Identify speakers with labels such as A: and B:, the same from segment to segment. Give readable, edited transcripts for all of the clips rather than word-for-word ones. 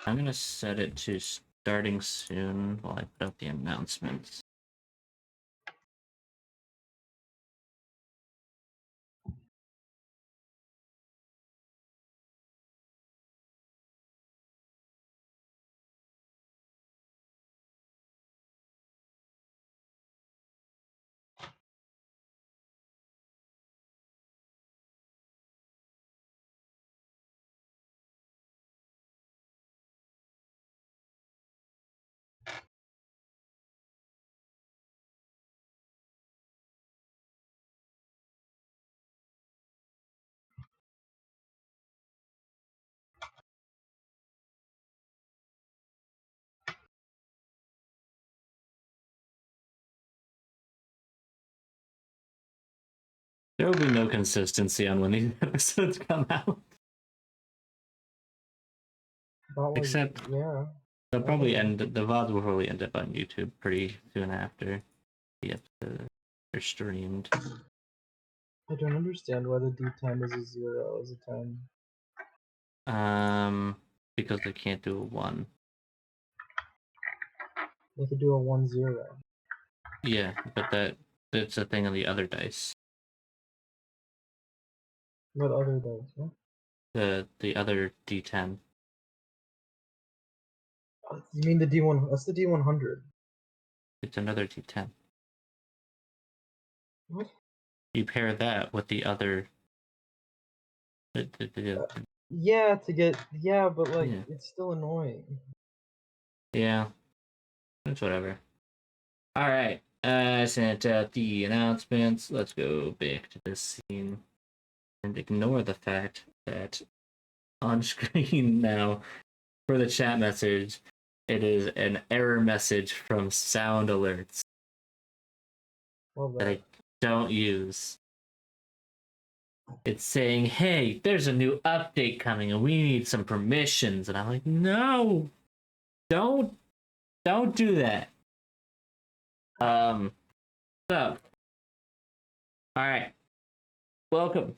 A: I'm gonna set it to starting soon while I put out the announcements. There will be no consistency on when these episodes come out. Except,
B: yeah.
A: they'll probably end. The VODs will probably end up on YouTube pretty soon after the episodes are streamed.
B: I don't understand why the D10 is a 0 as a 10.
A: Because they can't do a 1.
B: They could do a 1-0.
A: Yeah, but that's a thing on the other dice.
B: What other dice? Huh?
A: The other D10.
B: You mean the D1? That's the D100.
A: It's another D10.
B: What?
A: You pair that with the other.
B: Yeah, to get but like
A: Yeah.
B: it's still annoying.
A: Yeah, it's whatever. All right, I sent out the announcements. Let's go back to this scene and ignore the fact that on screen now for the chat message, it is an error message from Sound Alerts that I don't use. It's saying, hey, there's a new update coming and we need some permissions. And I'm like, no, don't do that. So, all right. Welcome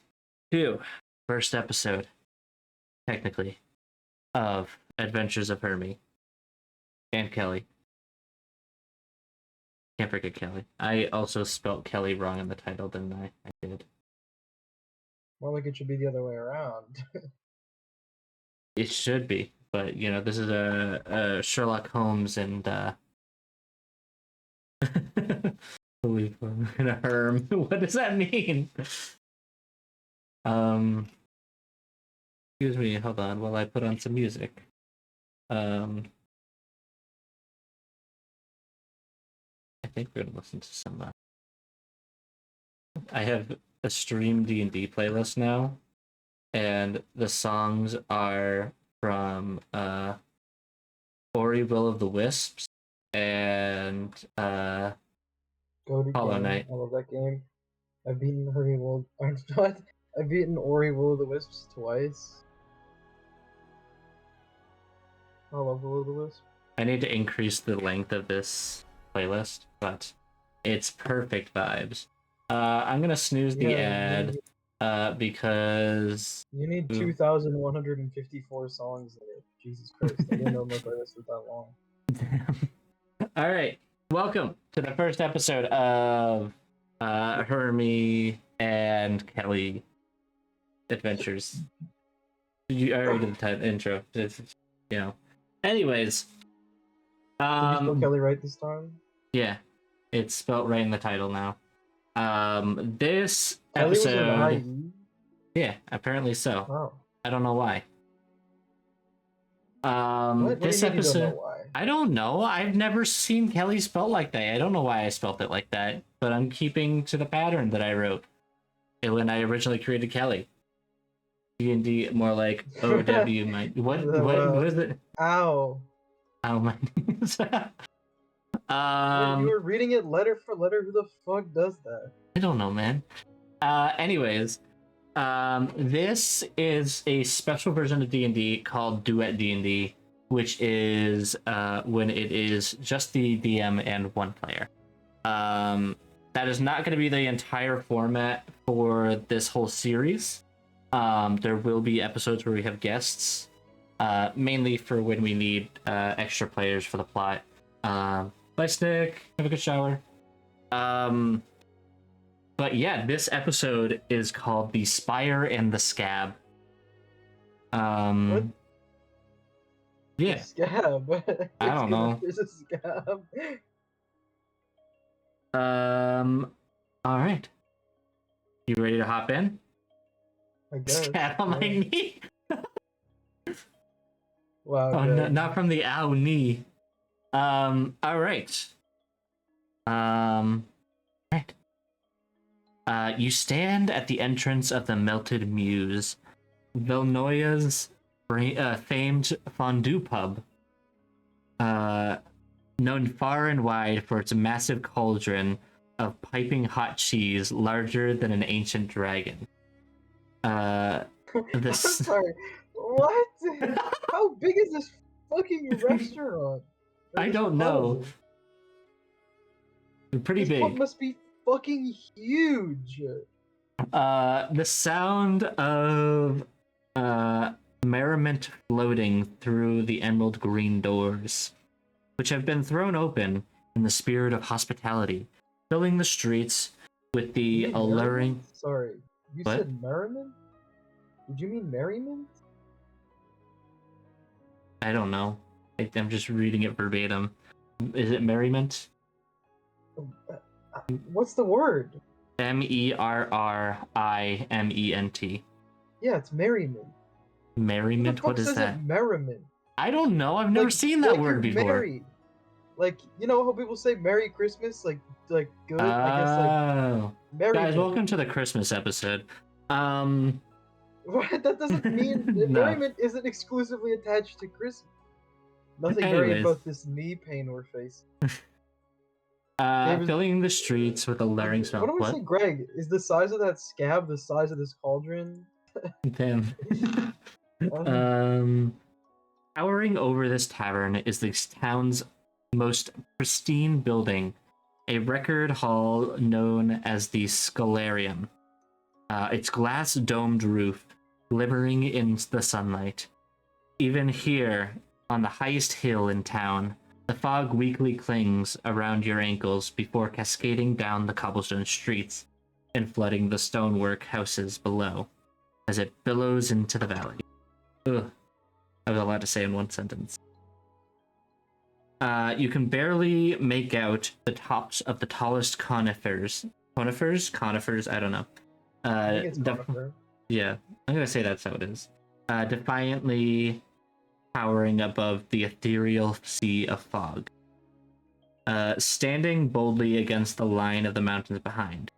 A: to first episode, technically, of Adventures of Hermey and Kelly. Can't forget Kelly. I also spelt Kelly wrong in the title, didn't I? I did.
B: More like it should be the other way around.
A: It should be, but you know, this is a Sherlock Holmes and in a Herm. What does that mean? Excuse me, hold on while I put on some music. I think we're gonna listen to some. I have a stream D&D playlist now, and the songs are from Ori Will of the Wisps and Hollow Knight.
B: I love that game. I've beaten Hermey World. What? I've beaten Ori Will of the Wisps twice. I love Will of the Wisp.
A: I need to increase the length of this playlist, but it's perfect vibes. I'm gonna snooze the ad because
B: you need 2,154 songs in it. Jesus Christ! I didn't know my playlist was that long.
A: All right, welcome to the first episode of Hermey and Kelly Adventures. You already did the intro. It's, you know. Anyways,
B: did you spell Kelly right this time?
A: Yeah, it's spelled right in the title now. This
B: Kelly
A: episode,
B: was an IE?
A: Yeah, apparently so.
B: Oh.
A: I don't know why.
B: What
A: This
B: do you mean
A: episode,
B: you don't know why?
A: I don't know. I've never seen Kelly spelled like that. I don't know why I spelled it like that, but I'm keeping to the pattern that I wrote when I originally created Kelly. D&D more like OW. What is it?
B: Ow.
A: Oh my.
B: You were reading it letter for letter. Who the fuck does that?
A: I don't know, man. Anyways, this is a special version of D&D called Duet D&D, which is when it is just the DM and one player. That is not going to be the entire format for this whole series. There will be episodes where we have guests, mainly for when we need extra players for the plot. Bye, Stick. Have a good shower. But yeah, this episode is called The Spire and the Scab.
B: What?
A: Yeah.
B: The scab.
A: I don't know.
B: There's a scab.
A: All right. You ready to hop in?
B: I guess.
A: Scab on my
B: yeah.
A: knee.
B: Wow.
A: Oh,
B: Greg.
A: no, not from the ow knee. All right. Right. You stand at the entrance of the Melted Muse, Vilnoya's famed fondue pub, known far and wide for its massive cauldron of piping hot cheese larger than an ancient dragon.
B: I'm
A: This
B: sorry. What? How big is this fucking restaurant? Or
A: I
B: this
A: don't know.
B: pub?
A: Pretty
B: This pub
A: big.
B: must be fucking huge.
A: The sound of merriment floating through the emerald green doors, which have been thrown open in the spirit of hospitality, filling the streets with the
B: You mean
A: alluring.
B: merriment? Sorry, you
A: What?
B: said merriment? Did you mean merriment?
A: I don't know. I'm just reading it verbatim. Is it merriment?
B: What's the word?
A: Merriment.
B: Yeah, it's merriment.
A: Merriment?
B: Who
A: What
B: the fuck
A: is
B: says
A: that?
B: it merriment?
A: I don't know. I've never
B: Like-
A: seen that
B: like
A: word
B: you're
A: before.
B: married. Like, you know how people say Merry Christmas? Like good? I guess, like,
A: Oh.
B: merriment.
A: Guys, welcome to the Christmas episode.
B: What? That doesn't mean
A: No.
B: merriment isn't exclusively attached to Christmas. Nothing merry
A: Anyways.
B: about this knee pain we're facing.
A: Filling the streets with a layering smell.
B: What do we
A: What?
B: say, Greg? Is the size of that scab the size of this cauldron?
A: Damn. Towering over this tavern is this town's most pristine building, a record hall known as the Scholarium. Its glass-domed roof glimmering in the sunlight. Even here, on the highest hill in town, the fog weakly clings around your ankles before cascading down the cobblestone streets and flooding the stonework houses below as it billows into the valley. Ugh. I was allowed to say in one sentence. You can barely make out the tops of the tallest conifers. Conifers? I don't know.
B: I think it's conifer.
A: Yeah, I'm gonna say that's how it is. Defiantly towering above the ethereal sea of fog. Standing boldly against the line of the mountains behind.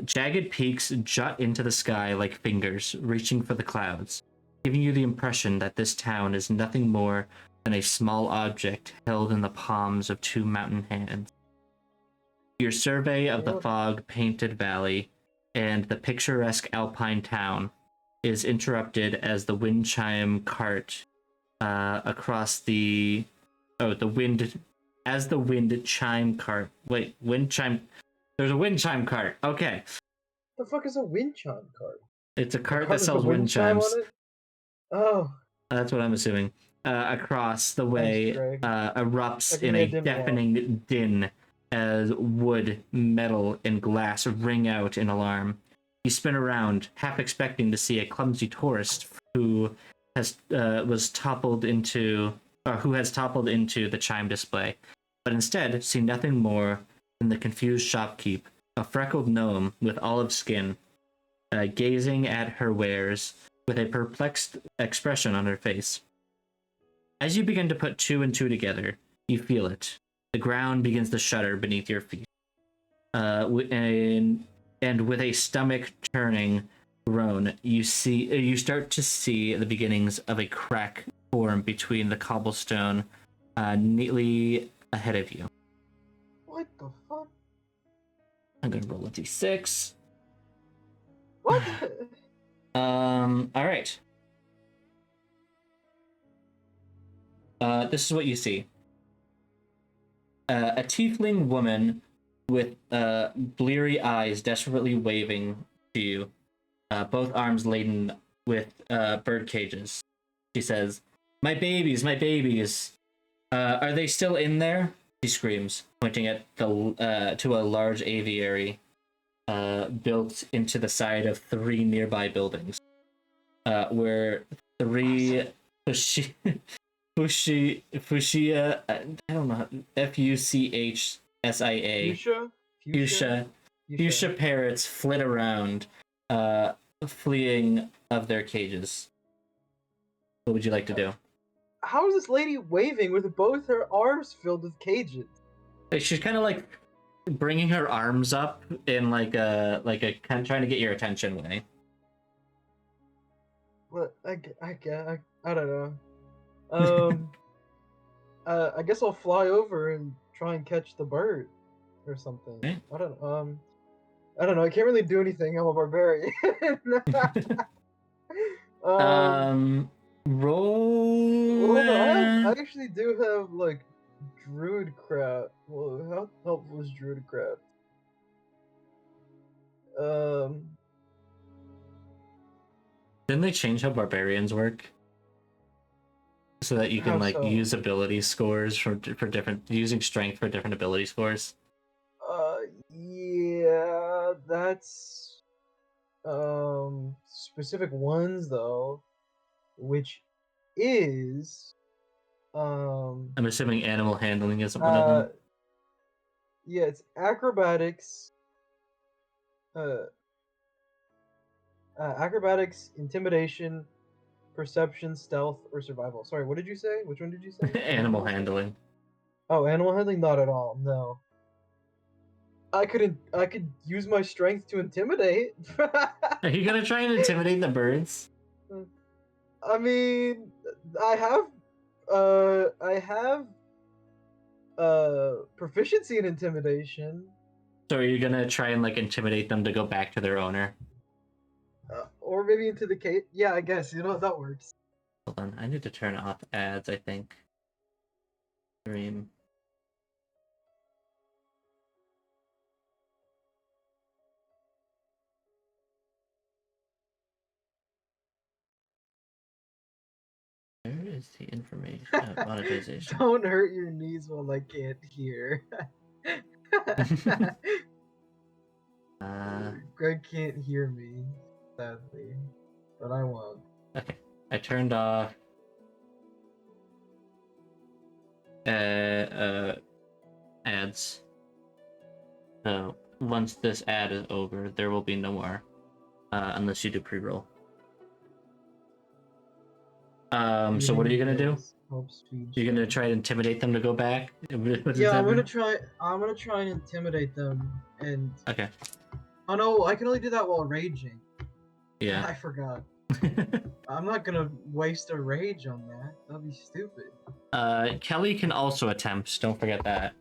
A: Jagged peaks jut into the sky like fingers, reaching for the clouds, giving you the impression that this town is nothing more than a small object held in the palms of two mountain hands. Your survey of the fog-painted valley and the picturesque alpine town is interrupted as the wind chime cart across the wind chime cart. Wait, wind chime. There's a wind chime cart. Okay,
B: The fuck is a wind chime cart?
A: it's a cart that
B: With a
A: sells wind
B: chime
A: chimes.
B: on it? Oh,
A: That's what I'm assuming. Across the way
B: Greg.
A: erupts
B: That can
A: in
B: be a
A: a
B: dim
A: deafening din as wood, metal, and glass ring out in alarm. You spin around, half expecting to see a clumsy tourist who has toppled into the chime display, but instead see nothing more than the confused shopkeep, a freckled gnome with olive skin, gazing at her wares with a perplexed expression on her face. As you begin to put two and two together, you feel it. The ground begins to shudder beneath your feet. And with a stomach-churning groan, you start to see the beginnings of a crack form between the cobblestone neatly ahead of you.
B: what the fuck?
A: I'm gonna roll a d6.
B: What?
A: All right. This is what you see. A tiefling woman with bleary eyes desperately waving to you, both arms laden with bird cages. She says, my babies, my babies. Are they still in there? She screams, pointing at the to a large aviary built into the side of 3 nearby buildings, where 3 Fushia, I don't know, Fuchsia,
B: Fuchsia?
A: fuchsia, fuchsia parrots flit around, fleeing of their cages. What would you like to do?
B: How is this lady waving with both her arms filled with cages?
A: Like, she's kind of like bringing her arms up in like a kind of trying to get your attention way.
B: What? I don't know. Um, I guess I'll fly over and try and catch the bird or something.
A: Okay.
B: I don't know. I can't really do anything. I'm a barbarian.
A: Roll.
B: Hold on. I actually do have like druid craft. Well, how helpful is druid craft?
A: Didn't they change how barbarians work? So that you can
B: How
A: like
B: so?
A: use ability scores for different, using strength for different ability scores.
B: Yeah, that's specific ones though, which is
A: I'm assuming animal handling isn't one of
B: uh
A: them.
B: yeah, it's acrobatics, uh, acrobatics, intimidation, perception, stealth, or survival. Sorry, what did you say? Which one did you say?
A: Animal handling.
B: Oh, animal handling? Not at all. No. I could use my strength to intimidate.
A: Are you gonna try and intimidate the birds?
B: I mean, I have I have proficiency in intimidation.
A: So are you gonna try and like intimidate them to go back to their owner?
B: Or maybe into the cave. Yeah, I guess, that works.
A: Hold on, I need to turn off ads, I think. Stream. Where is the information? Monetization.
B: Don't hurt your knees while I can't hear. Greg can't hear me, sadly, but I won't.
A: Okay, I turned off ads. So once this ad is over, there will be no more, unless you do pre-roll. So what are you gonna do? You're gonna try to intimidate them to go back?
B: Yeah, I'm gonna try. I'm gonna try and intimidate them. And
A: okay.
B: oh no, I can only do that while raging.
A: Yeah.
B: I forgot. I'm not gonna waste a rage on that. That'd be stupid.
A: Kelly can also attempt. Don't forget that.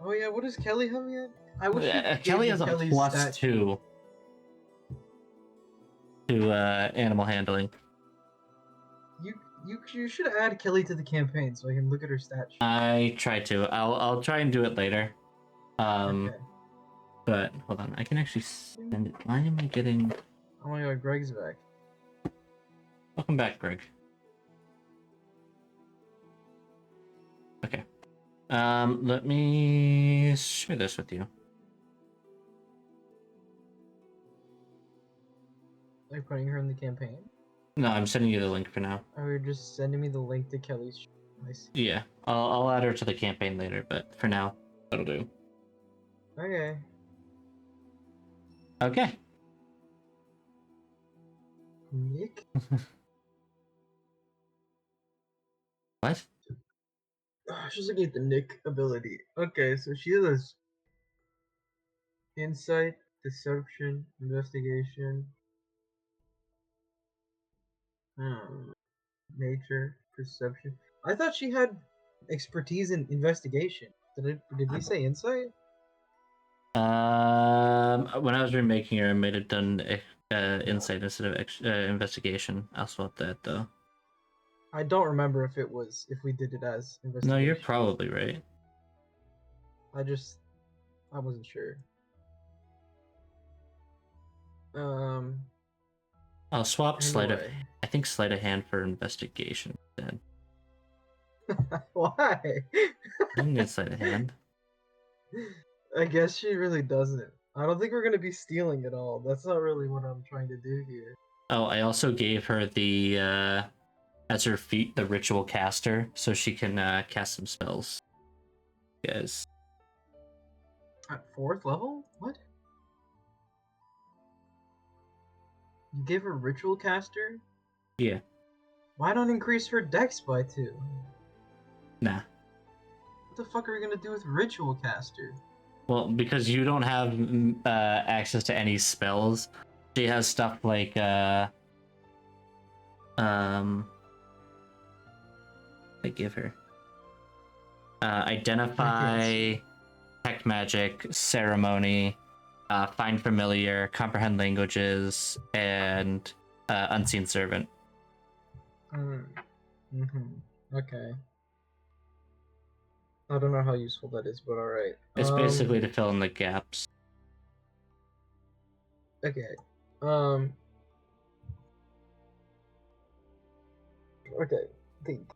B: Oh yeah, what does Kelly have yet? I wish
A: Kelly has a +2 to animal handling.
B: You should add Kelly to the campaign so I can look at her stat sheet.
A: I try to. I'll try and do it later.
B: Okay.
A: But hold on, I can actually send it. Why am I getting?
B: Oh my god, Greg's back.
A: Welcome back, Greg. Okay. Let me share this with you.
B: Are you putting her in the campaign?
A: No, I'm sending you the link for now.
B: Or you're just sending me the link to Kelly's. I see.
A: Yeah, I'll add her to the campaign later, but for now, that'll do.
B: Okay.
A: Okay.
B: Nick?
A: What?
B: She's looking at the Nick ability. Okay, so she has insight, deception, investigation, nature, perception. I thought she had expertise in investigation. Did we say insight?
A: When I was remaking her, I might have done insight instead of investigation. I'll swap that though.
B: I don't remember if we did it as investigation.
A: No, you're probably right.
B: I wasn't sure.
A: I'll swap sleight of I think sleight of hand for investigation then.
B: Why?
A: I can get sleight of hand.
B: I guess she really doesn't. I don't think we're gonna be stealing at all. That's not really what I'm trying to do here.
A: Oh, I also gave her the as her feat the ritual caster, so she can cast some spells. Yes.
B: At 4th level? What? You gave her ritual caster?
A: Yeah.
B: Why not increase her dex by 2?
A: Nah.
B: What the fuck are we gonna do with ritual caster?
A: Well, because you don't have access to any spells, she has stuff like I give her identify, detect magic, ceremony, find familiar, comprehend languages, and unseen servant.
B: Okay. I don't know how useful that is, but alright.
A: It's basically to fill in the gaps.
B: Okay. Okay. Think.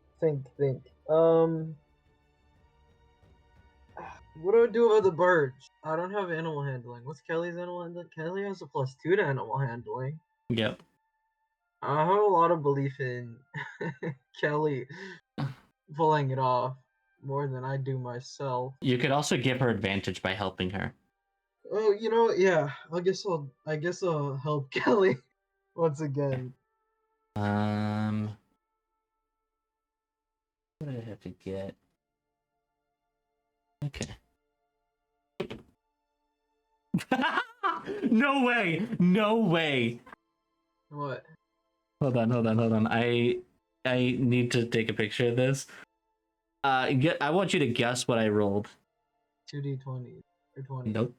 B: What do I do about the birds? I don't have animal handling. What's Kelly's animal handling? Kelly has a +2 to animal handling.
A: Yep.
B: I have a lot of belief in Kelly pulling it off more than I do myself.
A: You could also give her advantage by helping her.
B: Oh, you know, yeah. I guess I'll help Kelly once again.
A: What do I have to get? Okay. No way! No way!
B: What?
A: Hold on. I need to take a picture of this. I want you to guess what I rolled.
B: 2d20 or 20.
A: Nope.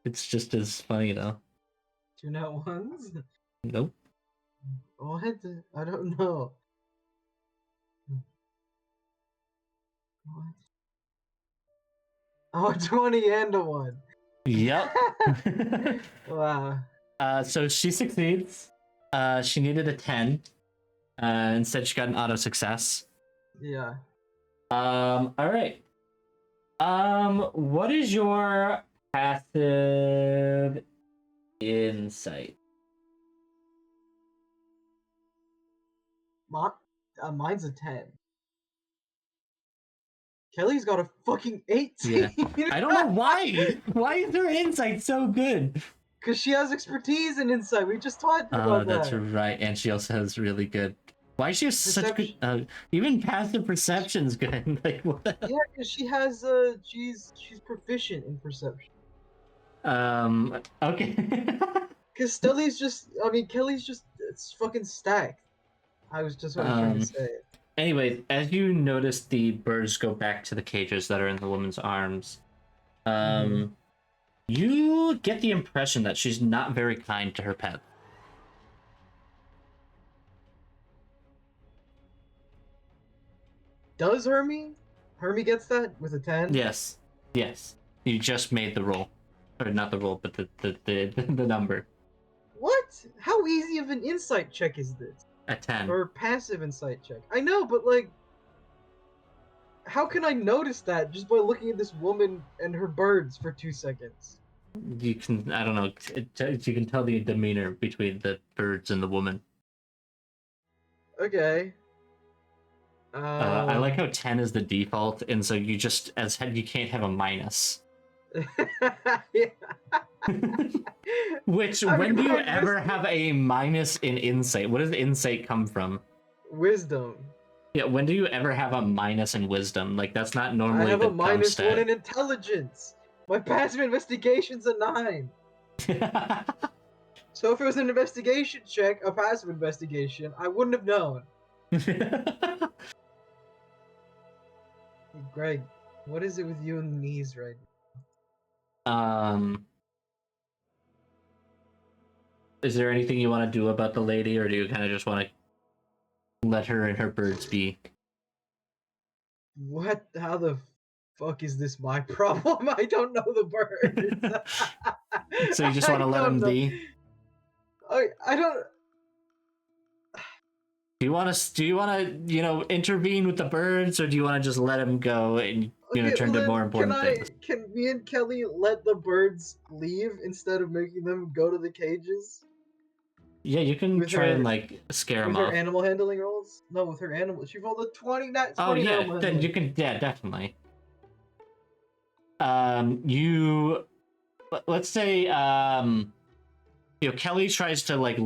A: It's just as funny though.
B: 2 nat ones?
A: Nope.
B: What? I don't know. What? Oh, 20 and a 1.
A: Yep.
B: Wow.
A: So she succeeds. She needed a 10. Instead she got an auto success.
B: Yeah.
A: All right. What is your passive insight?
B: Mine's a 10. Kelly's got a fucking 18.
A: Yeah. I don't know why. Why is her insight so good?
B: Because she has expertise in insight. We just talked about
A: That's
B: that.
A: right. And she also has really good. Why does she have such good? Even passive perception's good. Like what?
B: Yeah, because she has she's proficient in perception.
A: Okay.
B: Because Kelly's just it's fucking stacked. I was just what I was trying to say.
A: Anyways, as you notice the birds go back to the cages that are in the woman's arms, you get the impression that she's not very kind to her pet.
B: Does Hermey? Hermey gets that with a 10?
A: Yes. You just made the roll. Or not the roll, but the number.
B: What? How easy of an insight check is this?
A: A 10.
B: Or passive insight check? I know, but like, how can I notice that just by looking at this woman and her birds for 2 seconds?
A: You can, I don't know, you can tell the demeanor between the birds and the woman.
B: Okay.
A: I like how 10 is the default, and so you just, as head, you can't have a minus.
B: Yeah.
A: Which, when do you ever have a minus in insight? What does insight come from?
B: Wisdom.
A: Yeah, when do you ever have a minus in wisdom? Like, that's not normally
B: I have
A: the
B: a minus
A: dumb
B: 1 in intelligence. My passive investigation's a 9.
A: stat.
B: So if it was an investigation check, a passive investigation, I wouldn't have known. Hey, Greg, what is it with you and the knees right
A: now? Is there anything you want to do about the lady, or do you kind of just want to let her and her birds be?
B: What? How the fuck is this my problem? I don't know the birds.
A: So you just want to let them be?
B: I don't.
A: Do you want to intervene with the birds, or do you want to just let them go and
B: Okay,
A: turn to more important things?
B: can me and Kelly let the birds leave instead of making them go to the cages
A: Yeah, you can
B: with
A: try and
B: her
A: like scare them
B: with her
A: off.
B: animal handling rolls? No, with her animal. She rolled a 20, not
A: Oh
B: 20
A: yeah,
B: animal
A: then you
B: handling.
A: can. Yeah, definitely. You let's say Kelly tries to like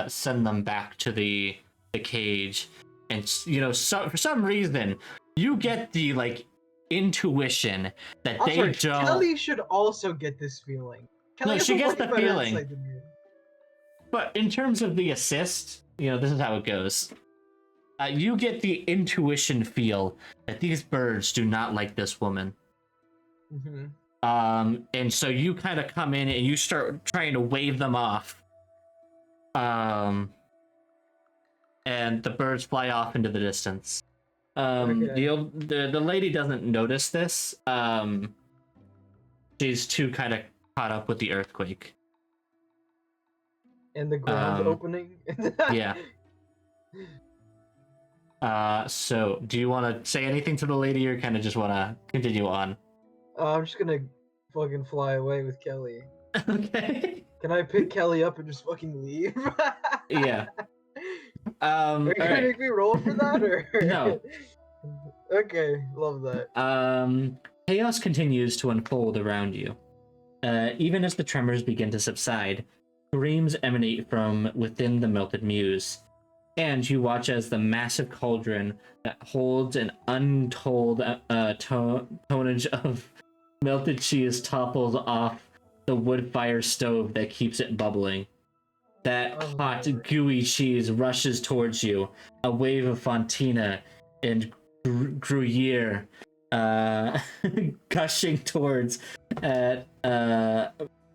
A: send them back to the cage, and for some reason you get the like intuition that
B: I'm
A: they
B: sorry,
A: don't.
B: Kelly should also get this feeling.
A: No,
B: Kelly has
A: she
B: a
A: gets
B: way
A: the
B: better
A: feeling,
B: insight than you.
A: but in terms of the assist, this is how it goes. You get the intuition feel that these birds do not like this woman.
B: Mm-hmm.
A: And so you kind of come in and you start trying to wave them off. And the birds fly off into the distance.
B: Okay.
A: The lady doesn't notice this. She's too kind of caught up with the earthquake.
B: And the ground opening.
A: Yeah. So do you want to say anything to the lady, or kind of just want to continue on?
B: I'm just gonna fucking fly away with Kelly.
A: Okay.
B: Can I pick Kelly up and just fucking leave?
A: Yeah.
B: Are you gonna
A: right.
B: make me roll for that, or
A: No.
B: Okay, love that.
A: Chaos continues to unfold around you. Even as the tremors begin to subside, screams emanate from within the melted muse, and you watch as the massive cauldron that holds an untold tonnage of melted cheese topples off the wood fire stove that keeps it bubbling. That hot, gooey cheese rushes towards you, a wave of Fontina and Gruyere gushing towards at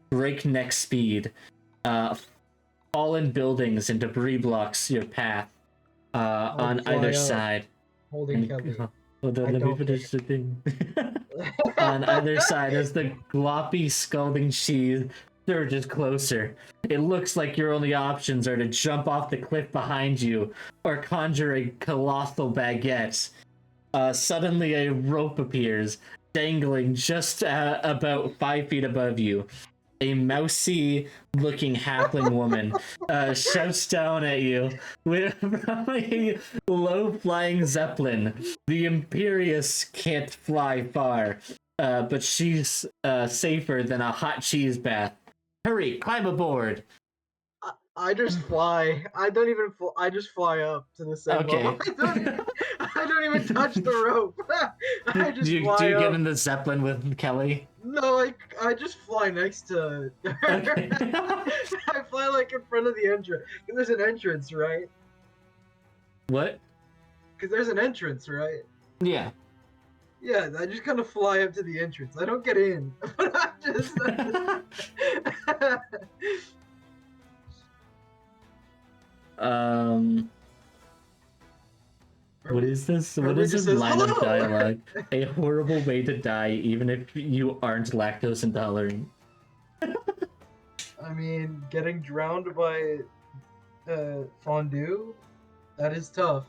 A: breakneck speed. Fallen buildings and debris blocks your path on either side.
B: Holding Kelly.
A: Hold on, let me finish the thing. On either side, as the gloppy, scalding cheese surges closer, it looks like your only options are to jump off the cliff behind you or conjure a colossal baguette. Suddenly, a rope appears, dangling just about 5 feet above you. A mousy looking halfling woman shouts down at you with from a low flying zeppelin. The Imperious can't fly far, but she's safer than a hot cheese bath. Hurry, climb aboard.
B: I just fly. I don't even. I just fly up to the same level. I don't even touch the rope. I just fly
A: do you
B: up.
A: get in the zeppelin with Kelly?
B: No, I just fly next to her. Okay. I fly like in front of the entrance. There's an entrance, right?
A: What?
B: Because there's an entrance, right?
A: Yeah.
B: Yeah, I just kind of fly up to the entrance. I don't get in, but I just.
A: What is this? What
B: Hermey
A: is this
B: says,
A: line of
B: "Hello!"
A: dialogue? A horrible way to die, even if you aren't lactose intolerant.
B: I mean, getting drowned by fondue, that is tough.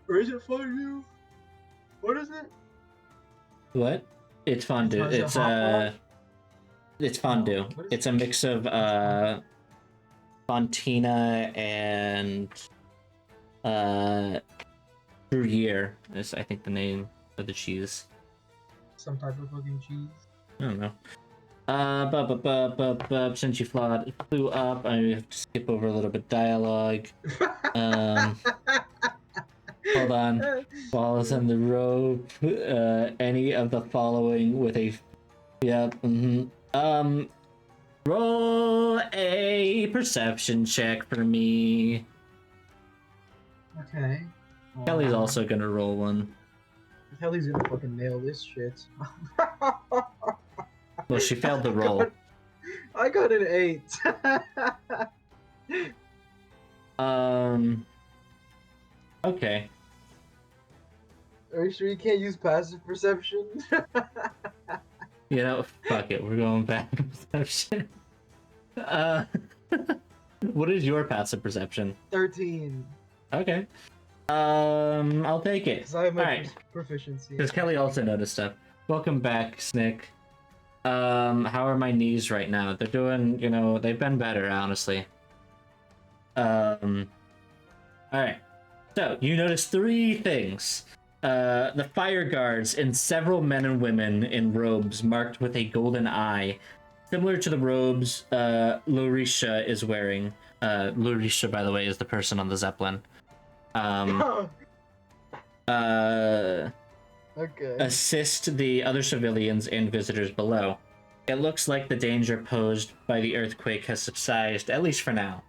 B: Or is it fondue? What is it?
A: What? It's fondue. It's fondue.
B: No,
A: it's a mix of Fontina and Gruyere is, I think, the name of the cheese.
B: Some type of fucking cheese.
A: I don't know. Since you flew up, I have to skip over a little bit of dialogue. Hold on. Follows on the rope. Any of the following with a. Yep. Roll a perception check for me.
B: Okay.
A: Kelly's also gonna roll one.
B: Kelly's gonna fucking nail this shit.
A: Well, she failed the roll.
B: I got an 8.
A: Okay.
B: Are you sure you can't use passive perception?
A: Fuck it. We're going back to perception. What is your passive perception?
B: 13.
A: Okay. I'll take it.
B: Because I have my
A: Alright.
B: proficiency.
A: Because Kelly also noticed stuff. Welcome back, Snick. How are my knees right now? They're doing, they've been better, honestly. Alright. So, you notice three things. The fire guards and several men and women in robes marked with a golden eye, similar to the robes Lorisha is wearing. Lorisha, by the way, is the person on the Zeppelin.
B: Okay.
A: Assist the other civilians and visitors below. It looks like the danger posed by the earthquake has subsided, at least for now.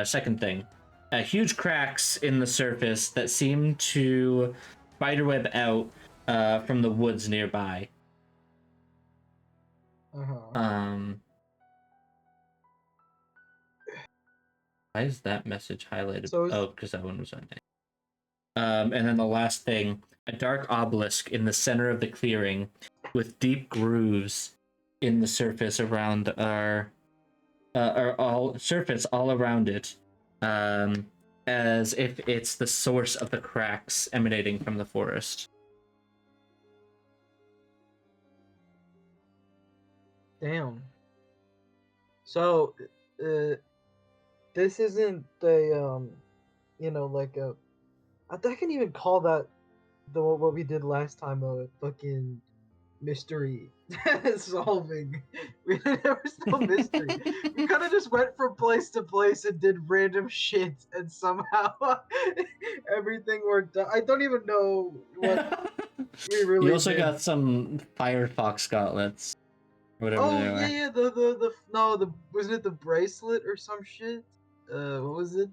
A: Second thing, huge cracks in the surface that seem to spiderweb out from the woods nearby. Why is that message highlighted? Because that one was on day. And then the last thing, a dark obelisk in the center of the clearing with deep grooves in the surface around all around it, as if it's the source of the cracks emanating from the forest.
B: Damn. So, this isn't a like a. I can even call that what we did last time a fucking mystery solving. We never still mystery. We kind of just went from place to place and did random shit, and somehow everything worked out. I don't even know what we really.
A: You also
B: did.
A: got some Firefox gauntlets. Whatever they are.
B: Yeah, wasn't it the bracelet or some shit? What was it?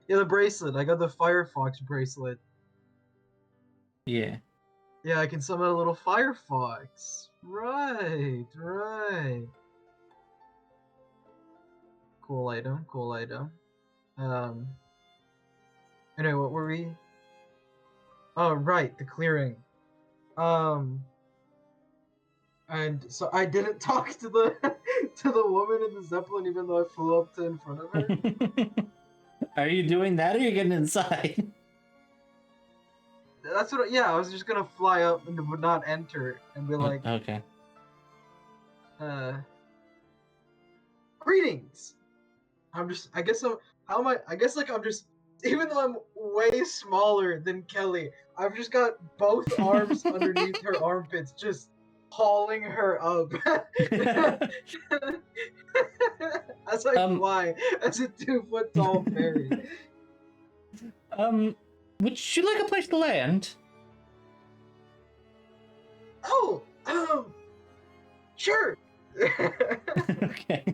B: Yeah, the bracelet. I got the Firefox bracelet.
A: Yeah.
B: Yeah, I can summon a little Firefox. Right. Cool item. Anyway, what were we? Oh, right, the clearing. And so I didn't talk to the to the woman in the Zeppelin, even though I flew up to in front of her.
A: Are you doing that, or are you getting inside?
B: That's what. Yeah, I was just gonna fly up and would not enter and be like,
A: okay.
B: Greetings. I'm just. I guess I'm. How am I? I guess like I'm just. Even though I'm way smaller than Kelly, I've just got both arms underneath her armpits, just hauling her up as I fly as a 2-foot tall fairy.
A: Would you like a place to land?
B: Oh, sure.
A: Okay.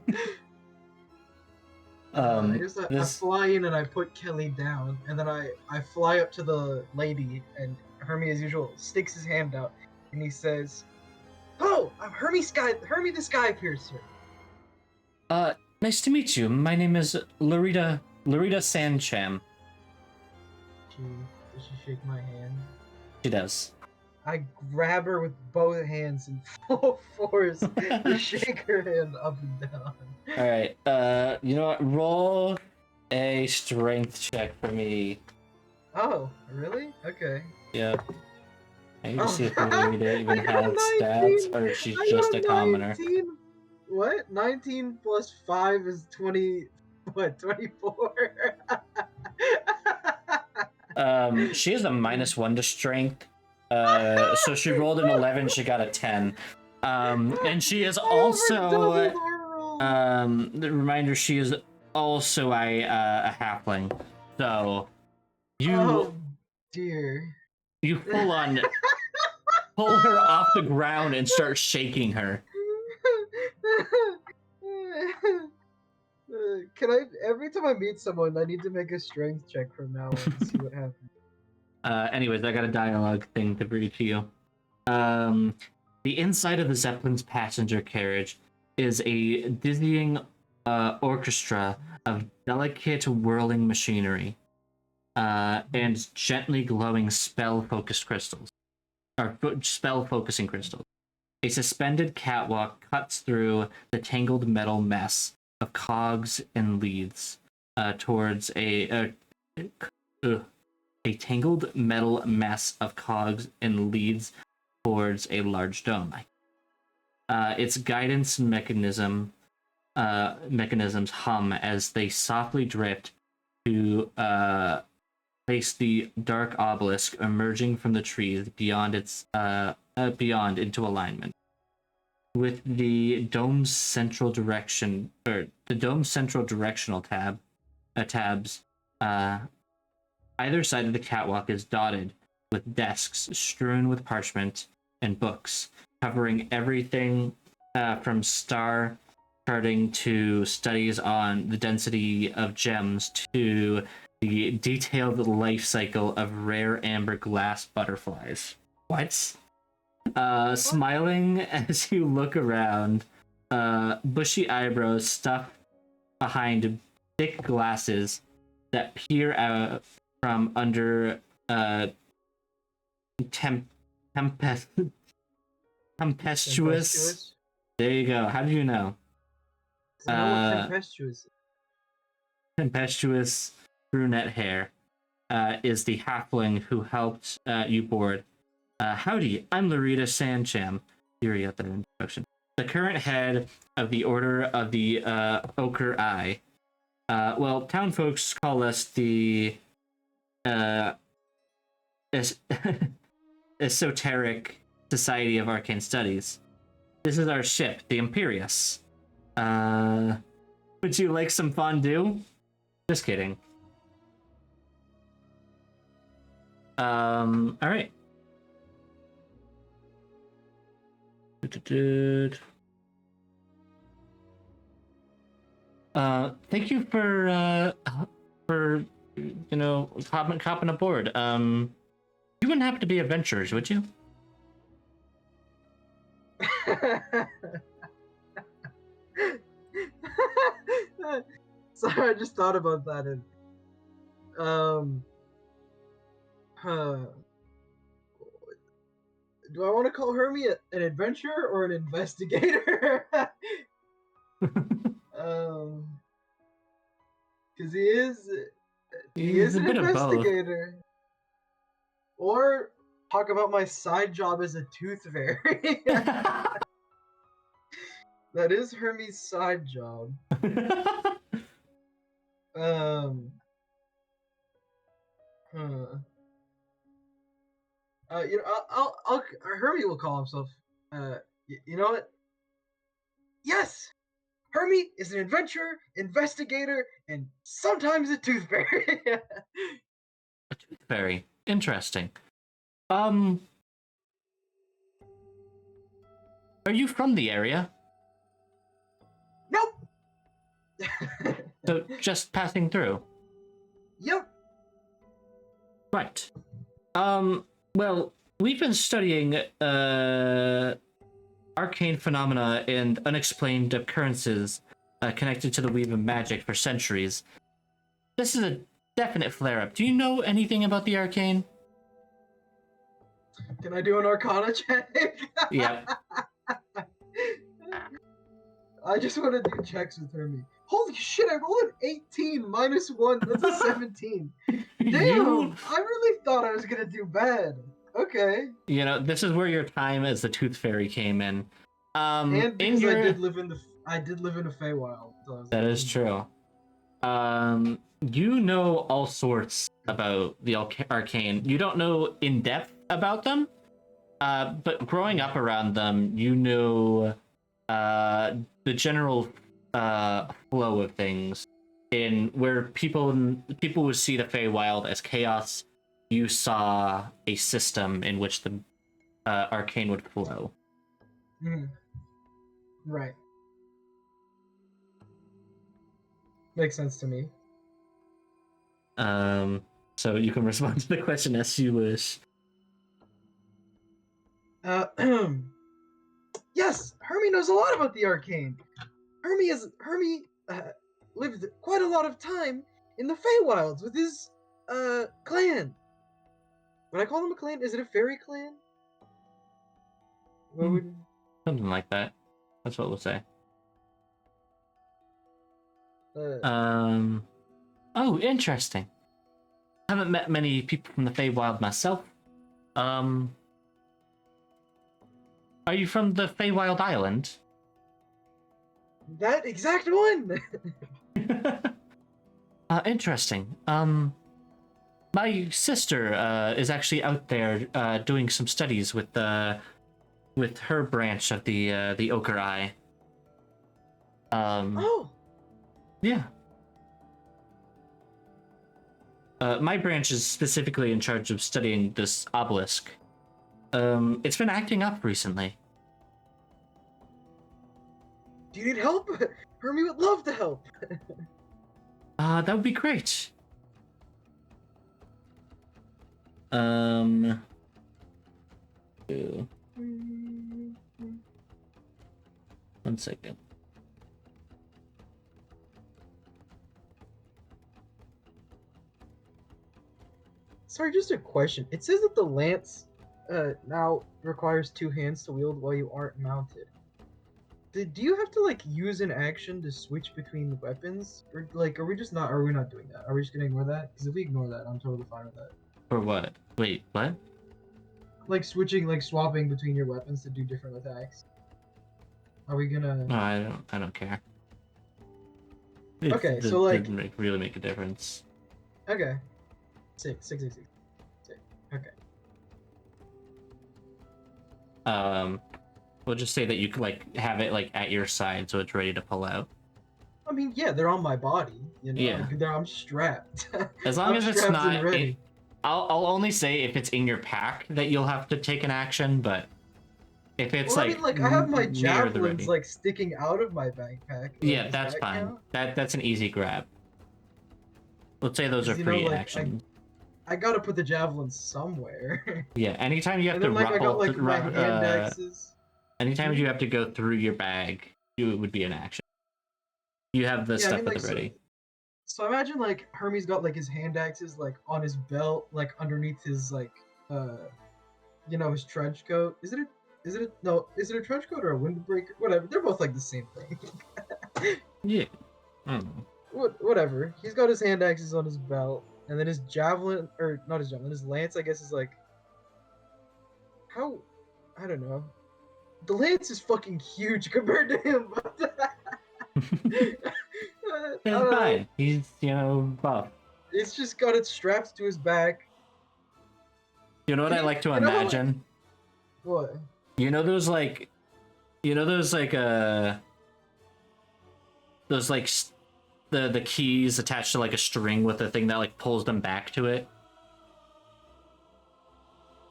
B: I fly in and I put Kelly down, and then I fly up to the lady, and Hermey, as usual, sticks his hand out, and he says, "Oh, I'm Hermey the Sky Piercer."
A: Nice to meet you. My name is Larita Sancham.
B: Does she shake my hand?
A: She does.
B: I grab her with both hands in full force to shake her hand up and down.
A: Alright, you know what? Roll a strength check for me.
B: Oh, really? Okay.
A: Yep. I need to see if Larita even has stats, or if she's just a commoner.
B: What? 19 plus 5 is 20. What? 24?
A: She has a -1 to strength. So she rolled an 11, she got a 10. And she is also the reminder, she is also a halfling. So you
B: dear.
A: You full on pull her off the ground and start shaking her.
B: Can I, every time I meet someone, I need to make a strength check from now on to see what happens.
A: Anyways, I got a dialogue thing to read to you. The inside of the Zeppelin's passenger carriage is a dizzying orchestra of delicate whirling machinery and gently glowing spell-focusing crystals. A suspended catwalk cuts through the tangled metal mess of cogs and leads towards a ugh, a tangled metal mess of cogs and leads towards a large dome. Its guidance mechanisms hum as they softly drift to face the dark obelisk emerging from the trees beyond into alignment. With the dome's central directional tabs, either side of the catwalk is dotted with desks strewn with parchment and books, covering everything from star charting to studies on the density of gems to the detailed life cycle of rare amber glass butterflies. What? Smiling as you look around, bushy eyebrows stuffed behind thick glasses that peer out from under tempest- tempestuous. There you go. How do you know?
B: I know what tempestuous is.
A: Tempestuous brunette hair is the halfling who helped you board. Howdy, I'm Larita Sancham. Yuri at the introduction. The current head of the Order of the Ochre Eye. Well, town folks call us the Esoteric Society of Arcane Studies. This is our ship, the Imperius. Would you like some fondue? Just kidding. All right. Thank you for hopping aboard. You wouldn't happen to be adventurers, would you?
B: Sorry, I just thought about that. And do I want to call Hermey an adventurer or an investigator? Because he is
A: a
B: an
A: bit of both.
B: investigator. Or talk about my side job as a tooth fairy. That is Hermey's side job. I'll Hermey will call himself. You know what? Yes, Hermey is an adventurer, investigator, and sometimes a tooth fairy.
A: A tooth fairy. Interesting. Are you from the area?
B: Nope.
A: So just passing through.
B: Yep.
A: Right. Well, we've been studying arcane phenomena and unexplained occurrences connected to the weave of magic for centuries. This is a definite flare-up. Do you know anything about the arcane?
B: Can I do an Arcana check?
A: Yep.
B: I just want to do checks with Hermey. Holy shit, I rolled an 18 minus 1. That's a 17. Damn, I really thought I was going to do bad. Okay.
A: You know, this is where your time as the Tooth Fairy came in.
B: And because I did live in a Feywild. So
A: that is true. You know all sorts about the arcane. You don't know in depth about them, but growing up around them, you know the general flow of things. In where people would see the Feywild as chaos, you saw a system in which the arcane would flow.
B: Right. Makes sense to me.
A: So you can respond to the question as you wish.
B: Yes, Hermey knows a lot about the arcane. Hermey lived quite a lot of time in the Feywilds with his clan. Would I call them a clan? Is it a fairy clan? What would...
A: Something like that. That's what we'll say. Oh, interesting. haven't met many people from the Feywild myself. Are you from the Feywild Island?
B: That exact one.
A: Interesting. My sister is actually out there doing some studies with her branch of the Ochre Eye.
B: Oh,
A: Yeah. My branch is specifically in charge of studying this obelisk. It's been acting up recently.
B: do you need help? Hermey would love to help.
A: That would be great. Ew. One second.
B: Sorry, just a question. It says that the lance now requires 2 hands to wield while you aren't mounted. Do you have to like use an action to switch between weapons, or like are we just not? Are we not doing that? Are we just gonna ignore that? Because if we ignore that, I'm totally fine with that.
A: For what? Wait, what?
B: Like switching, like swapping between your weapons to do different attacks. Are we gonna?
A: No, I don't care.
B: Okay,
A: It
B: so like,
A: didn't really make a difference.
B: okay, six. Okay.
A: We'll just say that you could like have it like at your side so it's ready to pull out.
B: I mean, yeah, they're on my body. You know,
A: Yeah.
B: I'm strapped.
A: As long
B: I'm
A: as it's
B: strapped and
A: not,
B: ready.
A: I'll only say if it's in your pack that you'll have to take an action, but if it's
B: Well, I
A: like
B: mean, like I have my
A: near the
B: javelins
A: ready,
B: like sticking out of my backpack. Like,
A: yeah,
B: does
A: that's
B: that
A: fine.
B: count?
A: That's an easy grab. Let's say those are
B: 'Cause, you know,
A: free
B: like,
A: action.
B: I gotta put the javelins somewhere.
A: Yeah, anytime you have
B: And
A: to
B: then like I got
A: ruffle,
B: like my hand axes.
A: anytime you have to go through your bag, it would be an action. You have the
B: Yeah, I
A: stuff
B: mean,
A: at
B: like,
A: the ready.
B: So imagine like Hermes got like his hand axes like on his belt, like underneath his like you know, his trench coat. Is it a trench coat or a windbreaker? Whatever. They're both like the same thing.
A: Yeah. I don't know.
B: Whatever. He's got his hand axes on his belt, and then his javelin, or not his javelin, his lance, I guess, is like how I don't know. The lance is fucking huge compared to him. I
A: It's
B: don't know.
A: fine. He's, buff.
B: It's just got it strapped to his back.
A: You know what I like to
B: You know how, like-
A: imagine?
B: What?
A: You know those like, those like the keys attached to like a string with a thing that like pulls them back to it.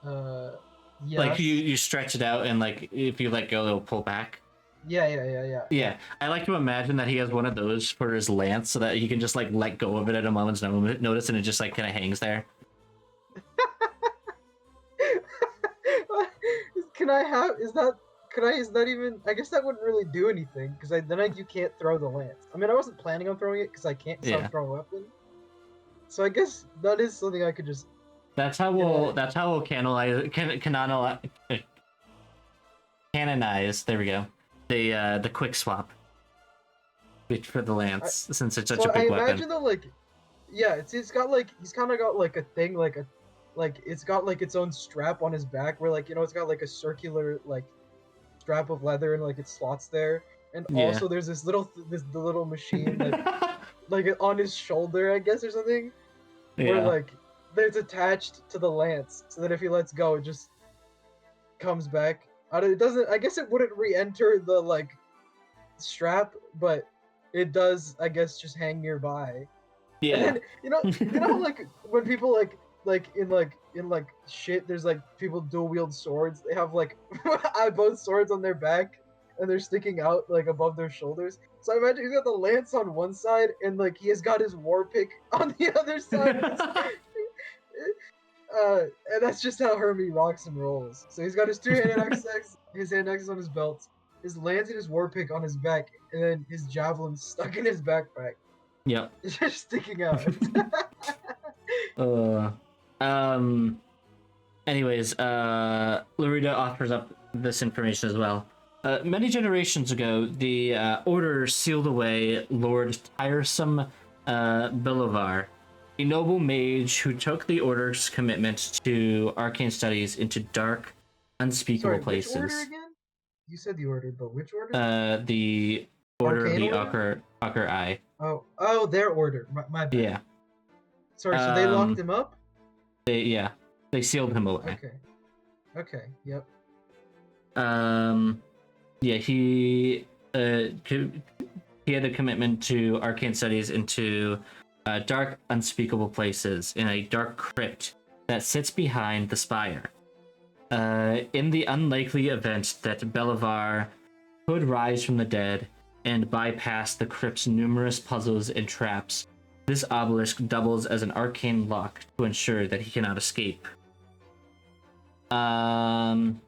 B: Yes.
A: Like you stretch it out and like if you let go, it'll pull back.
B: Yeah.
A: Yeah, I like to imagine that he has one of those for his lance so that he can just like let go of it at a moment's notice and it just like kind of hangs there.
B: Can I have? Is that? Could I? Is that even? I guess that wouldn't really do anything because you can't throw the lance. I mean, I wasn't planning on throwing it because I can't
A: Yeah.
B: throw a weapon. So I guess that is something I could just.
A: That's how we'll canonize. There we go. The quick swap. For the lance, since it's such a big
B: I
A: weapon.
B: imagine that like, yeah, it's got like he's kind of got like a thing like it's got like its own strap on his back where like it's got like a circular like strap of leather and like it slots there, and
A: Yeah.
B: also there's this little machine like on his shoulder, I guess, or something, where
A: Yeah.
B: like it's attached to the lance so that if he lets go it just comes back. It doesn't. I guess it wouldn't re-enter the like strap, but it does. I guess just hang nearby.
A: Yeah.
B: And then, you know how, like when people in shit, there's like people dual wield swords. They have like both swords on their back and they're sticking out like above their shoulders. So I imagine he's got the lance on one side and like he has got his war pick on the other side. And that's just how Hermey rocks and rolls. So he's got his hand axes on his belt, his lance and his war pick on his back, and then his javelin stuck in his backpack.
A: Yep.
B: It's just sticking out.
A: Anyways, Lorita offers up this information as well. Many generations ago, the Order sealed away Lord Tiresome Bilovar a noble mage who took the order's commitment to arcane studies into dark, unspeakable
B: Sorry, which order
A: places.
B: again? You said the order, but which order?
A: The Order of
B: Arcane
A: the
B: order?
A: Ucker Eye.
B: Oh, their order. My bad.
A: Yeah.
B: Sorry, so they locked him up?
A: They sealed him away.
B: Okay. Okay. Yep.
A: Yeah, he had a commitment to arcane studies into dark, unspeakable places in a dark crypt that sits behind the spire. In the unlikely event that Belivar could rise from the dead and bypass the crypt's numerous puzzles and traps, this obelisk doubles as an arcane lock to ensure that he cannot escape.
B: Damn.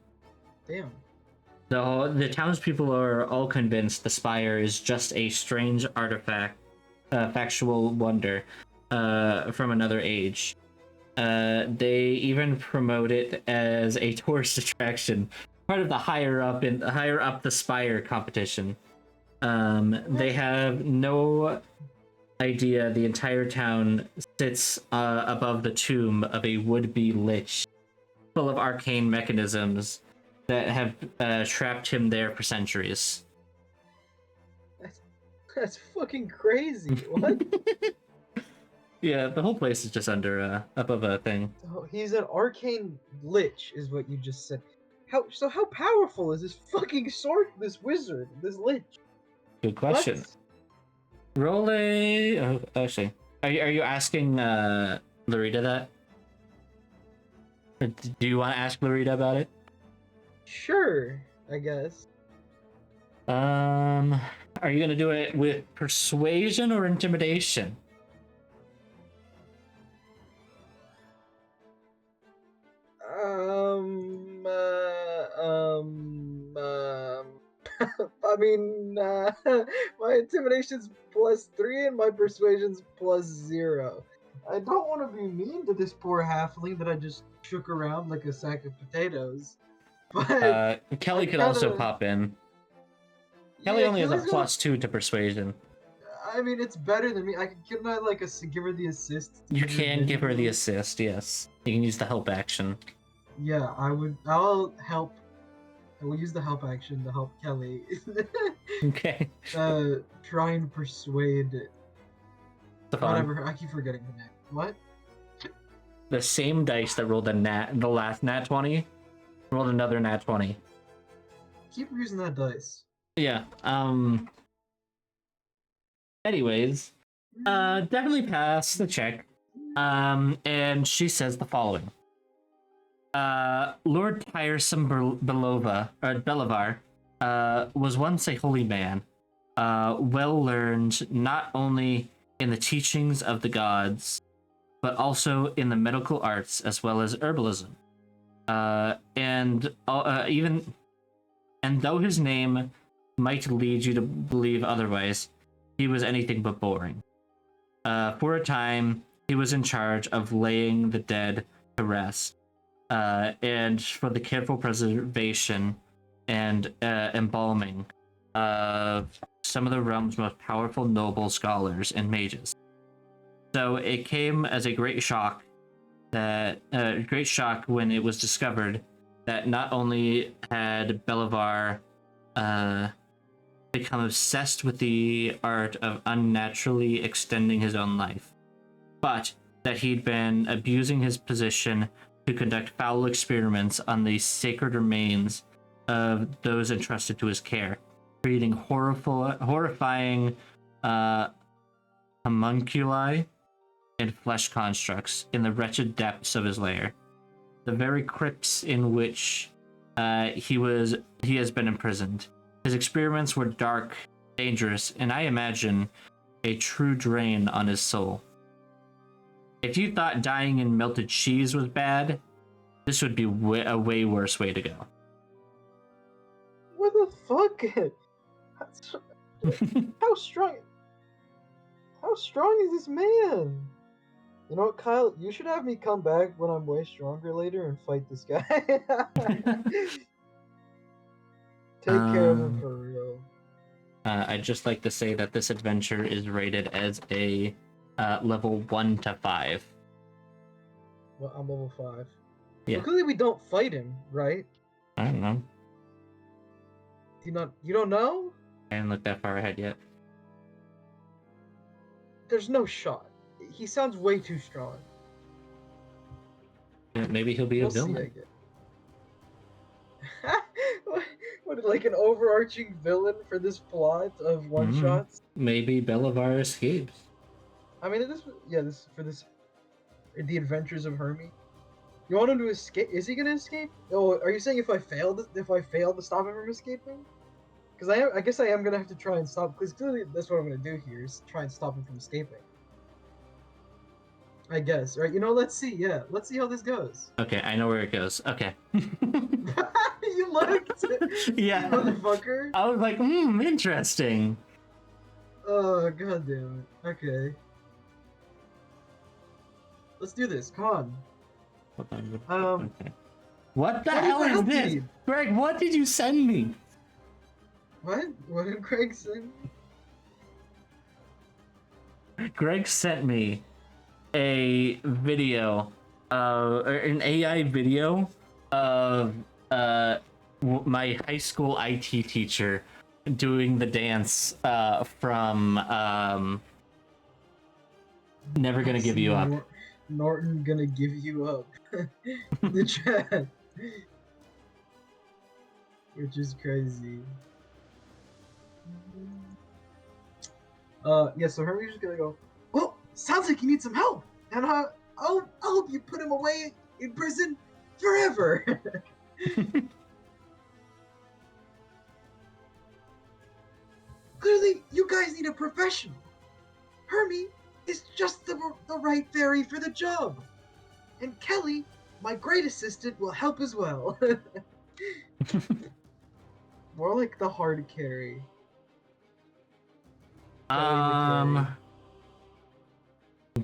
A: The townspeople are all convinced the spire is just a strange artifact, factual wonder from another age. They even promote it as a tourist attraction, part of the higher up the spire competition. They have no idea the entire town sits above the tomb of a would-be lich, full of arcane mechanisms that have trapped him there for centuries.
B: That's fucking crazy. What?
A: Yeah, the whole place is just under above a thing.
B: So he's an arcane lich, is what you just said. How powerful is this fucking sword? This wizard, this lich?
A: Good question.
B: What?
A: Roll a. Oh, actually, are you asking Larita that? Or do you want to ask Larita about it?
B: Sure, I guess.
A: Are you gonna do it with persuasion or intimidation?
B: I mean, my intimidation's +3 and my persuasion's +0. I don't want to be mean to this poor halfling that I just shook around like a sack of potatoes. But
A: Kelly could also pop in. Kelly only has a +2 to persuasion.
B: I mean, it's better than me. Can I like give her the assist?
A: You can give her the assist. Yes, you can use the help action.
B: Yeah, I'll help. I will use the help action to help Kelly.
A: Okay.
B: Try and persuade.
A: Stefan.
B: Whatever. I keep forgetting the name. What?
A: The same dice that rolled the last nat 20, rolled another nat 20.
B: Keep using that dice.
A: Yeah. Anyways, definitely pass the check. And she says the following. Lord Tiresome Belivar was once a holy man, well learned not only in the teachings of the gods, but also in the medical arts as well as herbalism. And though his name might lead you to believe otherwise, he was anything but boring. For a time, he was in charge of laying the dead to rest, and for the careful preservation and embalming of some of the realm's most powerful noble scholars and mages. So it came as a great shock when it was discovered that not only had Belivar become obsessed with the art of unnaturally extending his own life, but that he'd been abusing his position to conduct foul experiments on the sacred remains of those entrusted to his care, creating horrifying homunculi and flesh constructs in the wretched depths of his lair, the very crypts in which he has been imprisoned. His experiments were dark, dangerous, and I imagine a true drain on his soul. If you thought dying in melted cheese was bad, this would be a way worse way to go.
B: What the fuck? How strong? How strong is this man? You know what, Kyle? You should have me come back when I'm way stronger later and fight this guy. Take care of him for real.
A: I'd just like to say that this adventure is rated as a level 1 to 5.
B: Well, I'm level 5.
A: Yeah.
B: Well, clearly we don't fight him, right?
A: I don't know.
B: You don't know?
A: I haven't looked that far ahead yet.
B: There's no shot. He sounds way too strong.
A: Yeah, maybe he'll be a
B: We'll see, I
A: villain.
B: guess. what, like an overarching villain for this plot of one-shots?
A: Maybe Belivar escapes.
B: I mean, the Adventures of Hermey. You want him to escape? Is he gonna escape? Oh, are you saying if I fail to stop him from escaping? Because I guess I am gonna have to try and stop. Because clearly that's what I'm gonna do here is try and stop him from escaping. I guess, right? Let's see. Yeah, let's see how this goes.
A: Okay, I know where it goes. Okay.
B: You looked.
A: Yeah.
B: Motherfucker.
A: I was like, interesting.
B: Oh, god damn it. Okay. Let's do this. Come on.
A: Okay. What the
B: What
A: hell is
B: help
A: this?
B: need?
A: Greg, what did you send me?
B: What? What did Craig say?
A: Greg sent me a video, an AI video of my high school IT teacher doing the dance from Never Gonna Give You Up.
B: Norton gonna give you up. The chat. Which is crazy. Yeah, so Hermey's just gonna go, well, sounds like you need some help. And I'll help you put him away in prison forever. Clearly, you guys need a professional. Hermey is just the right fairy for the job. And Kelly, my great assistant, will help as well. More like the hard carry.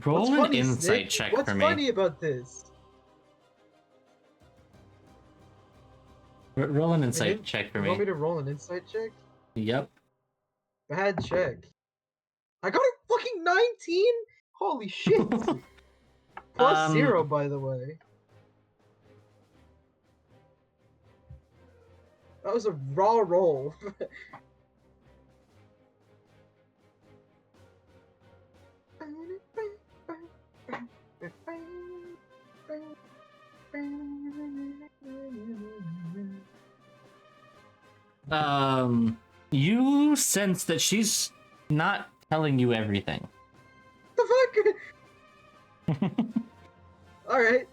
A: Roll an insight check
B: What's
A: for me.
B: What's funny about this?
A: Roll an insight check for me.
B: You want me to roll an insight check?
A: Yep.
B: Bad check. I got a fucking 19? Holy shit. Plus 0, by the way. That was a raw roll.
A: You sense that she's not telling you everything.
B: The fuck? Alright.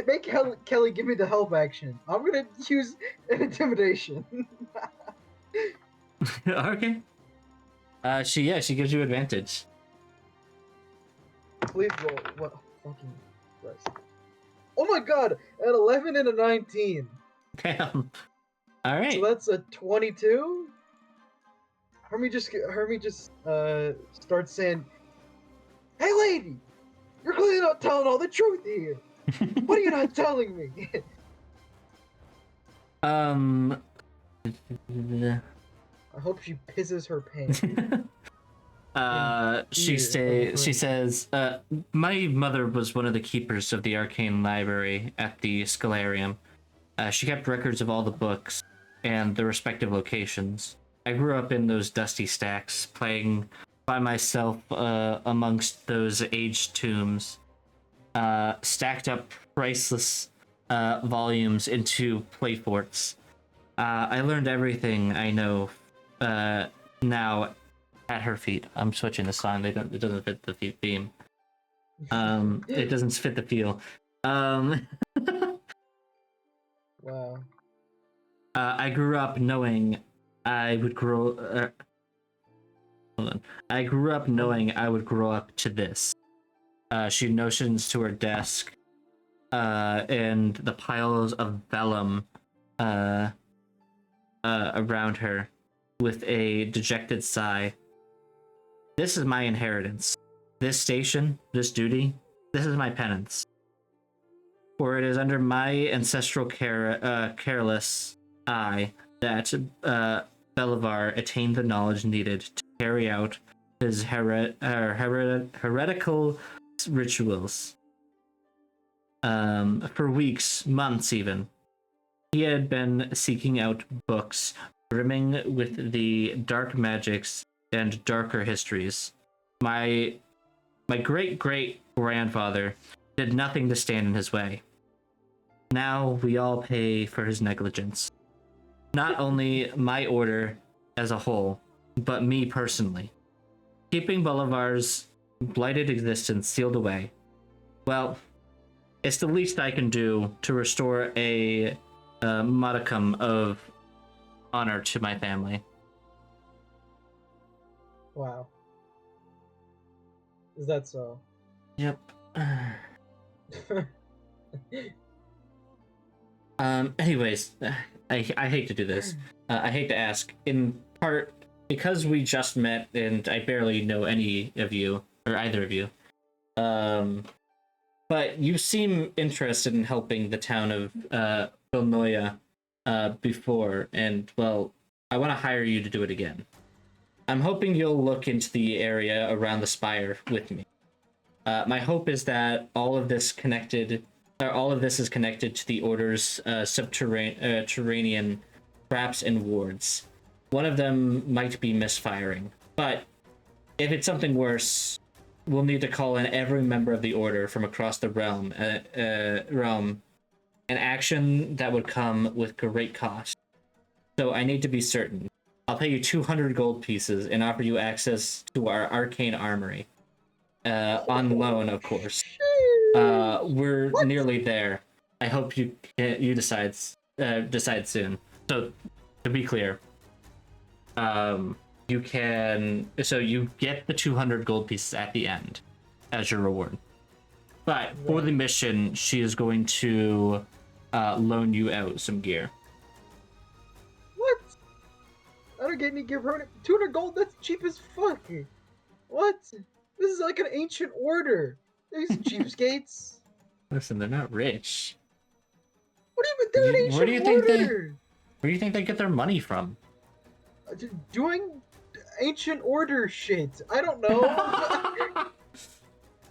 B: Make Kelly give me the help action. I'm gonna use an intimidation.
A: Okay. She gives you advantage.
B: Please roll. What fucking Christ. Oh my god! An 11 and a 19.
A: Damn. Alright.
B: So that's a 22? Hermey just starts saying, hey lady! You're clearly not telling all the truth here! What are you not telling me? I hope she pisses her pants.
A: She says, my mother was one of the keepers of the arcane library at the Scholarium. She kept records of all the books and the respective locations. I grew up in those dusty stacks, playing by myself amongst those aged tombs, stacked up priceless volumes into play forts. I learned everything I know now at her feet. I'm switching the song. It doesn't fit the theme. It doesn't fit the feel.
B: Wow.
A: I grew up knowing I would grow. Hold on. I grew up knowing I would grow up to this. She notions to her desk, and the piles of vellum around her with a dejected sigh. This is my inheritance. This station, this duty, this is my penance. For it is under my ancestral careless eye that Belivar attained the knowledge needed to carry out his heretical rituals. For weeks, months even, he had been seeking out books brimming with the dark magics and darker histories. My great great grandfather did nothing to stand in his way. Now we all pay for his negligence. Not only my order as a whole, but me personally. Keeping Bolivar's blighted existence sealed away. Well, it's the least I can do to restore a modicum of honor to my family.
B: Wow. Is that so?
A: Yep. Anyways, I hate to do this. I hate to ask. In part because we just met and I barely know any of you or either of you. But you seem interested in helping the town of Vilnoya before, and well, I want to hire you to do it again. I'm hoping you'll look into the area around the spire with me. My hope is that all of this is connected to the Order's subterranean traps and wards. One of them might be misfiring, but if it's something worse, we'll need to call in every member of the Order from across the realm, an action that would come with great cost. So I need to be certain. I'll pay you 200 gold pieces and offer you access to our arcane armory. On loan, of course. We're nearly there. I hope you decide soon. So, to be clear, you get the 200 gold pieces at the end as your reward. But for the mission, she is going to loan you out some gear.
B: What? I don't get any gear for 200 gold. That's cheap as fuck. What? This is like an ancient order. These cheapskates.
A: Listen, they're not rich.
B: What do you mean they're an ancient order?
A: Where do you think they get their money from?
B: Doing ancient order shit. I don't know.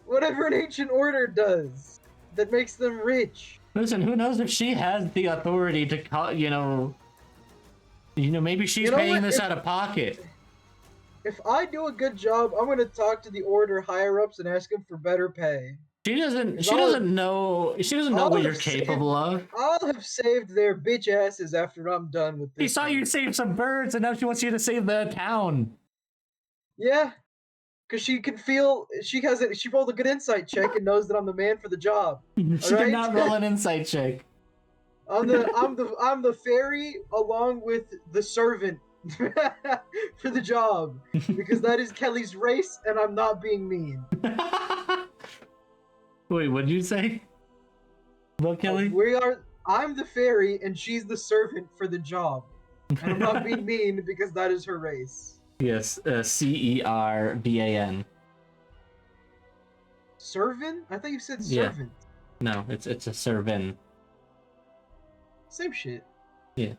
B: Whatever an ancient order does that makes them rich.
A: Listen, who knows if she has the authority to call, maybe she's paying this out of pocket.
B: If I do a good job, I'm gonna talk to the Order higher ups and ask them for better pay.
A: She doesn't know what you're capable of.
B: I'll have saved their bitch asses after I'm done with this.
A: She saw you save some birds, and now she wants you to save the town.
B: Yeah, because she can feel she rolled a good insight check and knows that I'm the man for the job.
A: She did not roll an insight check.
B: I'm the fairy along with the servant for the job, because that is Kelly's race, and I'm not being mean.
A: Wait, what did you say about Kelly?
B: I'm the fairy, and she's the servant for the job, and I'm not being mean because that is her race.
A: Yes, Cervan.
B: Servant? I thought you said servant.
A: Yeah. No, it's a servant.
B: Same shit.
A: Yeah.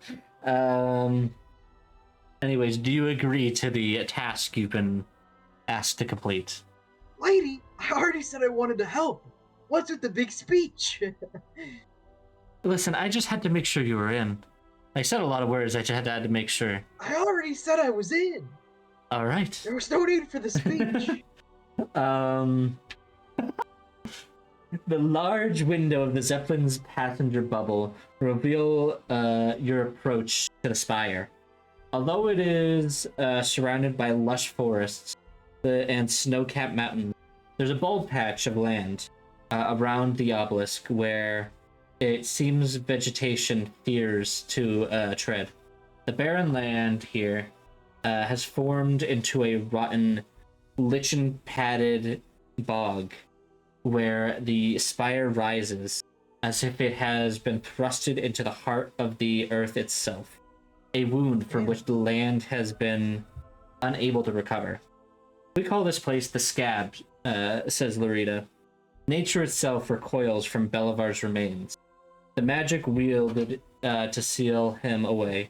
A: Anyways, do you agree to the task you've been asked to complete?
B: Lady, I already said I wanted to help. What's with the big speech?
A: Listen, I just had to make sure you were in. I said a lot of words, I just had to make sure.
B: I already said I was in.
A: All right.
B: There was no need for the speech.
A: The large window of the Zeppelin's passenger bubble reveal your approach to the spire. Although it is surrounded by lush forests and snow-capped mountains, there's a bald patch of land around the obelisk where it seems vegetation fears to tread. The barren land here has formed into a rotten, lichen-padded bog where the spire rises as if it has been thrusted into the heart of the earth itself. A wound from which the land has been unable to recover. We call this place the Scab, says Larita. Nature itself recoils from Bolivar's remains. The magic wielded to seal him away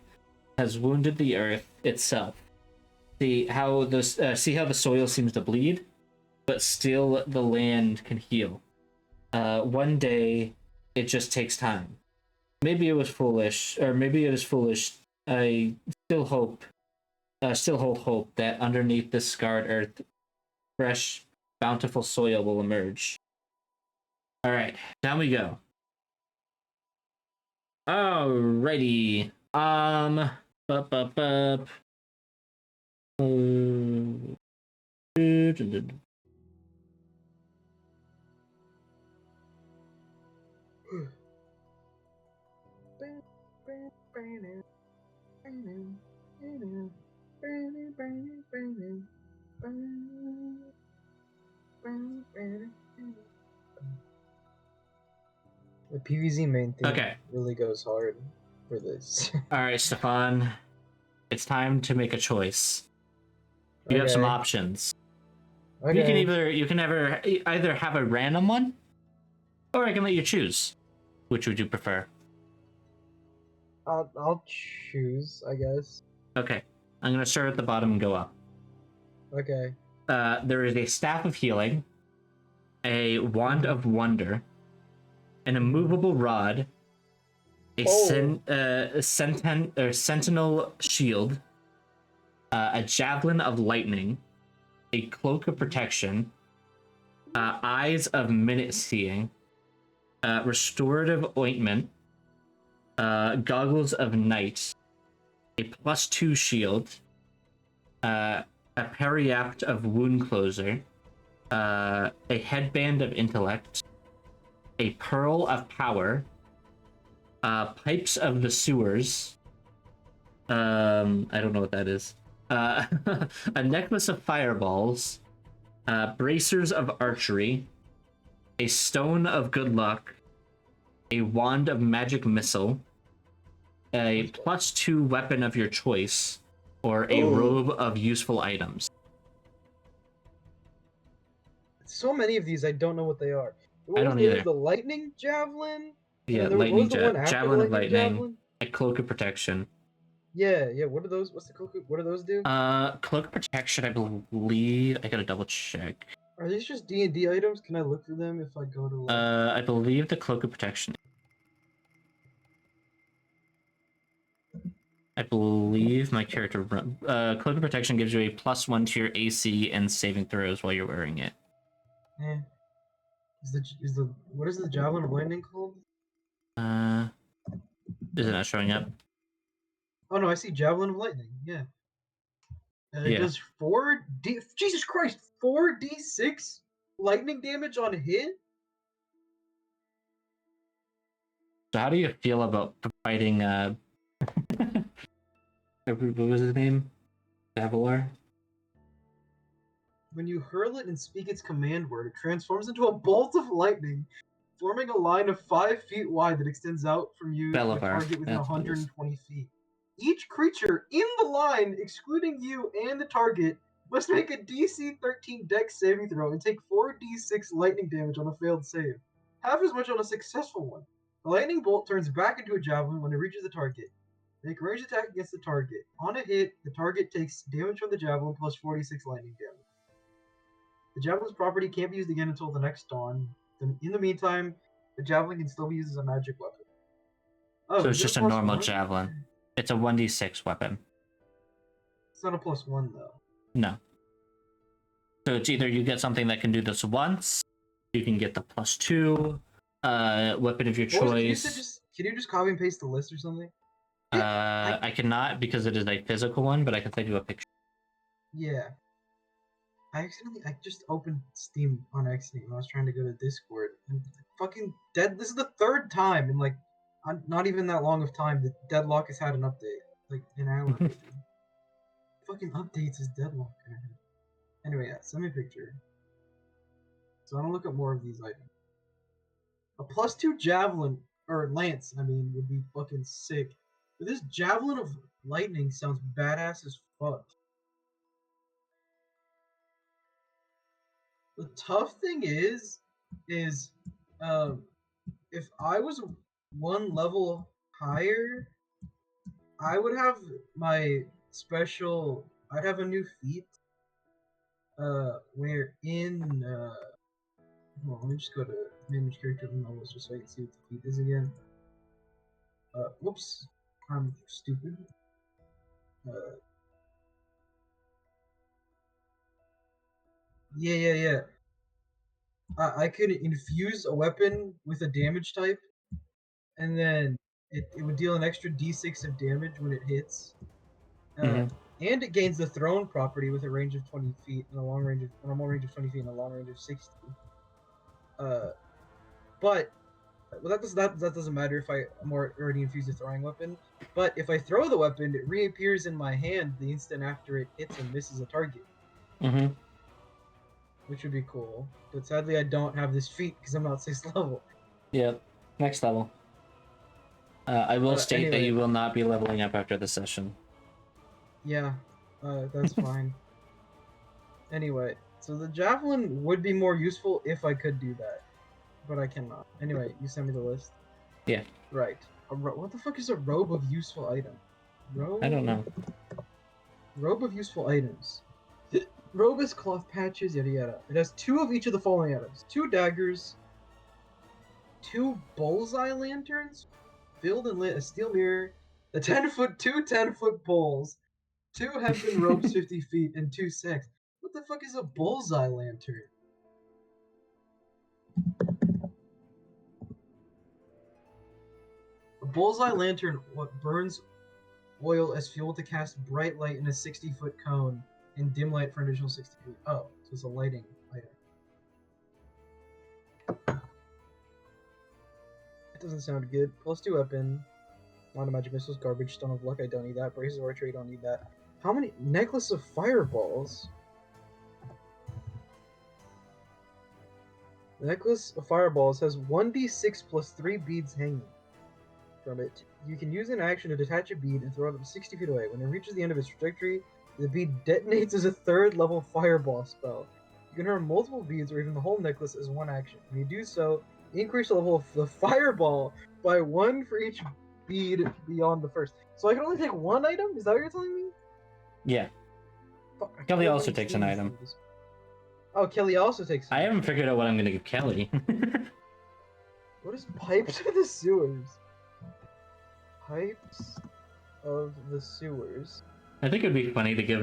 A: has wounded the earth itself. See how the soil seems to bleed, but still the land can heal. One day, it just takes time. Maybe it was foolish, or maybe it is foolish. I still hope, still hold hope that underneath this scarred earth, fresh, bountiful soil will emerge. All right, down we go. Alrighty. Bup, bup, bup.
B: The PVZ main theme
A: Okay.
B: really goes hard for this.
A: All right, Stefan. It's time to make a choice. You have some
B: Okay.
A: options.
B: Okay.
A: You can either have a random one, or I can let you choose. Which would you prefer?
B: I'll choose, I guess.
A: Okay, I'm gonna start at the bottom and go up.
B: Okay.
A: There is a staff of healing, a wand of wonder, an immovable rod, a sentinel shield, a javelin of lightning, a cloak of protection, eyes of minute seeing, restorative ointment, goggles of night, a +2 shield, a periapt of wound closer, a headband of intellect, a pearl of power, pipes of the sewers. I don't know what that is. A necklace of fireballs, bracers of archery, a stone of good luck, a wand of magic missile, a +2 weapon of your choice, or a robe of useful items.
B: So many of these, I don't know what they are.
A: I don't
B: There
A: either.
B: was the lightning javelin.
A: Yeah,
B: What was the one after
A: javelin
B: the
A: of
B: lightning
A: lightning,
B: javelin?
A: a cloak of protection.
B: Yeah. What are those? What's the cloak? What do those do?
A: Cloak of protection, I believe. I gotta double check.
B: Are these just D&D items? Can I look for them if I go to like?
A: I believe the cloak of protection. I believe my character cloak of protection gives you a +1 to your AC and saving throws while you're wearing it.
B: Eh. Is the what is the javelin of lightning called?
A: Is it not showing up?
B: Oh no, I see javelin of lightning. Yeah. It does 4d. Jesus Christ, 4d6 lightning damage on hit.
A: So how do you feel about fighting what was his name? Avalar?
B: When you hurl it and speak its command word, it transforms into a bolt of lightning, forming a line of 5 feet wide that extends out from you to a
A: Belivar.
B: target within
A: That's what it is.
B: 120 feet. Each creature in the line, excluding you and the target, must make a DC 13 Dex saving throw and take 4d6 lightning damage on a failed save, half as much on a successful one. The lightning bolt turns back into a javelin when it reaches the target. Make a ranged attack against the target. On a hit, the target takes damage from the javelin plus 46 lightning damage. The javelin's property can't be used again until the next dawn. In the meantime, the javelin can still be used as a magic weapon. Oh,
A: So
B: is
A: it's
B: it
A: just a
B: plus
A: normal
B: one?
A: javelin. It's a 1d6 weapon.
B: It's not a +1 though.
A: No. So it's either you get something that can do this once, you can get the +2, weapon of your choice.
B: Can you just copy and paste the list or something?
A: I cannot because it is a physical one, but I can send you a picture.
B: Yeah. I just opened Steam on accident when I was trying to go to Discord. And fucking dead. This is the third time in like not even that long of time that Deadlock has had an update. Like an hour. Fucking updates is Deadlock. Anyway, yeah, send me a picture. So I don't look up more of these items. A +2 javelin or lance, I mean, would be fucking sick. But this javelin of lightning sounds badass as fuck. The tough thing is, if I was one level higher, I would have my special I'd have a new feat. Where in hold on, let me just go to manage character levels just so I can see what the feat is again. Whoops, I'm stupid. Uh, yeah. I could infuse a weapon with a damage type, and then it would deal an extra d6 of damage when it hits.
A: Mm-hmm.
B: And it gains the thrown property with a range of 20 feet and a long range of 20 feet and a long range of 60. But well, that doesn't matter if I'm already infused a throwing weapon. But if I throw the weapon, it reappears in my hand the instant after it hits and misses a target,
A: Mm-hmm.
B: which would be cool. But sadly, I don't have this feat because I'm not 6th level.
A: Yep. Next level. I will state that
B: Anyway.
A: you will not be leveling up after the session.
B: Yeah, that's fine. Anyway, so the javelin would be more useful if I could do that, but I cannot. Anyway, you send me the list.
A: Yeah.
B: Right. What the fuck is a robe of useful item?
A: I don't know.
B: Robe of useful items. Robe is cloth patches, yada yada. It has 2 of each of the following items: 2 daggers, 2 bullseye lanterns, filled and lit a steel mirror, a 10-foot, 2 10-foot poles, 2 hempen ropes 50 feet, and 2 sacks. What the fuck is a bullseye lantern? A bullseye lantern burns oil as fuel to cast bright light in a 60-foot cone and dim light for an additional 60 feet. Oh, so it's a lighting item. It doesn't sound good. +2 weapon. Line of magic missiles, garbage, stone of luck, I don't need that. Braces of archery, don't need that. How many? Necklace of fireballs? The necklace of fireballs has 1d6 plus 3 beads hanging from it. You can use an action to detach a bead and throw it up 60 feet away. When it reaches the end of its trajectory, the bead detonates as a 3rd level fireball spell. You can earn multiple beads or even the whole necklace as one action. When you do so, increase the level of the fireball by 1 for each bead beyond the first. So I can only take 1 item? Is that what you're telling me?
A: Yeah.
B: Fuck,
A: Kelly also takes an item.
B: Oh, Kelly also takes an
A: I haven't figured out what I'm going to give Kelly.
B: What is pipes of the sewers? Pipes of the sewers.
A: I think it would be funny to give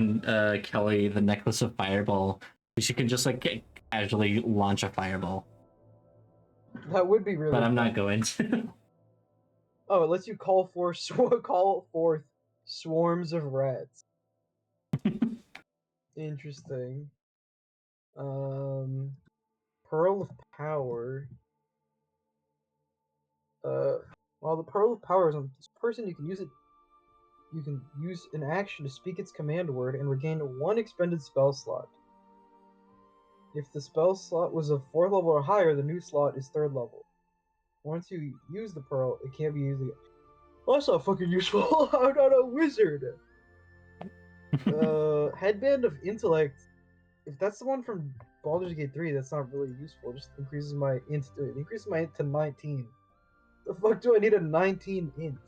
A: Kelly the necklace of fireball. She can just like casually launch a fireball.
B: That would be really
A: But I'm
B: fun.
A: not going to.
B: Oh, it lets you call forth swarms of rats. Interesting. Pearl of Power. While the Pearl of Power is on this person, you can use it. You can use an action to speak its command word and regain 1 expended spell slot. If the spell slot was a 4th level or higher, the new slot is 3rd level. Once you use the pearl, it can't be used again. Well, that's not fucking useful. I'm not a wizard. Headband of Intellect. If that's the one from Baldur's Gate 3, that's not really useful. It just increases my int. It increases my int to 19. The fuck do I need a 19 int?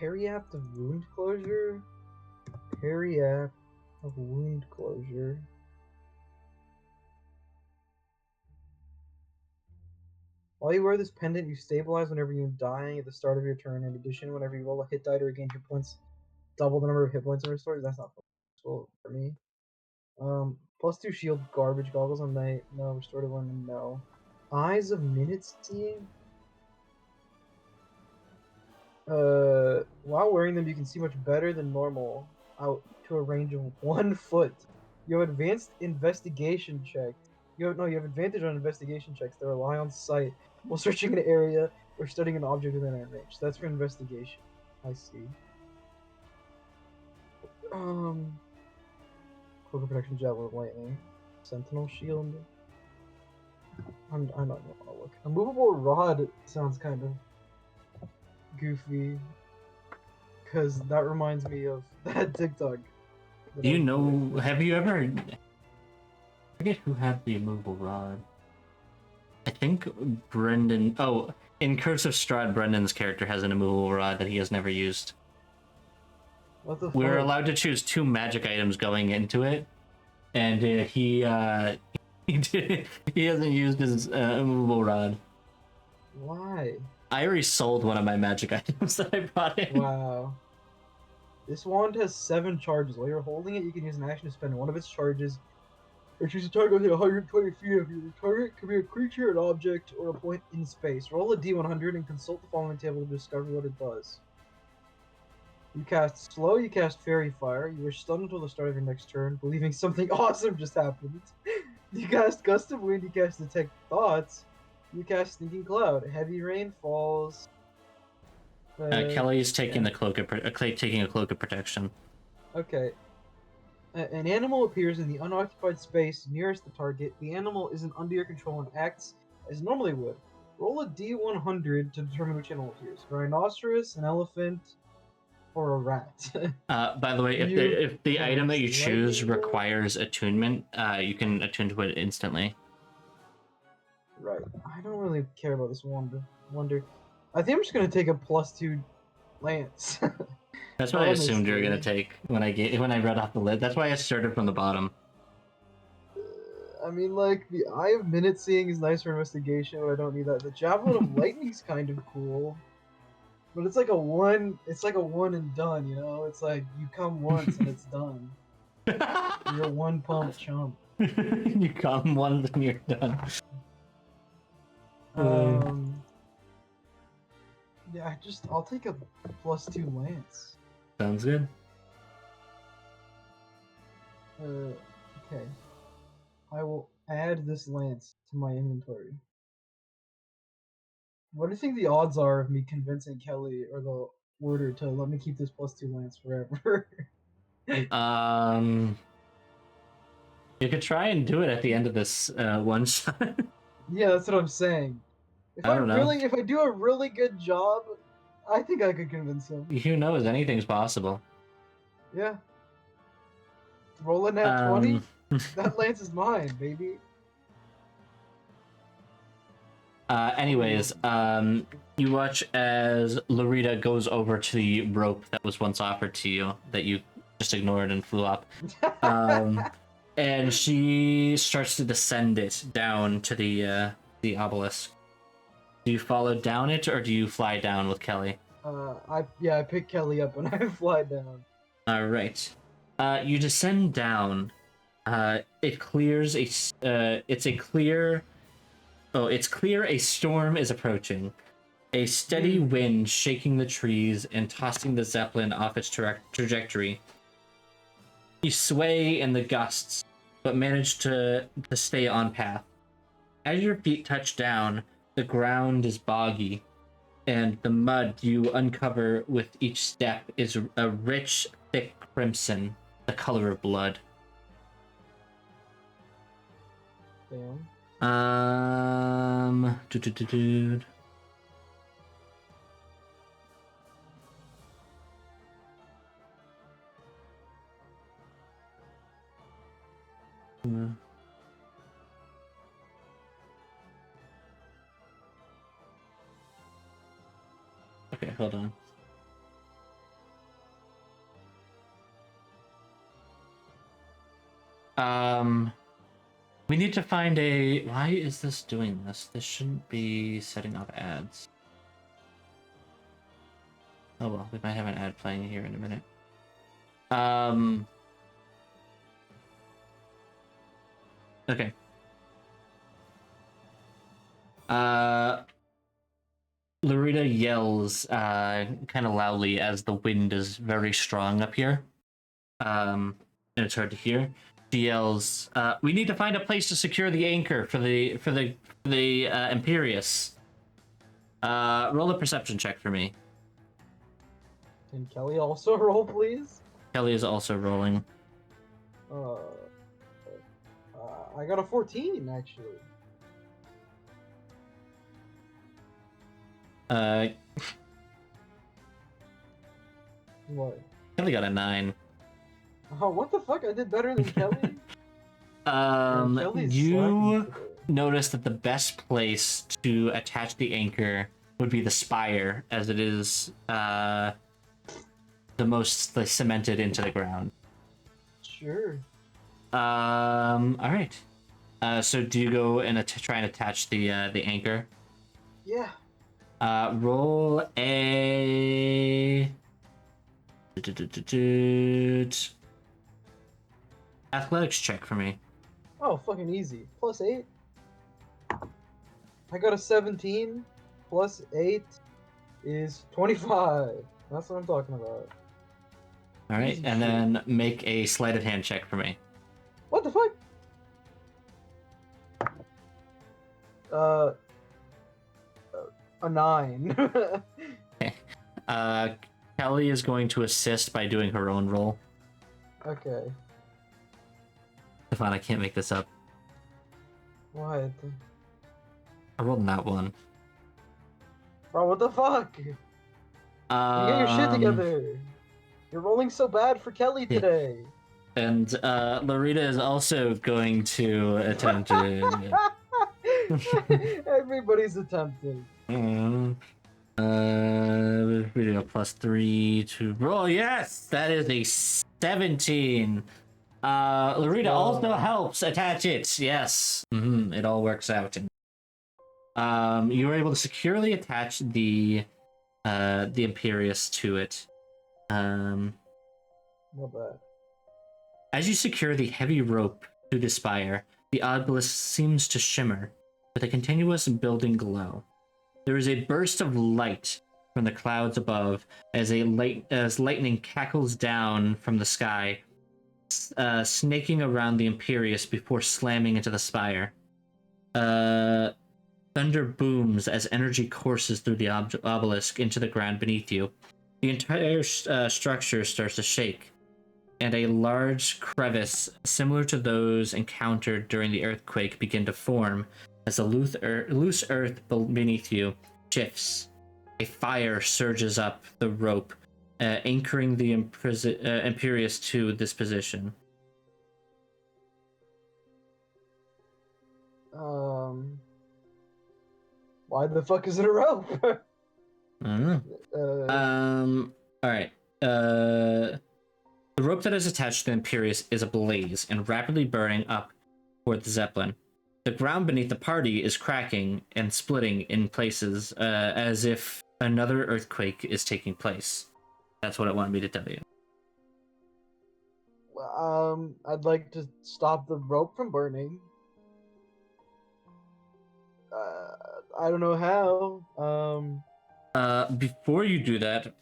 B: Periapt of Wound Closure. Periapt of Wound Closure. While you wear this pendant, you stabilize whenever you're dying at the start of your turn. In addition, whenever you roll a hit die to regain hit points, double the number of hit points and restores. That's not useful for me. +2 shield, garbage, goggles on night, no. Restorative one, no. Eyes of Minute Seeing. While wearing them, you can see much better than normal out to a range of 1 foot. You have advanced investigation checks. You have advantage on investigation checks that rely on sight while searching an area or studying an object within range. So that's for investigation. I see. Cloak of Protection, Javelin of Lightning, Sentinel Shield. I don't know how to look. A movable rod sounds kind of goofy, because that reminds me of that TikTok.
A: Do you know? Have you ever? I forget who had the immovable rod. I think Brendan. Oh, in Curse of Strahd, Brendan's character has an immovable rod that he has never used.
B: What the
A: We're
B: fuck?
A: allowed to choose 2 magic items going into it, and he he hasn't used his immovable rod.
B: Why?
A: I already sold one of my magic items that I brought in.
B: Wow. This wand has 7 charges. While you're holding it, you can use an action to spend one of its charges. Or choose a target within 120 feet of you. The target can be a creature, an object, or a point in space. Roll a d100 and consult the following table to discover what it does. You cast Slow, you cast Fairy Fire. You are stunned until the start of your next turn, believing something awesome just happened. You cast Gust of Wind, you cast Detect Thoughts. You cast Sneaking Cloud. Heavy rain falls.
A: Kelly's taking the cloak of taking a cloak of protection.
B: Okay. An animal appears in the unoccupied space nearest the target. The animal isn't under your control and acts as normally would. Roll a d100 to determine which animal appears. A rhinoceros, an elephant, or a rat.
A: By the way, if the item that you choose requires attunement, you can attune to it instantly.
B: Right. I don't really care about this wonder. I think I'm just gonna take a +2 lance.
A: That's what I assumed you were gonna take when I read off the list. That's why I started from the bottom.
B: I mean, like, the Eye of Minute Seeing is nice for investigation, but I don't need that. The Javelin of Lightning's kind of cool. But it's like a one and done, you know? It's like you come once and it's done. You're a one pump chump.
A: You come once and you're done.
B: Yeah, I'll take a +2 lance.
A: Sounds good.
B: Okay. I will add this lance to my inventory. What do you think the odds are of me convincing Kelly or the warder to let me keep this +2 lance forever?
A: You could try and do it at the end of this one shot.
B: Yeah, that's what I'm saying. If I do a really good job, I think I could convince him.
A: Who knows? Anything's possible.
B: Yeah. Roll a nat 20. That lance is mine, baby.
A: Anyways, you watch as Lorita goes over to the rope that was once offered to you that you just ignored and flew up. And she starts to descend it down to the obelisk. Do you follow down it, or do you fly down with Kelly?
B: I pick Kelly up and I fly down.
A: All right. You descend down. It clears it's clear a storm is approaching. A steady wind shaking the trees and tossing the zeppelin off its trajectory. You sway in the gusts, but manage to stay on path. As your feet touch down, the ground is boggy, and the mud you uncover with each step is a rich, thick crimson, the color of blood.
B: Damn.
A: Okay, hold on. We need to find a... Why is this doing this? This shouldn't be setting up ads. Oh well, we might have an ad playing here in a minute. Okay. Lorita yells kind of loudly as the wind is very strong up here. And it's hard to hear. She yells, "We need to find a place to secure the anchor for the Imperius." Roll a perception check for me.
B: Can Kelly also roll, please?
A: Kelly is also rolling.
B: I got a 14 actually. What?
A: Kelly got a 9.
B: Oh, what the fuck? I did better than Kelly?
A: You notice that the best place to attach the anchor would be the spire, as it is most like, cemented into the ground.
B: Sure.
A: All right. So do you go and try and attach the anchor?
B: Yeah.
A: Roll a athletics check for me.
B: Oh, fucking easy. +8. I got a 17. +8 is 25. That's what I'm talking about.
A: All right,
B: Easy
A: and
B: shit.
A: then make a sleight of hand check for me.
B: What the fuck? Uh, a 9.
A: Uh, Kelly is going to assist by doing her own roll.
B: Okay.
A: Stefan, I can't make this up.
B: What?
A: I rolled not one.
B: Bro, what the fuck? You get your shit together. You're rolling so bad for Kelly
A: Yeah.
B: today.
A: And Larita is also going to attempt to.
B: Everybody's attempting.
A: We do a +3 to roll. Yes, that is a 17. Larita also helps attach it. Yes, it all works out. You were able to securely attach the Imperious to it.
B: Not bad.
A: As you secure the heavy rope to the spire, the obelisk seems to shimmer with a continuous building glow. There is a burst of light from the clouds above as lightning cackles down from the sky, snaking around the Imperious before slamming into the spire. Thunder booms as energy courses through the obelisk into the ground beneath you. The entire structure starts to shake, and a large crevice similar to those encountered during the earthquake begin to form as the loose earth beneath you shifts. A fire surges up the rope, anchoring the Imperious to this position.
B: Why the fuck is it a rope?
A: I don't know. All right. The rope that is attached to the Imperious is ablaze and rapidly burning up toward the Zeppelin. The ground beneath the party is cracking and splitting in places, as if another earthquake is taking place. That's what it wanted me to tell you.
B: I'd like to stop the rope from burning. I don't know how.
A: Before you do that,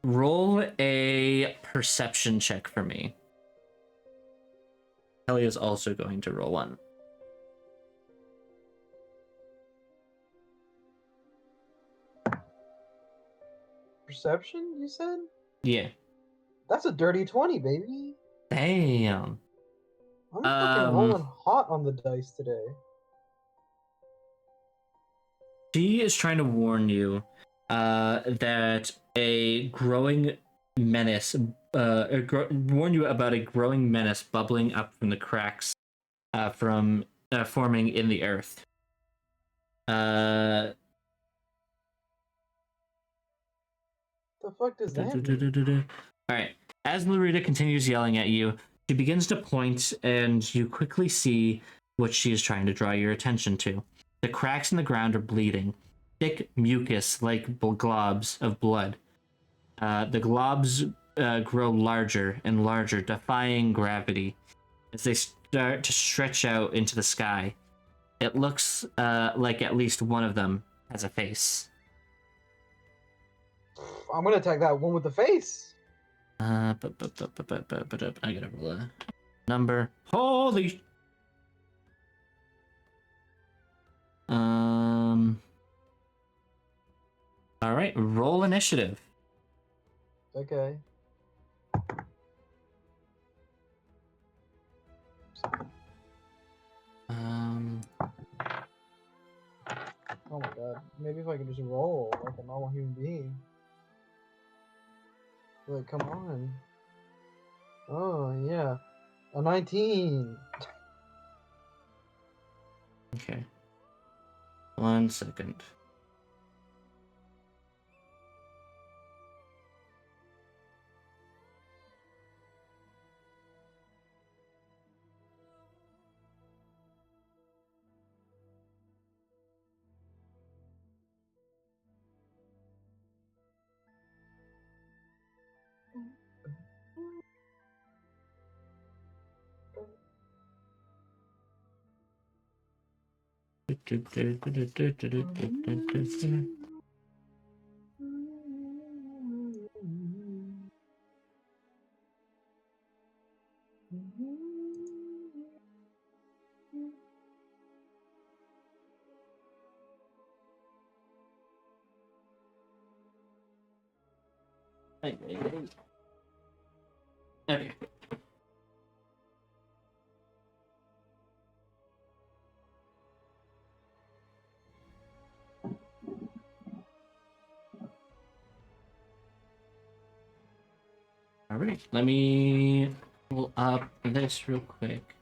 A: roll a perception check for me. Kelly is also going to roll one.
B: Perception, you said?
A: Yeah.
B: That's a dirty 20, baby.
A: Damn.
B: I'm fucking rolling hot on the dice today.
A: She is trying to warn you that a growing menace, warn you about a growing menace bubbling up from the cracks from forming in the earth.
B: The fuck does that mean?
A: All right. As Larita continues yelling at you, she begins to point, and you quickly see what she is trying to draw your attention to. The cracks in the ground are bleeding, thick mucus like globs of blood. The globs grow larger and larger, defying gravity as they start to stretch out into the sky. It looks like at least one of them has a face.
B: I'm gonna attack that one with the face.
A: I gotta roll a number. Holy. All right, roll initiative.
B: Okay. Oh my god. Maybe if I could just roll like a normal human being. Like, come on. Oh, yeah. A 19.
A: Okay. 1 second. Okay. All right, let me pull up this real quick.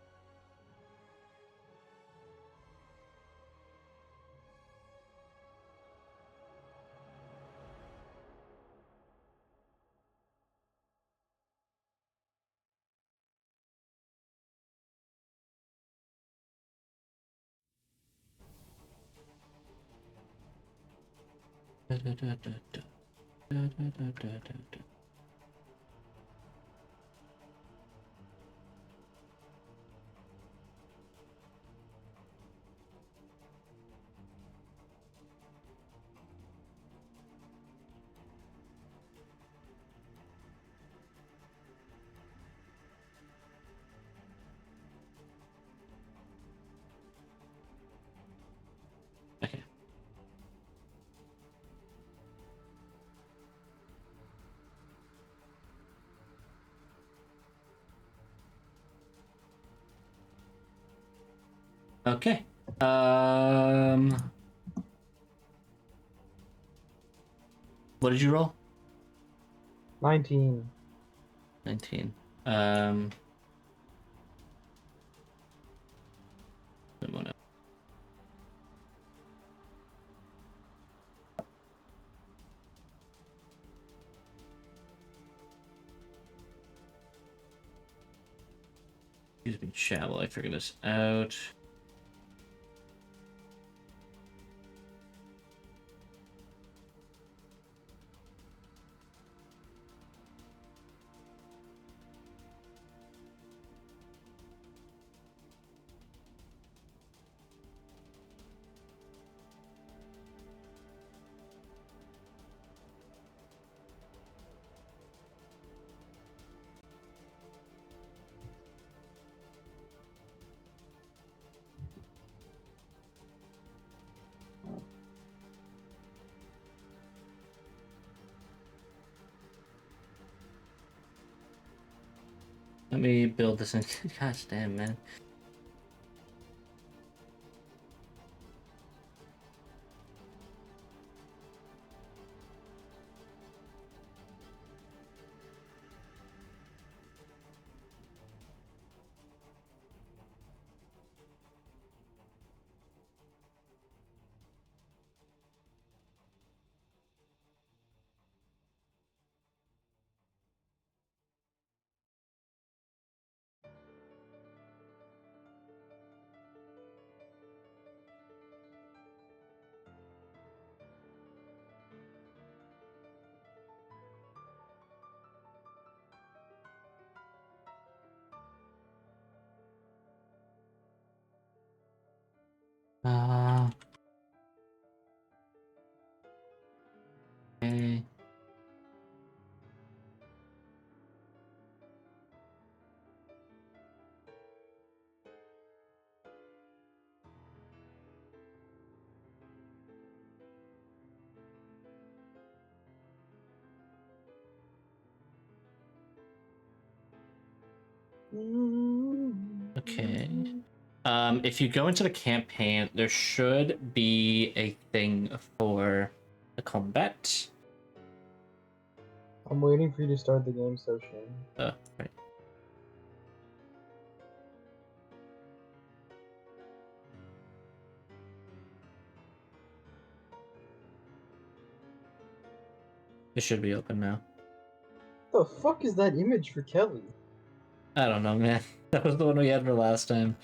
A: Okay. Okay. What did you roll?
B: 19.
A: 19. Someone else. Excuse me, chat while I figure this out. Let me build this in. Gosh damn, man. Okay. Okay. If you go into the campaign, there should be a thing for the combat.
B: I'm waiting for you to start the game, so Shane.
A: Right. It should be open now.
B: The fuck is that image for Kelly?
A: I don't know, man. That was the one we had for last time.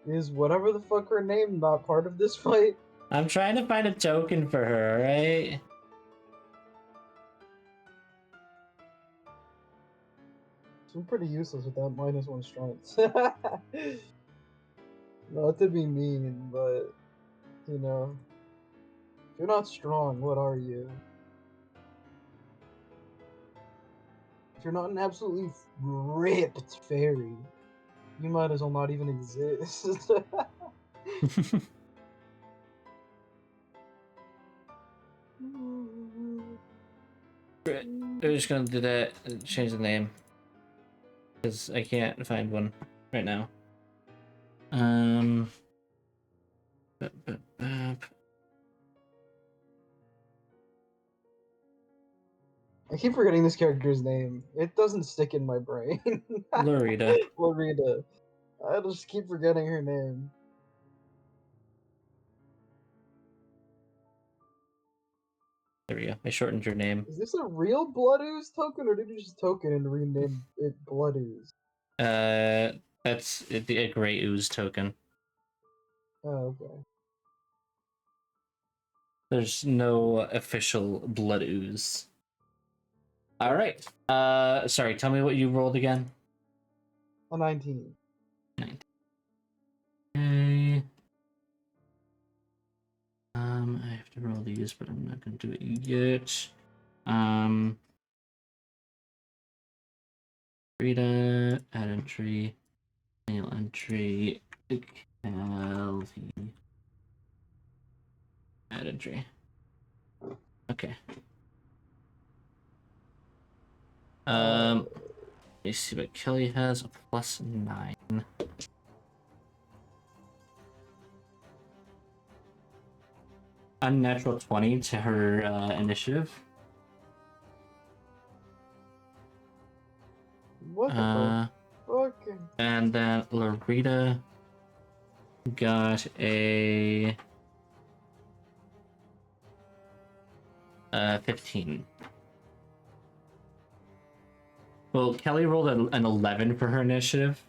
B: Is whatever the fuck her name not part of this fight?
A: I'm trying to find a token for her, right?
B: I'm pretty useless with that -1 strength. Not to be mean, but you know, if you're not strong, what are you? If you're not an absolutely ripped fairy, you might as well not even exist.
A: We're just gonna do that and change the name because I can't find one right now. Bup, bup, bup.
B: I keep forgetting this character's name. It doesn't stick in my brain.
A: Lorita.
B: Lorita. I just keep forgetting her name.
A: There we go. I shortened your name.
B: Is this a real Blood Ooze token, or did you just token and rename it Blood Ooze?
A: That's a gray ooze token.
B: Oh, okay.
A: There's no official blood ooze. All right. Sorry. Tell me what you rolled again.
B: A 19.
A: 19. Okay. I have to roll these, but I'm not gonna do it yet. Rita, add entry, mail entry, Kelly, add entry. Okay. Let me see what Kelly has. A +9. Unnatural 20 to her initiative.
B: What the fuck?
A: And then Lorita got a 15. Well, Kelly rolled an 11 for her initiative,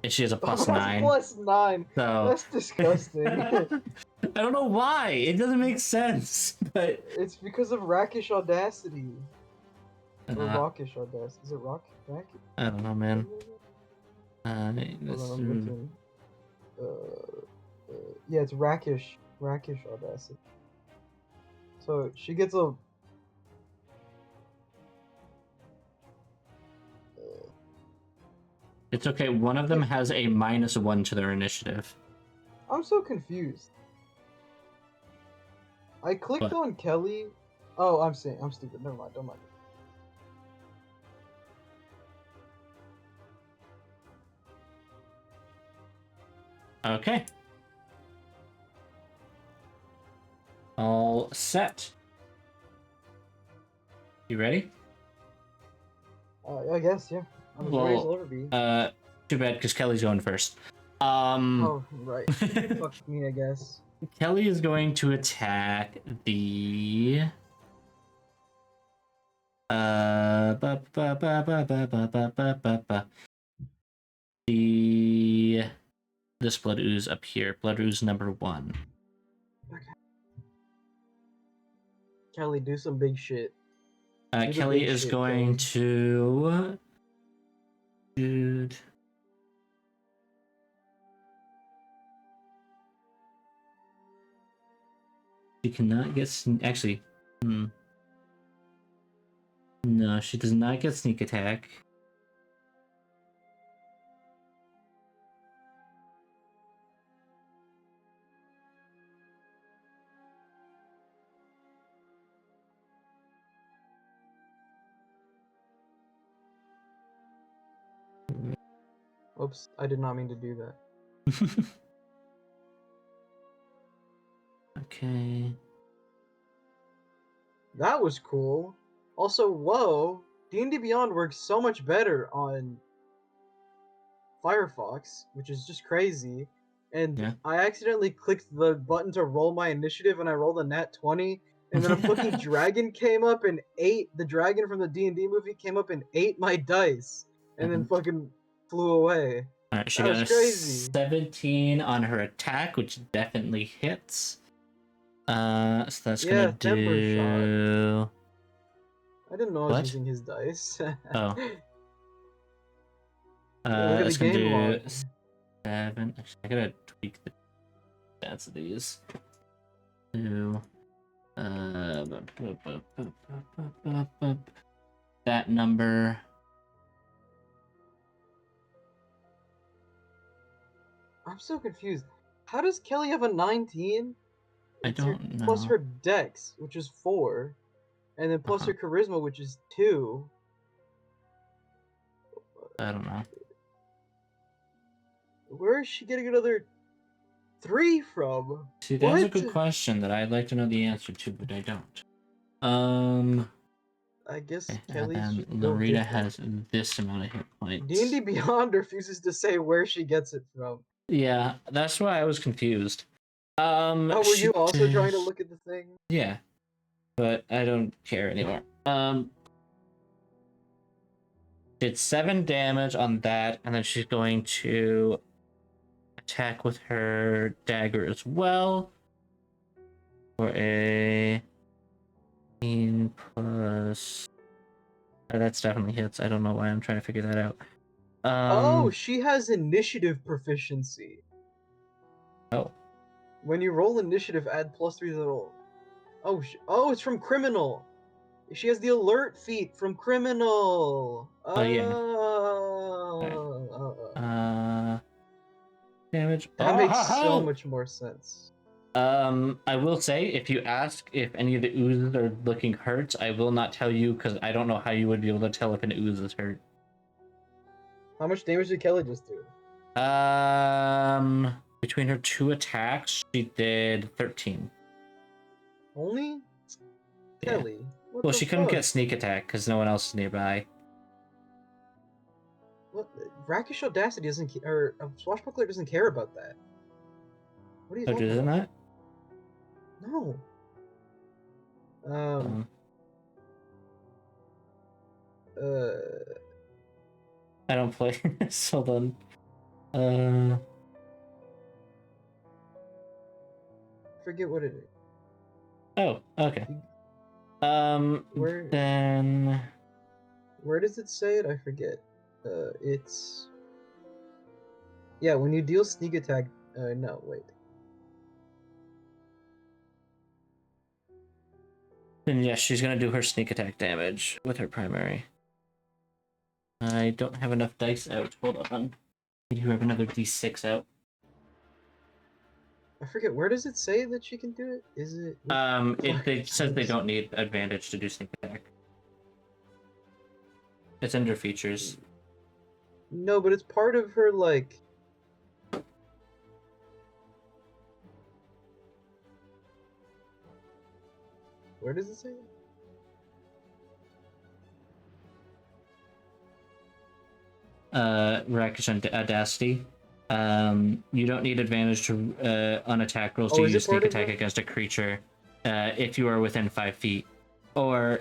A: and she has a +9.
B: That's +9.
A: So
B: That's disgusting.
A: I don't know why. It doesn't make sense, but
B: It's because of Rackish Audacity. Or Rockish Audacity. Is it Rackish?
A: I don't know, man.
B: Hold on, I'm looking. Yeah, it's Rackish Audacity. So she gets a.
A: It's okay. One of them has a -1 to their initiative.
B: I'm so confused. I clicked on Kelly. Oh, I'm stupid. Never mind. Don't mind.
A: Okay. All set. You ready?
B: I guess, yeah. I'm as ready as I'll ever be.
A: Too bad, because Kelly's going first.
B: Oh, right. Fuck me, I guess.
A: Kelly is going to attack the this blood ooze up here. Blood ooze number 1.
B: Okay. Kelly, do some big shit.
A: Kelly is going to. Dude. She cannot get. Actually. No, she does not get sneak attack.
B: Oops, I did not mean to do that.
A: Okay.
B: That was cool. Also, whoa, D&D Beyond works so much better on Firefox, which is just crazy. And
A: Yeah.
B: I accidentally clicked the button to roll my initiative, and I rolled a nat 20. And then a fucking dragon came up and ate the dragon from the D&D movie came up and ate my dice, and then fucking flew away.
A: All right, she
B: That
A: got
B: was crazy.
A: 17 on her attack, which definitely hits. So that's gonna
B: temper
A: do.
B: shot. I didn't know I was using his dice.
A: Oh.
B: Look at the game log.
A: 7. Actually, I gotta tweak the stats of these. 2. That number.
B: I'm so confused. How does Kelly have a 19?
A: I
B: It's her
A: don't
B: plus
A: know.
B: her dex, which is 4, and then plus her charisma, which is 2.
A: I don't know.
B: Where is she getting another 3 from?
A: See, that's a
B: What?
A: good question that I'd like to know the answer to, but I don't.
B: I guess
A: And
B: Kelly's
A: then
B: just built
A: Larita
B: different.
A: has this amount of hit
B: D&D
A: points.
B: Beyond refuses to say where she gets it from.
A: Yeah, that's why I was confused.
B: Oh, were you
A: She
B: also trying to
A: does.
B: look at the thing?
A: Yeah, but I don't care anymore. Did 7 damage on that, and then she's going to attack with her dagger as well. For a 18 plus. That's definitely hits. I don't know why I'm trying to figure that out.
B: Oh, she has initiative proficiency.
A: Oh.
B: When you roll initiative, add +3 to the roll. Oh, oh, it's from Criminal. She has the alert feat from Criminal.
A: Oh yeah. Damage.
B: That makes so
A: Oh!
B: much more sense.
A: I will say, if you ask if any of the oozes are looking hurt, I will not tell you because I don't know how you would be able to tell if an ooze is hurt.
B: How much damage did Kelly just do?
A: Between her 2 attacks, she did 13.
B: Only?
A: Yeah.
B: Kelly? What
A: Well,
B: the
A: she couldn't
B: fuck?
A: get sneak attack because no one else is nearby.
B: What? Rakish Audacity doesn't or Swashbuckler doesn't care about that. What are you
A: Oh,
B: talking
A: does it
B: about?
A: not?
B: No.
A: Um, I don't play. So then,
B: forget what it is.
A: oh, okay.
B: Where
A: Then
B: does it say it? I forget. It's yeah. When you deal sneak attack. No, wait.
A: then yes, she's gonna do her sneak attack damage with her primary. I don't have enough dice out. Hold on. I do have another d6 out.
B: I forget. Where does it say that she can do it? Is it?
A: It says they don't need advantage to do sneak attack. It's under features.
B: No, but it's part of her like. Where does it say it?
A: Rakish Audacity. You don't need advantage to on attack rolls to
B: Oh, is
A: use
B: it
A: sneak
B: part of
A: attack
B: that?
A: against a creature if you are within 5 feet. Or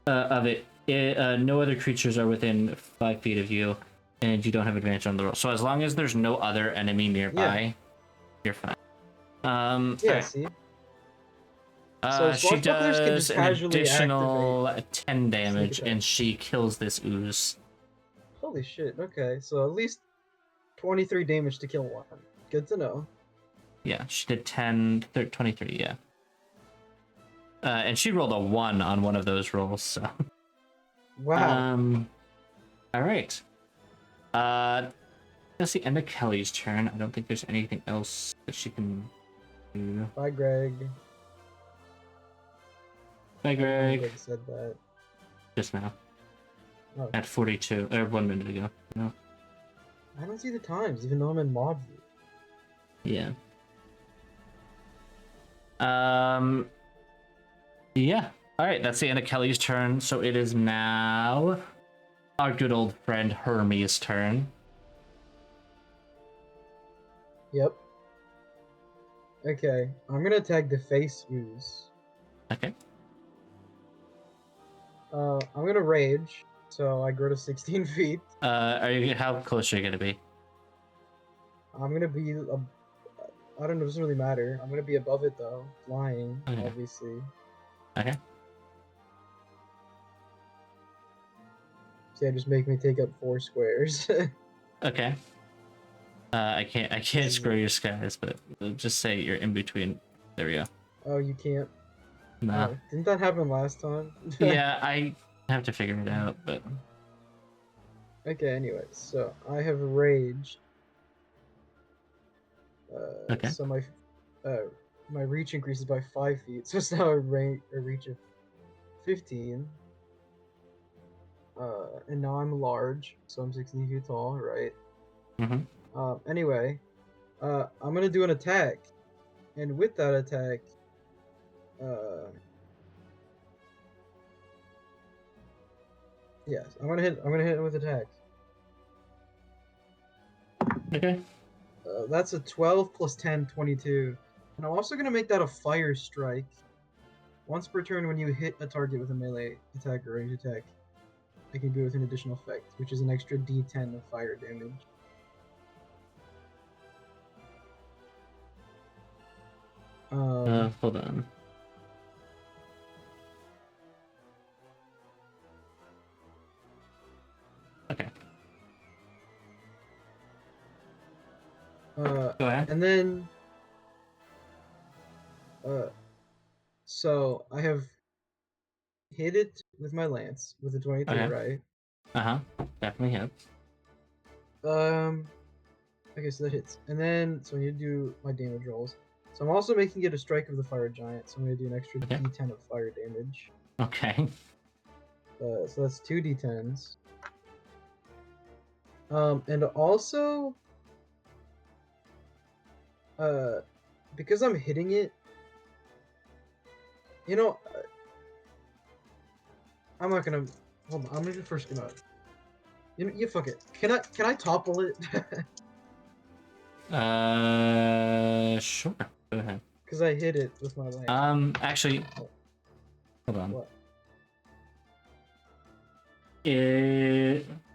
A: of it, no other creatures are within 5 feet of you, and you don't have advantage on the roll. So as long as there's no other enemy nearby, you're fine.
B: Yeah.
A: Okay.
B: See. So
A: She
B: swashbucklers can
A: does
B: just
A: an
B: casually activate
A: additional 10
B: sneak
A: damage,
B: attack.
A: and she kills this ooze.
B: Holy shit. Okay, so at least 23 damage to kill one. Good to know.
A: Yeah, she did 10, 23, yeah. And she rolled a 1 on one of those rolls, so.
B: Wow.
A: All right. That's the end of Kelly's turn. I don't think there's anything else that she can do.
B: Bye, Greg.
A: Bye, Greg.
B: Greg said that.
A: Just now.
B: Oh.
A: At 42, or 1 minute ago. No.
B: I don't see the times, even though I'm in mod view.
A: Yeah. Yeah. All right, that's the end of Kelly's turn. So it is now our good old friend Hermey's turn.
B: Yep. Okay, I'm gonna tag the face ooze.
A: Okay.
B: I'm gonna rage, so I grow to 16 feet.
A: How close are you gonna be?
B: I'm gonna be, I don't know, it doesn't really matter. I'm gonna be above it though, flying,
A: Okay.
B: obviously.
A: Okay.
B: So yeah, just make me take up 4 squares.
A: Okay. I can't scroll your skies, but just say you're in between. There we go.
B: Oh, you can't.
A: Nah.
B: Oh, didn't that happen last time?
A: Yeah, I have to figure it out, but
B: Okay. Anyway, so I have raged.
A: okay.
B: So my reach increases by 5 feet, so it's now a reach of 15. And now I'm large, so I'm 16 feet tall, right? Anyway, I'm gonna do an attack, and with that attack, uh, yes, I'm gonna hit him with attack.
A: Okay.
B: That's a 12 plus 10, 22. And I'm also gonna make that a fire strike. Once per turn, when you hit a target with a melee attack or range attack, I can do it with an additional effect, which is an extra D10 of fire damage.
A: Hold on. Okay. Go ahead.
B: And then, so I have hit it with my lance with a 22,
A: Okay.
B: right?
A: Definitely hits.
B: Okay, so that hits. And then, so I need to do my damage rolls. So I'm also making it a strike of the fire giant, so I'm gonna do an extra
A: Okay.
B: D10 of fire damage.
A: Okay.
B: So that's 2 D10s. And also, because I'm hitting it, you know, I'm not gonna. Hold on, I'm gonna first gonna. You fuck it. Can I topple it?
A: Sure. Go ahead.
B: Because I hit it with my lance.
A: Actually, hold on.
B: What?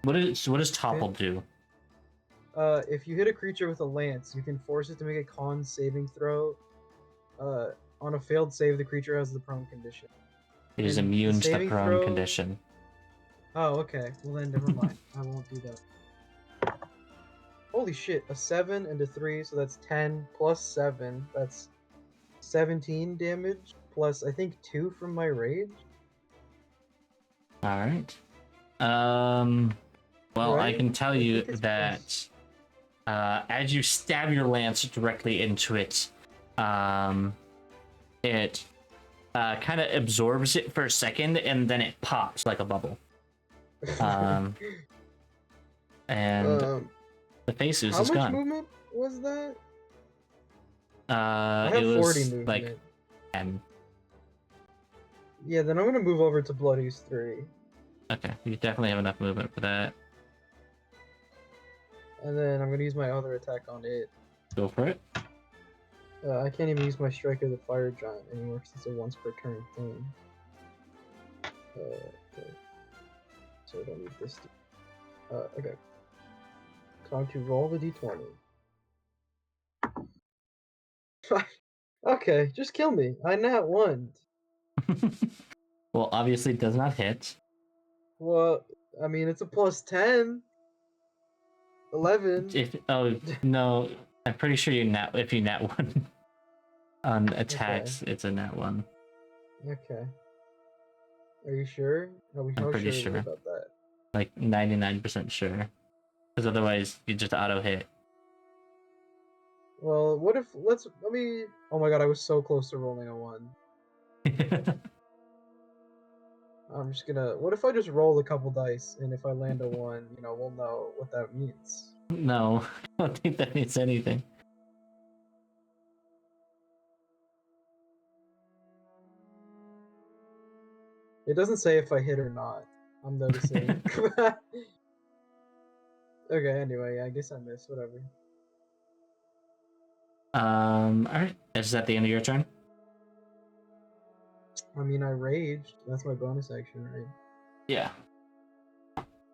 A: What does topple do?
B: If you hit a creature with a lance, you can force it to make a con saving throw. On a failed save, the creature has the prone condition.
A: It is
B: And the
A: immune to the
B: saving
A: prone
B: throw-
A: condition.
B: Oh, okay. Well then, never mind. I won't do that. Holy shit! A 7 and a 3, so that's 10 plus 7. That's 17 damage plus I think 2 from my rage.
A: All right. Well, I
B: Right?
A: can tell
B: I
A: you
B: think it's
A: that as you stab your lance directly into it, it kind of absorbs it for a second, and then it pops like a bubble. And the face
B: how
A: is
B: much
A: gone.
B: movement was that?
A: It
B: I have 40
A: was
B: movement.
A: like 10.
B: Yeah, then I'm gonna move over to Bloody's 3.
A: Okay, you definitely have enough movement for that.
B: And then I'm gonna use my other attack on it.
A: Go for it.
B: I can't even use my Strike of the Fire Giant anymore because it's a once per turn thing. Okay. So I don't need this. Okay. Time to roll the d20. Okay, just kill me. I nat 1.
A: Well, obviously it does not hit.
B: Well, I mean, it's a plus 10. 11.
A: No, I'm pretty sure if you nat 1 on attacks, it's a nat 1.
B: Okay. Are you sure?
A: I'm
B: How
A: pretty
B: sure are we
A: sure.
B: about that?
A: Like 99% sure. Because otherwise you just auto hit.
B: Well, what if let me. Oh my god, I was so close to rolling a 1. I'm just gonna. What if I just roll a couple dice, and if I land a 1, we'll know what that means.
A: No, I don't think that means anything.
B: It doesn't say if I hit or not. I'm noticing. Okay, anyway, I guess I missed. Whatever.
A: Alright. Is that the end of your turn?
B: I mean, I raged. That's my bonus action, right?
A: Yeah.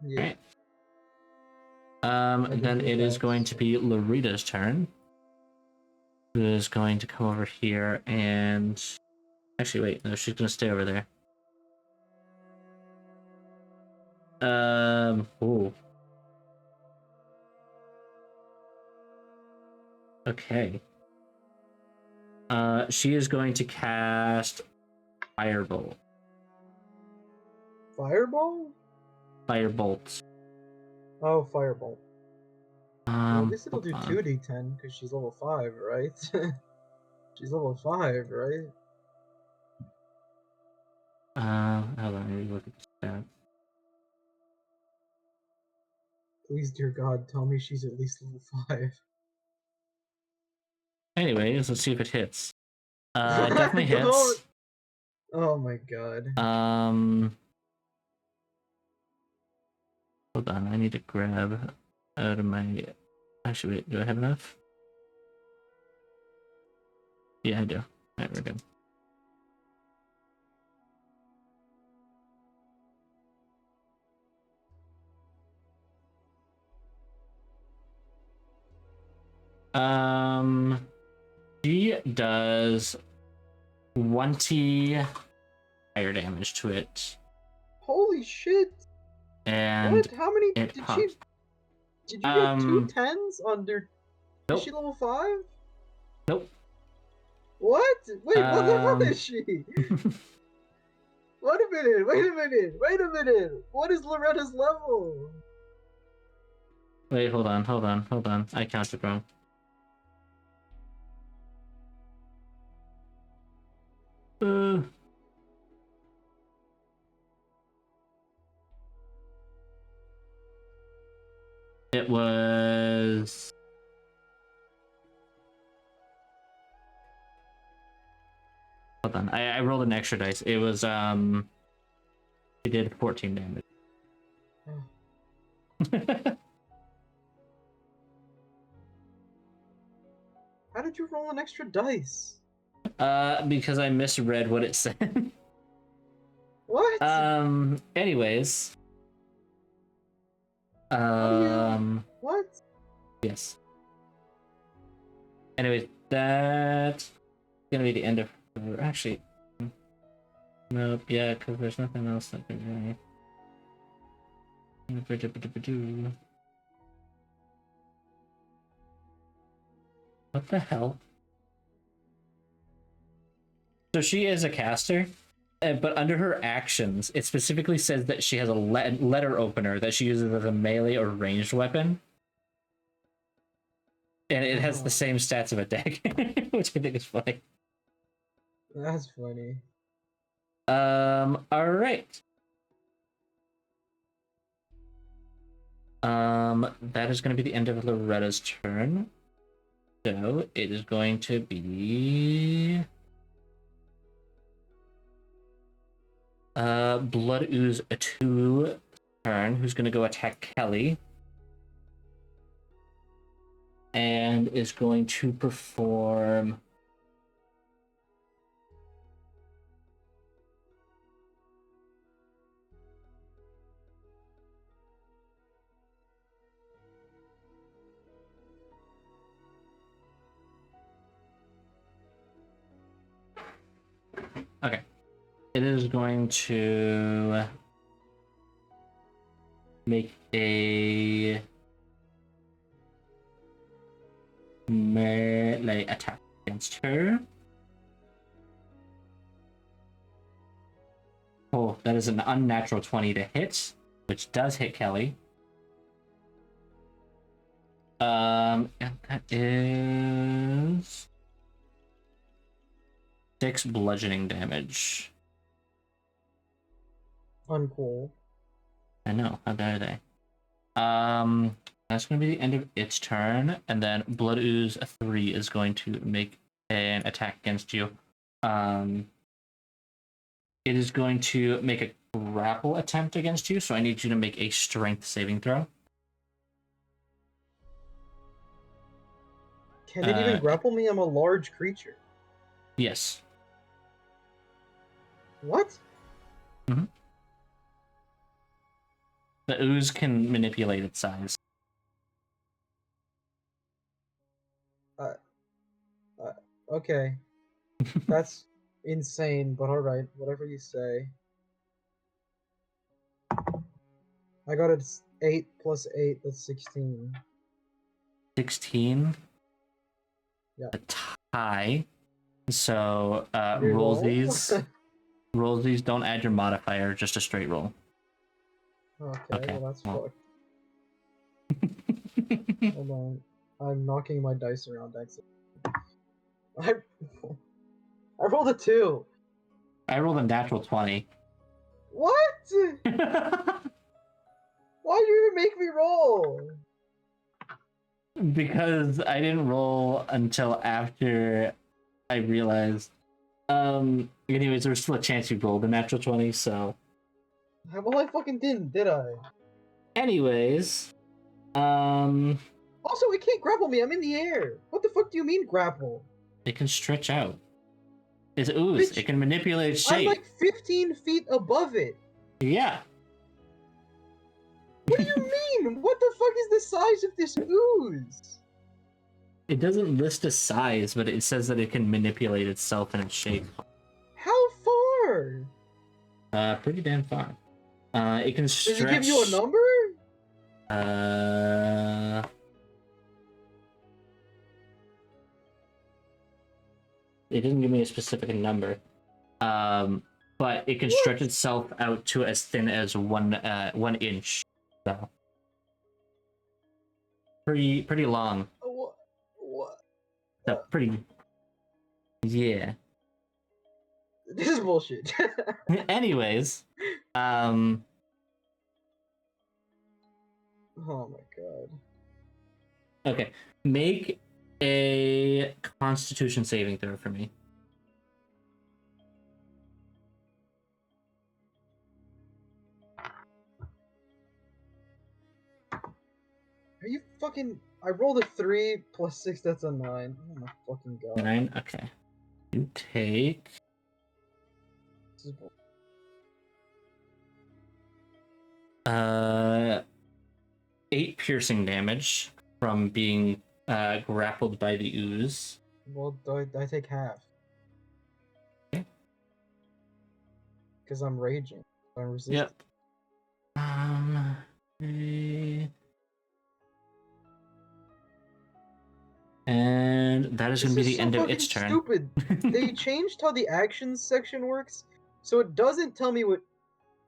B: Yeah.
A: Right. Then it is going to be Larita's turn. Who is going to come over here and... Actually, wait. No, she's going to stay over there. Ooh. Okay. She is going to cast Firebolt.
B: Fireball?
A: Firebolt.
B: Oh, Firebolt. Well, at least it'll
A: Hold
B: do
A: on.
B: 2d10 because she's level 5, right? She's level 5, right?
A: Hold on, let me look at the stats.
B: Please, dear God, tell me she's at least level 5.
A: Anyways, let's see if it hits. Definitely
B: Don't.
A: hits.
B: Oh my God.
A: Hold on, I need to grab out of my. Actually, wait, do I have enough? Yeah, I do. Alright, we're good. She does 20 fire damage to it,
B: Holy shit!
A: and
B: What? How many
A: it
B: did she?
A: pops.
B: Did you get 2 10s under? Is
A: Nope,
B: she level 5?
A: nope.
B: What? Wait, what level
A: Um,
B: is she? Wait a minute! Wait a minute! Wait a minute! What is Loretta's level?
A: wait, hold on. I counted wrong. Uh, it was. Hold on, I rolled an extra dice. It was She did 14 damage.
B: How did you roll an extra dice?
A: Because I misread what it said.
B: What?
A: Anyways.
B: How do you? What?
A: Yes. Anyways, that's gonna be the end of her. Actually, nope, yeah, because there's nothing else that can really. What the hell? So she is a caster, but under her actions, it specifically says that she has a letter opener that she uses as a melee or ranged weapon. And it has the same stats of a deck, which I think is funny.
B: That's funny.
A: All right. That is going to be the end of Loretta's turn. So it is going to be Blood Ooze 2 turn, who's going to go attack Kelly. And is going to perform okay. It is going to make a melee attack against her. Oh, that is an unnatural 20 to hit, which does hit Kelly. And that is 6 bludgeoning damage.
B: Uncool.
A: I know, how dare they? That's going to be the end of its turn, and then Blood Ooze 3 is going to make an attack against you. It is going to make a grapple attempt against you, so I need you to make a strength saving throw.
B: Can it even grapple me? I'm a large creature.
A: Yes.
B: What?
A: Mm-hmm. The ooze can manipulate its size.
B: Okay. That's insane, but alright, whatever you say. I got it 8 plus 8, that's 16.
A: 16?
B: Yeah.
A: a tie. So roll
B: Reroll.
A: these. Roll these. Don't add your modifier. Just a straight roll.
B: Okay, well that's
A: Well.
B: fucked. Hold on. I'm knocking my dice around accidentally. I I rolled a 2.
A: I rolled a natural 20.
B: What? Why do you even make me roll?
A: Because I didn't roll until after I realized. Anyways, there's still a chance you rolled a natural 20, so.
B: Well, I fucking didn't, did I?
A: Anyways,
B: Also, it can't grapple me. I'm in the air. What the fuck do you mean grapple?
A: it can stretch out. It's ooze.
B: Bitch,
A: It can manipulate
B: I'm
A: shape.
B: like 15 feet above it.
A: Yeah.
B: What do you mean? What the fuck is the size of this ooze?
A: It doesn't list a size, but it says that it can manipulate itself and its shape.
B: How far?
A: Pretty damn far. It can stretch.
B: Does it give you a number?
A: It doesn't give me a specific number. But it can stretch itself out to as thin as 1 inch. So pretty long.
B: What?
A: So pretty. Yeah.
B: This is bullshit.
A: Anyways,
B: Oh my god.
A: okay. Make a Constitution saving throw for me.
B: Are you fucking? I rolled a 3 plus 6. That's a 9. Oh my fucking god.
A: 9. Okay. You take.
B: This is bull-
A: 8 piercing damage from being grappled by the ooze.
B: Well, I take half.
A: Okay.
B: Because I'm raging. I'm resisting.
A: Yep. Okay. And that is going to be the end of its turn.
B: Stupid. They changed how the actions section works, so it doesn't tell me what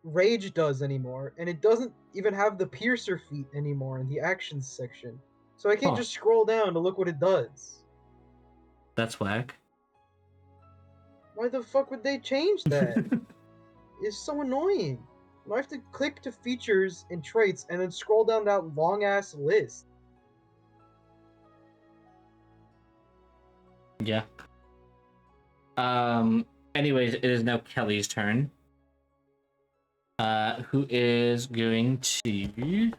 B: rage does anymore, and it doesn't even have the piercer feat anymore in the actions section. So I can't just scroll down to look what it does.
A: That's whack.
B: Why the fuck would they change that? It's so annoying. I have to click to features and traits and then scroll down that long ass list.
A: Yeah. Anyways, it is now Kelly's turn. Who is going to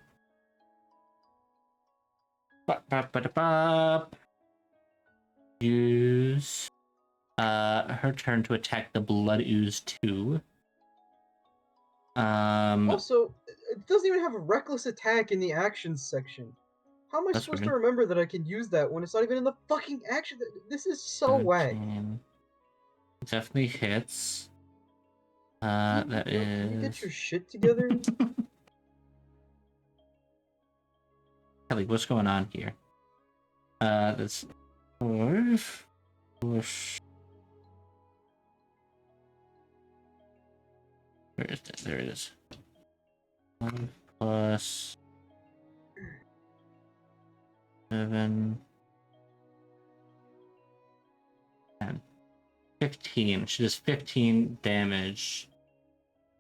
A: use her turn to attack the blood ooze 2.
B: Also, it doesn't even have a reckless attack in the actions section. How am I supposed to remember that I can use that when it's not even in the fucking action? This is so
A: 17.
B: whack.
A: Definitely hits. That is.
B: Can you get your shit together?
A: Kelly, what's going on here? That's 4. Where is that? There it is. 1 plus 7. 10. 15. She does 15 damage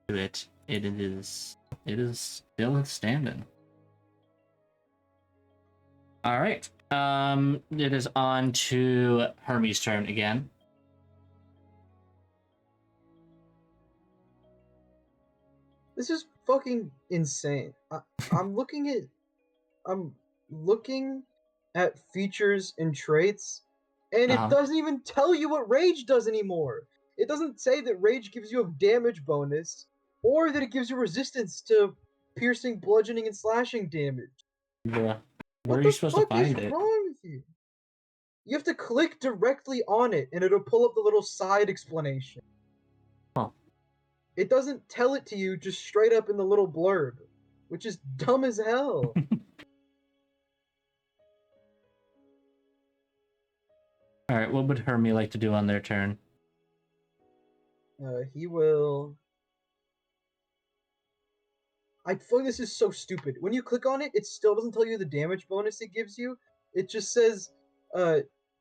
A: to it. It is still standing. Alright. It is on to Hermey's turn again.
B: This is fucking insane. I'm looking at features and traits, and it doesn't even tell you what rage does anymore. It doesn't say that rage gives you a damage bonus, or that it gives you resistance to piercing, bludgeoning, and slashing damage.
A: Yeah.
B: What
A: are
B: the
A: you supposed to
B: fuck is
A: find it?
B: wrong with you? You have to click directly on it, and it'll pull up the little side explanation.
A: Huh.
B: It doesn't tell it to you just straight up in the little blurb, which is dumb as hell.
A: All right, what would Hermey like to do on their turn?
B: He will. I feel like this is so stupid. When you click on it, it still doesn't tell you the damage bonus it gives you. It just says,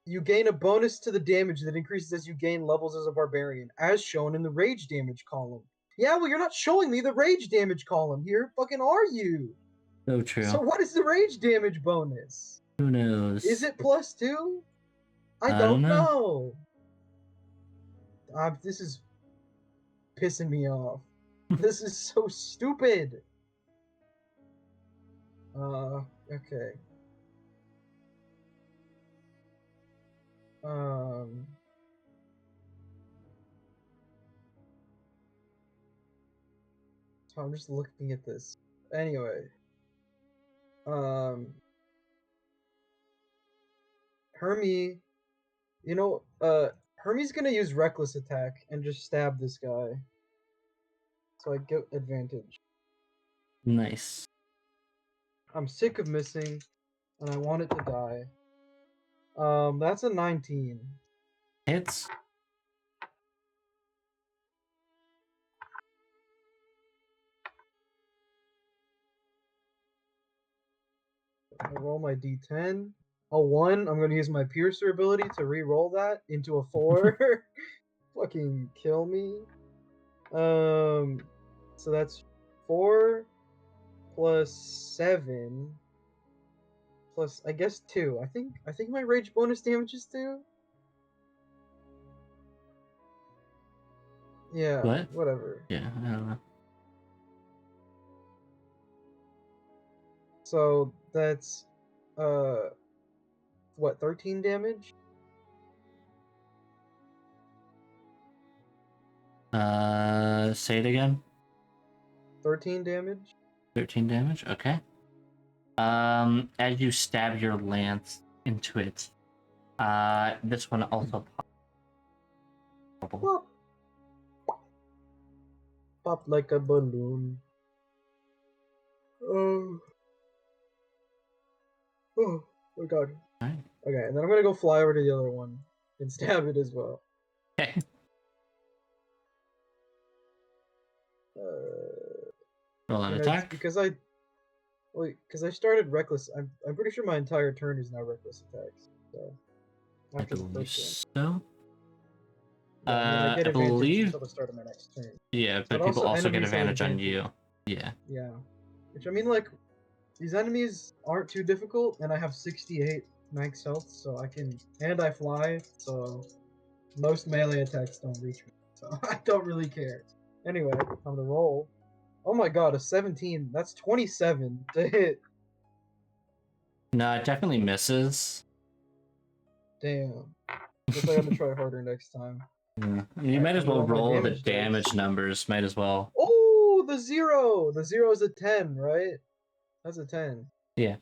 B: you gain a bonus to the damage that increases as you gain levels as a barbarian, as shown in the rage damage column. Yeah, well, you're not showing me the rage damage column here. Fucking are you?
A: So true.
B: So what is the rage damage bonus?
A: Who knows?
B: Is it +2? I
A: don't
B: don't
A: know.
B: know. This is pissing me off. This is so stupid. Okay. So I'm just looking at this. Anyway. Hermey, Hermey's gonna use reckless attack and just stab this guy. So I get advantage.
A: Nice.
B: I'm sick of missing, and I want it to die. That's a 19.
A: Hits.
B: I roll my d10. A 1. I'm gonna use my piercer ability to re-roll that into a 4. Fucking kill me. So that's 4 plus 7 plus I guess 2. I think my rage bonus damage is 2. Yeah,
A: What?
B: whatever.
A: Yeah, I don't know.
B: So that's what, 13 damage?
A: Say it again.
B: 13 damage?
A: 13 damage? Okay. As you stab your lance into it, this one also pops.
B: Pop. Pop like a balloon. Oh. Oh my god.
A: Right.
B: Okay, and then I'm gonna go fly over to the other one and stab it as well.
A: Okay. Roll an attack.
B: Because I started reckless. I'm pretty sure my entire turn is now reckless attacks. So after the first
A: so.
B: I get
A: I
B: advantage
A: believe
B: until the start of my next turn.
A: Yeah,
B: But
A: but people also get
B: enemies have
A: advantage on you. Yeah.
B: Yeah, which I mean, like, these enemies aren't too difficult, and I have 68 max health, so I can, and I fly, so most melee attacks don't reach me, so I don't really care. Anyway, time to roll. Oh my god, a 17. That's 27 to hit.
A: No, it definitely misses.
B: Damn. Guess I gotta try harder next time.
A: Yeah. You might as well roll the damage numbers. Might as well.
B: Oh, the 0! The 0 is a 10, right? That's a 10.
A: Yeah.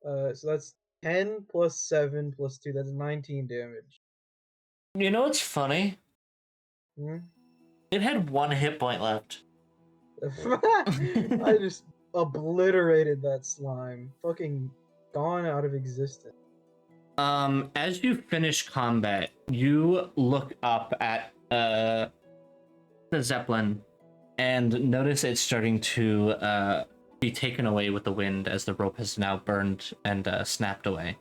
B: So that's 10 plus 7 plus 2. That's 19 damage.
A: You know what's funny? It had 1 hit point left.
B: I just obliterated that slime. Fucking gone out of existence.
A: As you finish combat, you look up at the Zeppelin and notice it's starting to be taken away with the wind as the rope has now burned and snapped away.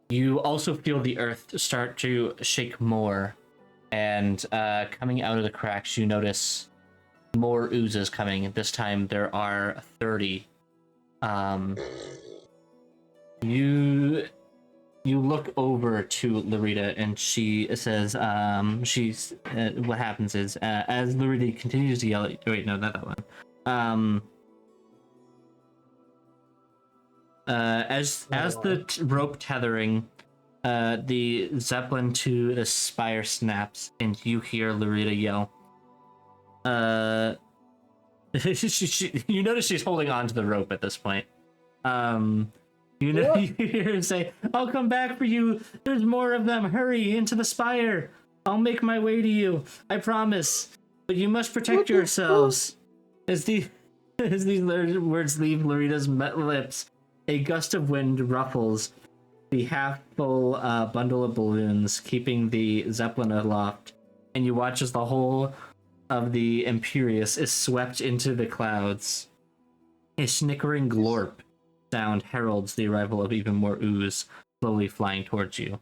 A: You also feel the earth start to shake more, and coming out of the cracks, you notice more oozes coming. This time there are 30. You look over to Larita, and she says, what happens is, as Larita continues to yell at, wait, no, not that one. As the rope tethering, the Zeppelin to the spire snaps, and you hear Larita yell. You notice she's holding on to the rope at this point. You hear her say, "I'll come back for you. There's more of them. Hurry into the spire. I'll make my way to you. I promise. But you must protect yourselves." As these words leave Larita's lips, A gust of wind ruffles the half-full bundle of balloons, keeping the Zeppelin aloft, and you watch as the whole of the Imperious is swept into the clouds. A snickering glorp sound heralds the arrival of even more ooze, slowly flying towards you.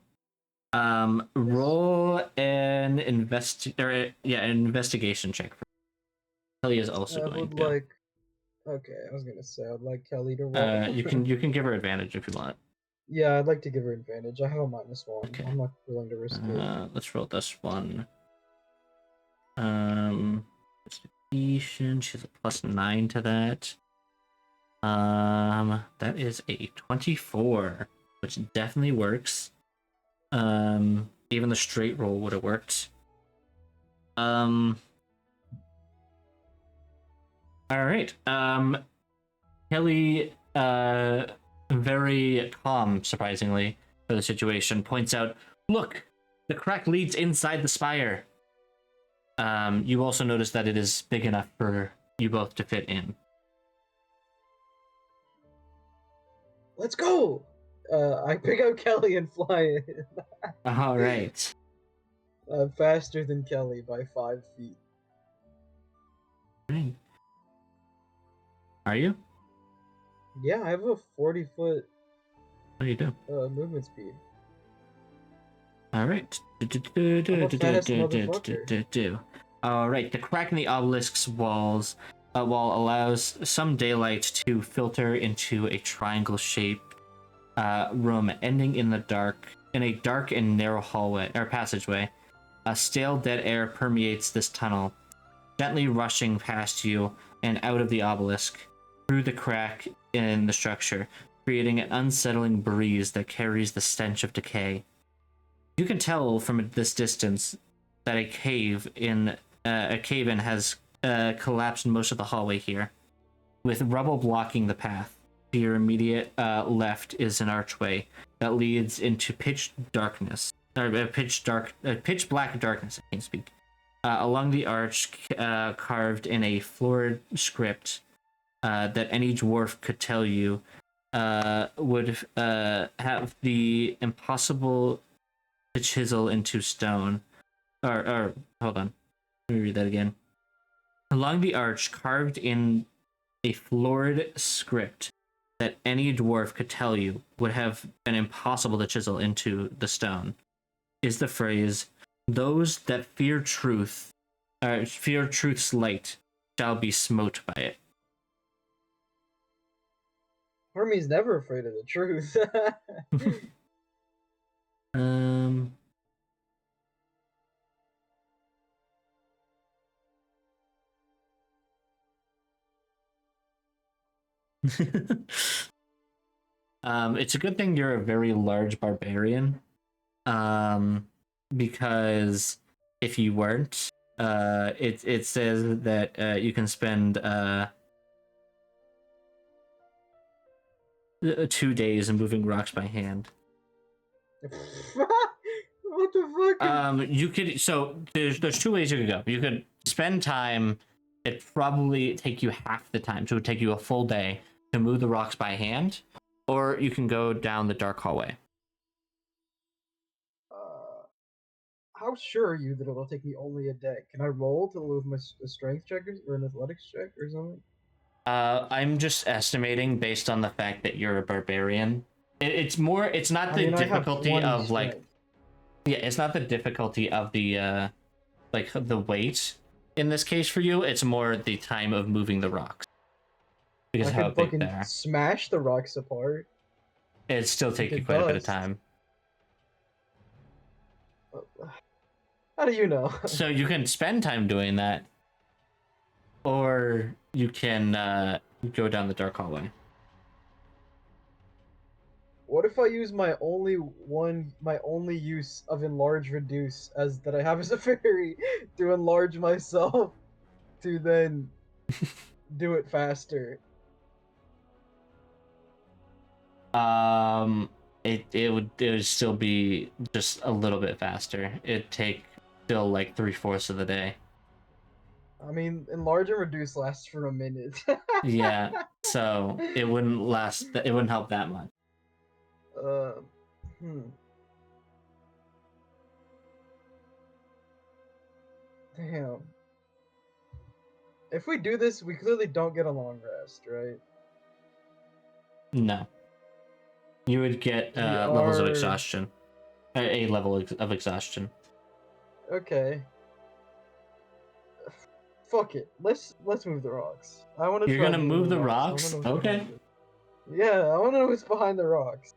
A: Roll an investigation check. Kelly is also
B: I
A: going
B: would
A: to.
B: like. Okay, I was gonna say I'd like Kelly to roll.
A: You can give her advantage if you want.
B: Yeah, I'd like to give her advantage. I have a -1.
A: Okay.
B: I'm not willing to risk it.
A: Let's roll this one. Investigation. She's a +9 to that. That is a 24, which definitely works. Even the straight roll would have worked. All right. Kelly, very calm, surprisingly, for the situation, points out, "Look, the crack leads inside the spire." You also notice that it is big enough for you both to fit in.
B: Let's go! I pick up Kelly and fly in.
A: All right.
B: I'm faster than Kelly by 5 feet.
A: Are you?
B: Yeah, I have a 40-foot
A: What do you do?
B: movement speed.
A: All right.
B: I'm a fast motherfucker.
A: All right. The crack in the obelisk's wall allows some daylight to filter into a triangle-shaped room, ending in a dark and narrow hallway or passageway. A stale dead air permeates this tunnel, gently rushing past you and out of the obelisk, through the crack in the structure, creating an unsettling breeze that carries the stench of decay. You can tell from this distance that a cave-in has collapsed most of the hallway here, with rubble blocking the path. To your immediate left is an archway that leads into pitch black darkness. I can't speak. Along the arch, carved in a florid script that any dwarf could tell you would have the impossible to chisel into stone. Or hold on, let me read that again. Along the arch, carved in a florid script that any dwarf could tell you would have been impossible to chisel into the stone, is the phrase, "Those that fear truth's light shall be smote by it."
B: Hermey's never afraid of the truth.
A: It's a good thing you're a very large barbarian. Because if you weren't, it says that you can spend 2 days in moving rocks by hand.
B: What the fuck?
A: You could, so there's 2 ways you could go. You could spend time. It probably take you half the time, so it would take you a full day to move the rocks by hand, or you can go down the dark hallway.
B: How sure are you that it'll take me only a day? Can I roll to lose my strength check or an athletics check or something?
A: I'm just estimating based on the fact that you're a barbarian. It's more. It's not the difficulty of like. Yeah, it's not the difficulty of the like the weight in this case for you. It's more the time of moving the rocks. Because
B: I
A: how
B: could
A: big
B: fucking
A: they are.
B: smash the rocks apart.
A: It still take you quite a bit of time.
B: How do you know?
A: So you can spend time doing that, or you can go down the dark hallway.
B: What if I use my only use of enlarge reduce as that I have as a fairy to enlarge myself to then do it faster?
A: It would still be just a little bit faster. It'd take still like 3/4 of the day.
B: I mean, enlarge and reduce lasts for a minute.
A: Yeah, so it wouldn't last. It wouldn't help that much.
B: uh, hmm. Damn. If we do this, we clearly don't get a long rest, right?
A: No, you would get
B: We
A: levels of
B: are
A: exhaustion, a level of exhaustion.
B: okay. Fuck it. Let's move the rocks. I want to
A: You're
B: try
A: gonna
B: moving
A: move
B: the
A: the
B: rocks. I want to
A: rocks,
B: know what's
A: okay?
B: behind it. Yeah, I want to know what's behind the rocks.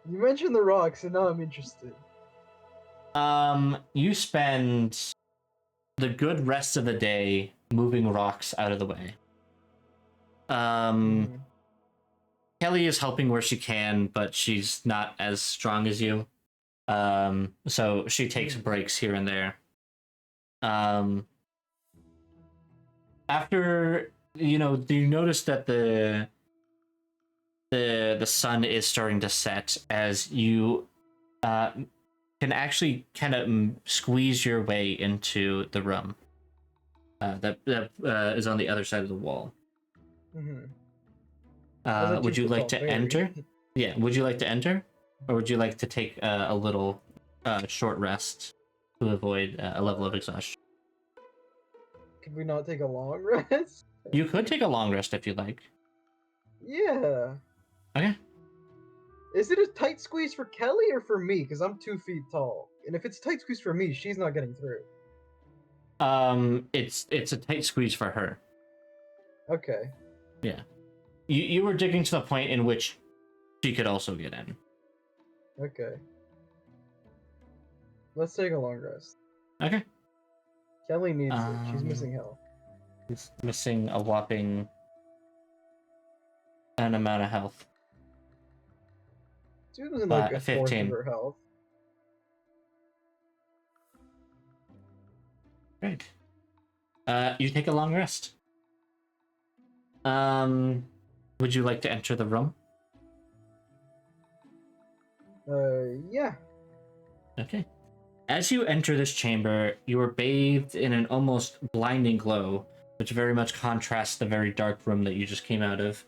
B: You mentioned the rocks, and now I'm interested.
A: You spend the good rest of the day moving rocks out of the way.
B: Hmm.
A: Kelly is helping where she can, but she's not as strong as you. So she takes breaks here and there. Um, After do you notice that the sun is starting to set as you can actually kind of squeeze your way into the room that is on the other side of the wall.
B: Hmm. I was a
A: Would you
B: 2 foot
A: like
B: tall
A: to
B: fairy.
A: enter? Yeah, would you like to enter? Or would you like to take a little short rest to avoid a level of exhaustion?
B: Could we not take a long rest?
A: You could take a long rest if you like.
B: Yeah.
A: Okay.
B: Is it a tight squeeze for Kelly or for me? Because I'm 2 feet tall. And if it's tight squeeze for me, she's not getting through.
A: It's a tight squeeze for her.
B: Okay.
A: Yeah. You were digging to the point in which she could also get in.
B: Okay. Let's take a long rest.
A: Okay.
B: Kelly needs it. She's missing health.
A: He's missing a whopping an amount of health.
B: She's losing like a fourth of
A: 15.
B: her health.
A: Great. You take a long rest. Would you like to enter the room?
B: Yeah.
A: Okay. As you enter this chamber, you are bathed in an almost blinding glow, which very much contrasts the very dark room that you just came out of.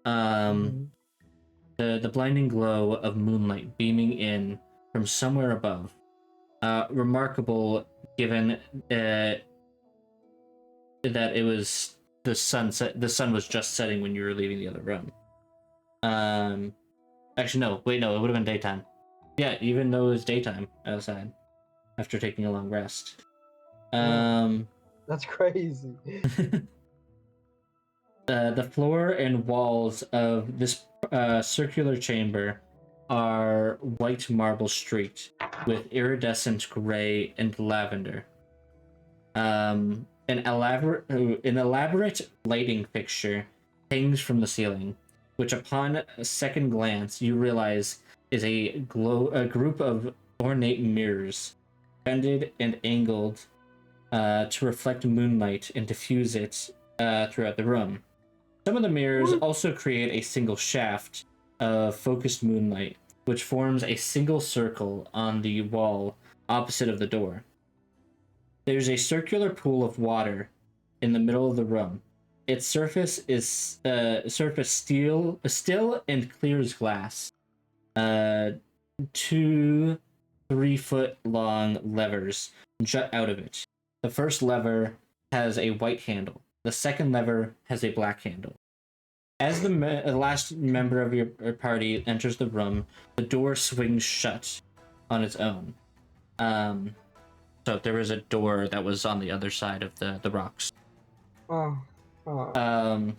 B: Hmm.
A: The blinding glow of moonlight beaming in from somewhere above. Remarkable given that it was the sunset. The sun was just setting when you were leaving the other room. Actually, no. Wait, no. It would have been daytime. Yeah, even though it was daytime outside after taking a long rest.
B: That's crazy.
A: The floor and walls of this circular chamber are white marble streaked with iridescent gray and lavender. An elaborate lighting fixture hangs from the ceiling, which upon a second glance you realize is a group of ornate mirrors, bended and angled to reflect moonlight and diffuse it throughout the room. Some of the mirrors also create a single shaft of focused moonlight, which forms a single circle on the wall opposite of the door. There's a circular pool of water in the middle of the room. Its surface is still and clear as glass. 2 3-foot long levers jut out of it. The first lever has a white handle. The second lever has a black handle. As the last member of your party enters the room, the door swings shut on its own. So there was a door that was on the other side of the rocks.
B: Oh. Oh.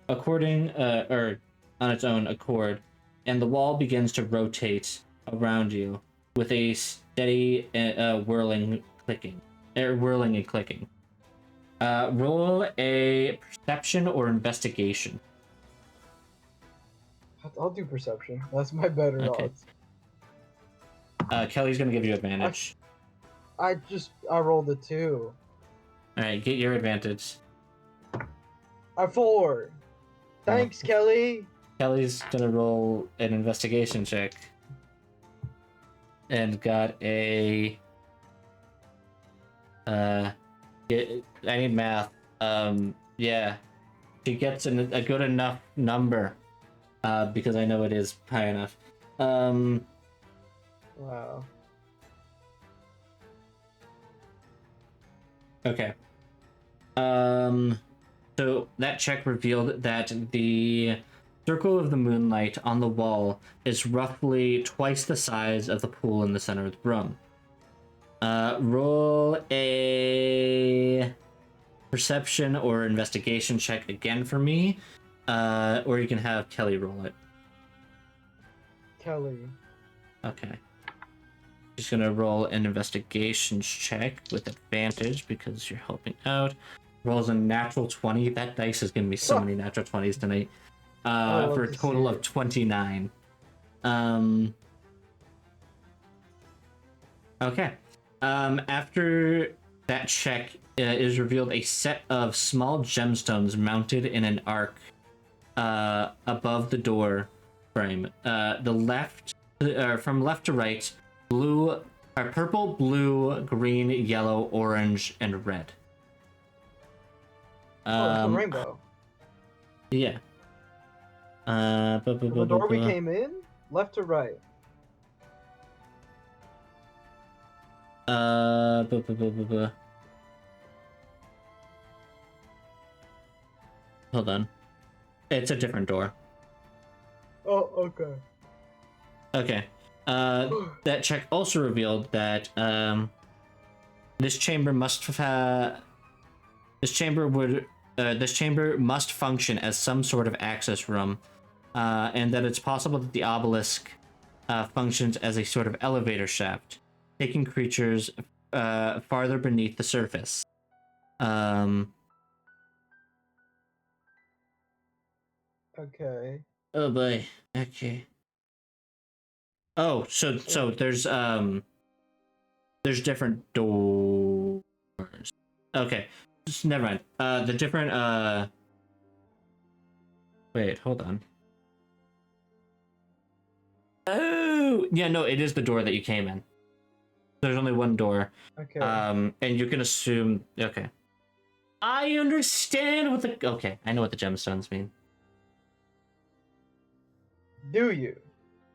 A: According or on its own accord, and the wall begins to rotate around you with a steady whirling and clicking. Roll a perception or investigation.
B: I'll do perception. That's my better
A: Okay.
B: odds.
A: Kelly's gonna give you advantage.
B: I rolled a 2.
A: All right, get your advantage.
B: A 4. Thanks, Kelly.
A: Kelly's gonna roll an investigation check, and got a I need math. Yeah. She gets a good enough number. Because I know it is high enough.
B: Wow.
A: Okay. So that check revealed that the circle of the moonlight on the wall is roughly twice the size of the pool in the center of the room. Roll a perception or investigation check again for me, or you can have Kelly roll it.
B: Kelly.
A: Okay. She's gonna roll an investigations check with advantage because you're helping out. Rolls a natural 20. That dice is gonna be so many natural 20s tonight. For a total of 29. Okay. After that check is revealed a set of small gemstones mounted in an arc above the door frame. From left to right, purple, blue, green, yellow, orange, and red.
B: Oh, it's a rainbow.
A: Yeah.
B: The door we came in, left to right.
A: Hold on. It's a different door.
B: Oh, okay.
A: Okay. That check also revealed that this chamber must function as some sort of access room, and that it's possible that the obelisk functions as a sort of elevator shaft, taking creatures farther beneath the surface.
B: Okay.
A: Oh boy. Okay. Oh, so there's different doors. Okay. Just never mind. The different wait, hold on. Oh, yeah, no, it is the door that you came in. There's only one door.
B: Okay.
A: And you can assume. Okay. I understand what the. Okay, I know what the gemstones mean.
B: Do you?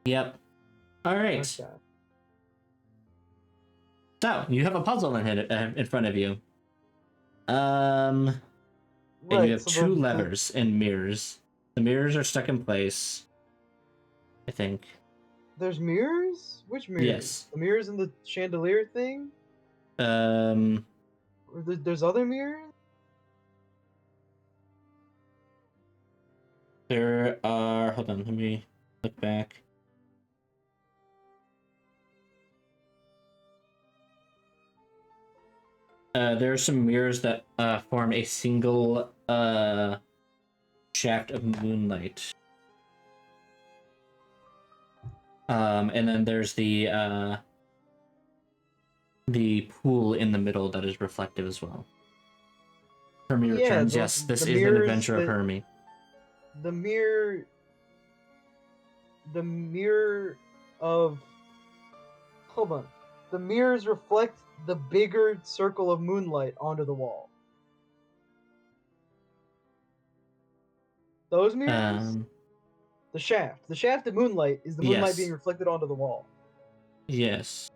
A: Yep. All right.
B: Okay.
A: So you have a puzzle in front of you.
B: Right,
A: And you have
B: so
A: two levers and mirrors. The mirrors are stuck in place, I think.
B: There's mirrors? Which mirrors?
A: Yes.
B: The mirrors in the chandelier thing?
A: Um.
B: Or there's other mirrors?
A: There are. Hold on. Let me look back. There are some mirrors that form a single shaft of moonlight. And then there's the pool in the middle that is reflective as well. Hermey returns. Yes, this is an adventure of Hermey.
B: The mirror of hold on. The mirrors reflect the bigger circle of moonlight onto the wall. Those mirrors? The shaft. The shaft of moonlight is the moonlight being reflected onto the wall.
A: Yes.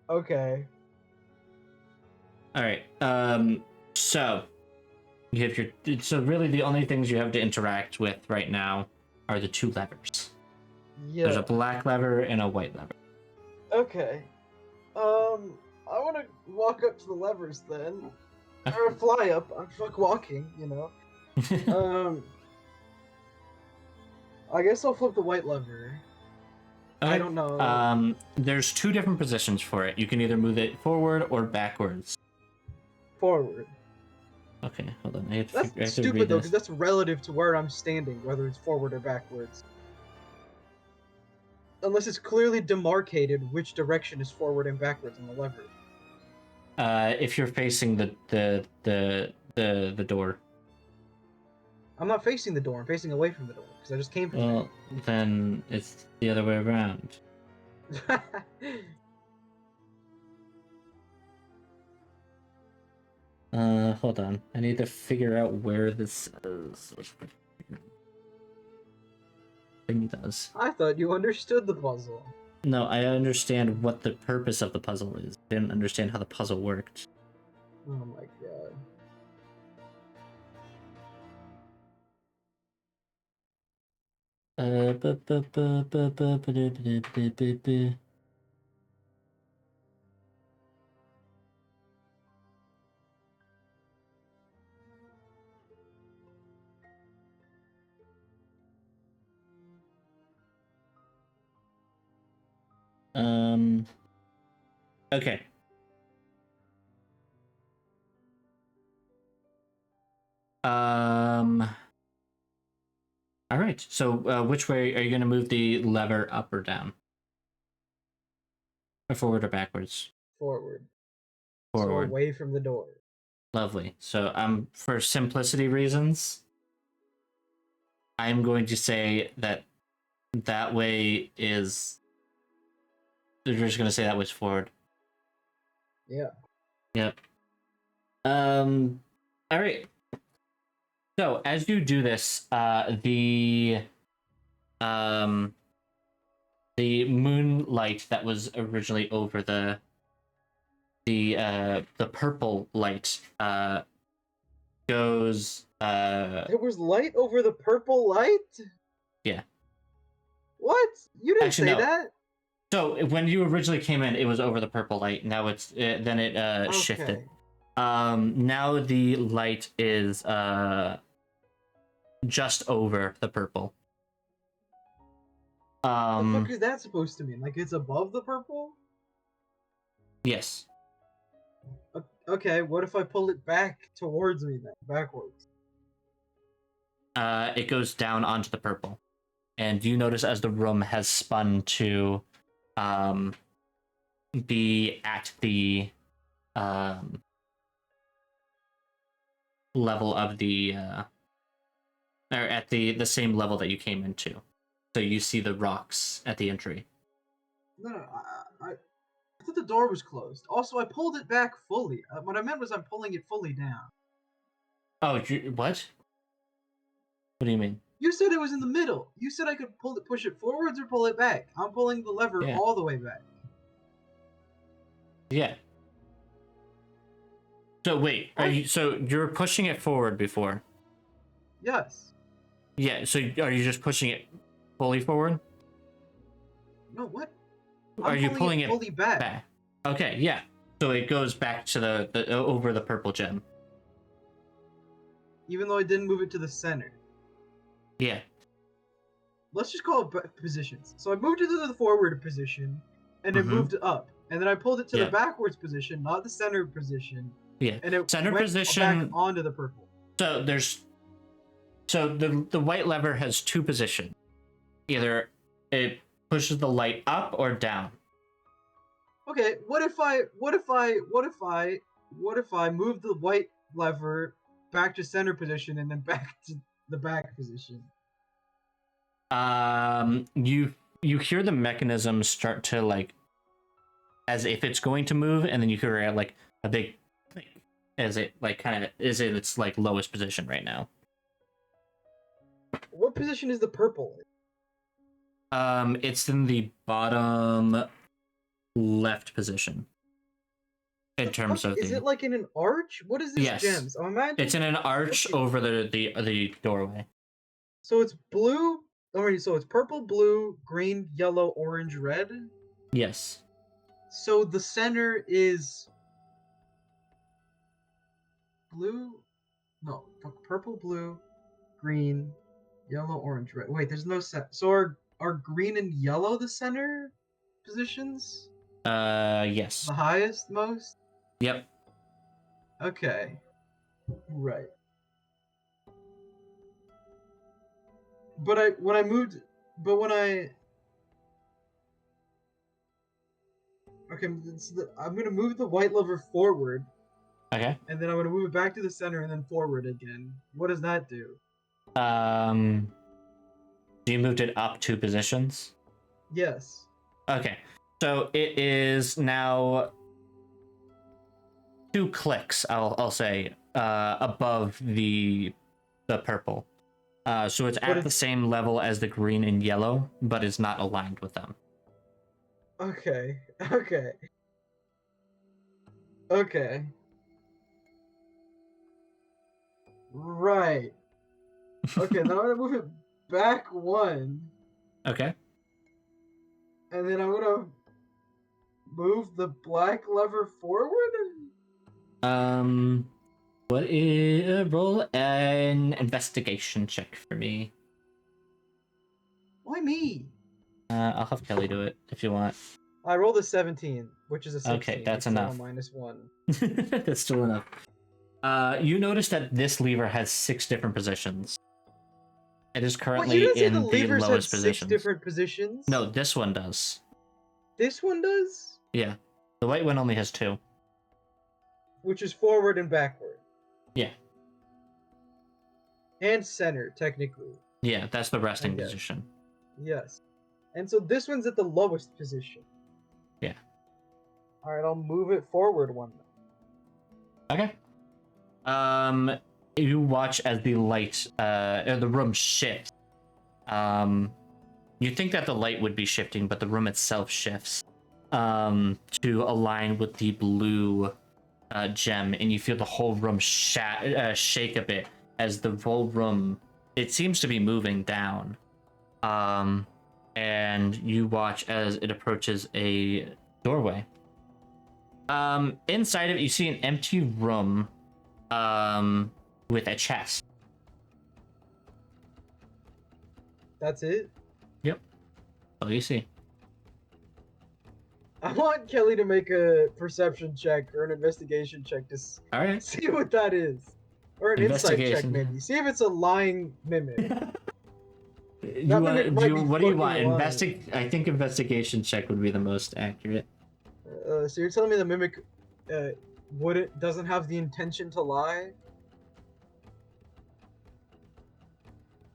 B: Okay.
A: All right. So you have so really the only things you have to interact with right now are the two levers.
B: Yeah.
A: There's a black lever and a white lever.
B: Okay. I want to walk up to the levers then, or fly up. I'm fuck walking, you know. I guess I'll flip the white lever. Okay. I don't know.
A: There's two different positions for it. You can either move it forward or backwards.
B: Forward.
A: Okay, hold on.
B: That's stupid though, because that's relative to where I'm standing, whether it's forward or backwards. Unless it's clearly demarcated which direction is forward and backwards on the lever.
A: If you're facing the door.
B: I'm not facing the door. I'm facing away from the door because I just came from
A: there. Then it's the other way around. Hold on. I need to figure out where this is. Thing does.
B: I thought you understood the puzzle.
A: No, I understand what the purpose of the puzzle is. I didn't understand how the puzzle worked.
B: Oh my god.
A: Bu- bu- bu- bu- bu- bu- bu- bu- bu- bu- bu. Okay. All right. So, which way are you going to move the lever, up or down? Or forward or backwards?
B: Forward. So
A: Forward.
B: away from the door.
A: Lovely. So, for simplicity reasons, I'm going to say that way is. They're just going to say that was forward.
B: Yeah.
A: Yep. All right. So as you do this, the moonlight that was originally over the purple light goes
B: There was light over the purple light?
A: yeah.
B: What? You didn't
A: Actually,
B: say
A: no.
B: that?
A: So when you originally came in, it was over the purple light. Now it's then it shifted.
B: Okay.
A: Now the light is just over the purple.
B: What the fuck is that supposed to mean? Like it's above the purple?
A: Yes.
B: Okay, what if I pull it back towards me then? Backwards.
A: It goes down onto the purple. And you notice as the room has spun to be at the level of the or at the same level that you came into. So you see the rocks at the entry.
B: No, I thought the door was closed. Also, I pulled it back fully. What I meant was I'm pulling it fully down.
A: Oh, what? What do you mean?
B: You said it was in the middle. You said I could push it forwards or pull it back. I'm pulling the lever
A: Yeah.
B: all the way back.
A: Yeah. So wait, so you're pushing it forward before?
B: Yes.
A: Yeah, so are you just pushing it fully forward?
B: No, what?
A: Are you pulling it
B: fully back?
A: Okay, yeah. So it goes back to the over the purple gem.
B: Even though I didn't move it to the center.
A: Yeah.
B: Let's just call it positions. So I moved it to the forward position, and it moved up. And then I pulled it to the backwards position, not the center position.
A: Yeah.
B: And it
A: center
B: went
A: position
B: back onto the purple.
A: So the white lever has two positions. Either it pushes the light up or down.
B: Okay, what if I move the white lever back to center position and then back to the back position?
A: You hear the mechanism start to like as if it's going to move, and then you hear like a big click as it like kind of is in its like lowest position right now.
B: What position is the purple in?
A: It's in the bottom left position. In terms of
B: is it like in an arch? What is this
A: Yes.
B: gems? I'm imagining
A: It's in an arch over the doorway.
B: So it's blue. Alright, so it's purple, blue, green, yellow, orange, red.
A: Yes.
B: So the center is blue. No, purple, blue, green, yellow, orange, red. Wait, there's no set. So are green and yellow the center positions?
A: Yes.
B: The highest, most?
A: Yep.
B: Okay. Right. But okay, I'm gonna move the white lever forward.
A: Okay.
B: And then I'm gonna move it back to the center and then forward again. What does that do?
A: You moved it up two positions?
B: Yes.
A: Okay. So it is now 2 clicks, I'll say, above the purple. So it's
B: But
A: at the same level as the green and yellow, but it's not aligned with them.
B: Okay. Okay. Okay. Right. Okay, then I'm gonna move it back 1,
A: Okay.
B: and then I'm gonna move the black lever forward?
A: What is roll an investigation check for me?
B: Why me?
A: I'll have Kelly do it if you want.
B: I rolled a 17, which is a 16.
A: Okay, that's
B: It's
A: enough.
B: still a -1.
A: That's still enough. You notice that this lever has 6 different positions. It is
B: What,
A: currently
B: you didn't say the
A: in the
B: levers had
A: lowest
B: 6
A: positions.
B: different positions?
A: No, this one does.
B: This one does?
A: Yeah. The white one only has 2.
B: Which is forward and backward.
A: Yeah.
B: And center, technically.
A: Yeah, that's the
B: I
A: resting
B: guess.
A: position.
B: Yes. And so this one's at the lowest position.
A: Yeah.
B: Alright, I'll move it forward 1.
A: Okay. You watch as the light, the room shifts. You think that the light would be shifting, but the room itself shifts, to align with the blue, gem, and you feel the whole room shake a bit as the whole room, it seems to be moving down. And you watch as it approaches a doorway. Inside of it, you see an empty room, with a chest.
B: That's it?
A: Yep. Oh, you see.
B: I want Kelly to make a perception check or an investigation check to
A: All right.
B: see what that is. Or an insight check,
A: Investigation.
B: maybe. See if it's a lying mimic.
A: You
B: mimic might be
A: what do you
B: fucking
A: want?
B: lying.
A: I think investigation check would be the most accurate.
B: So you're telling me the mimic doesn't have the intention to lie?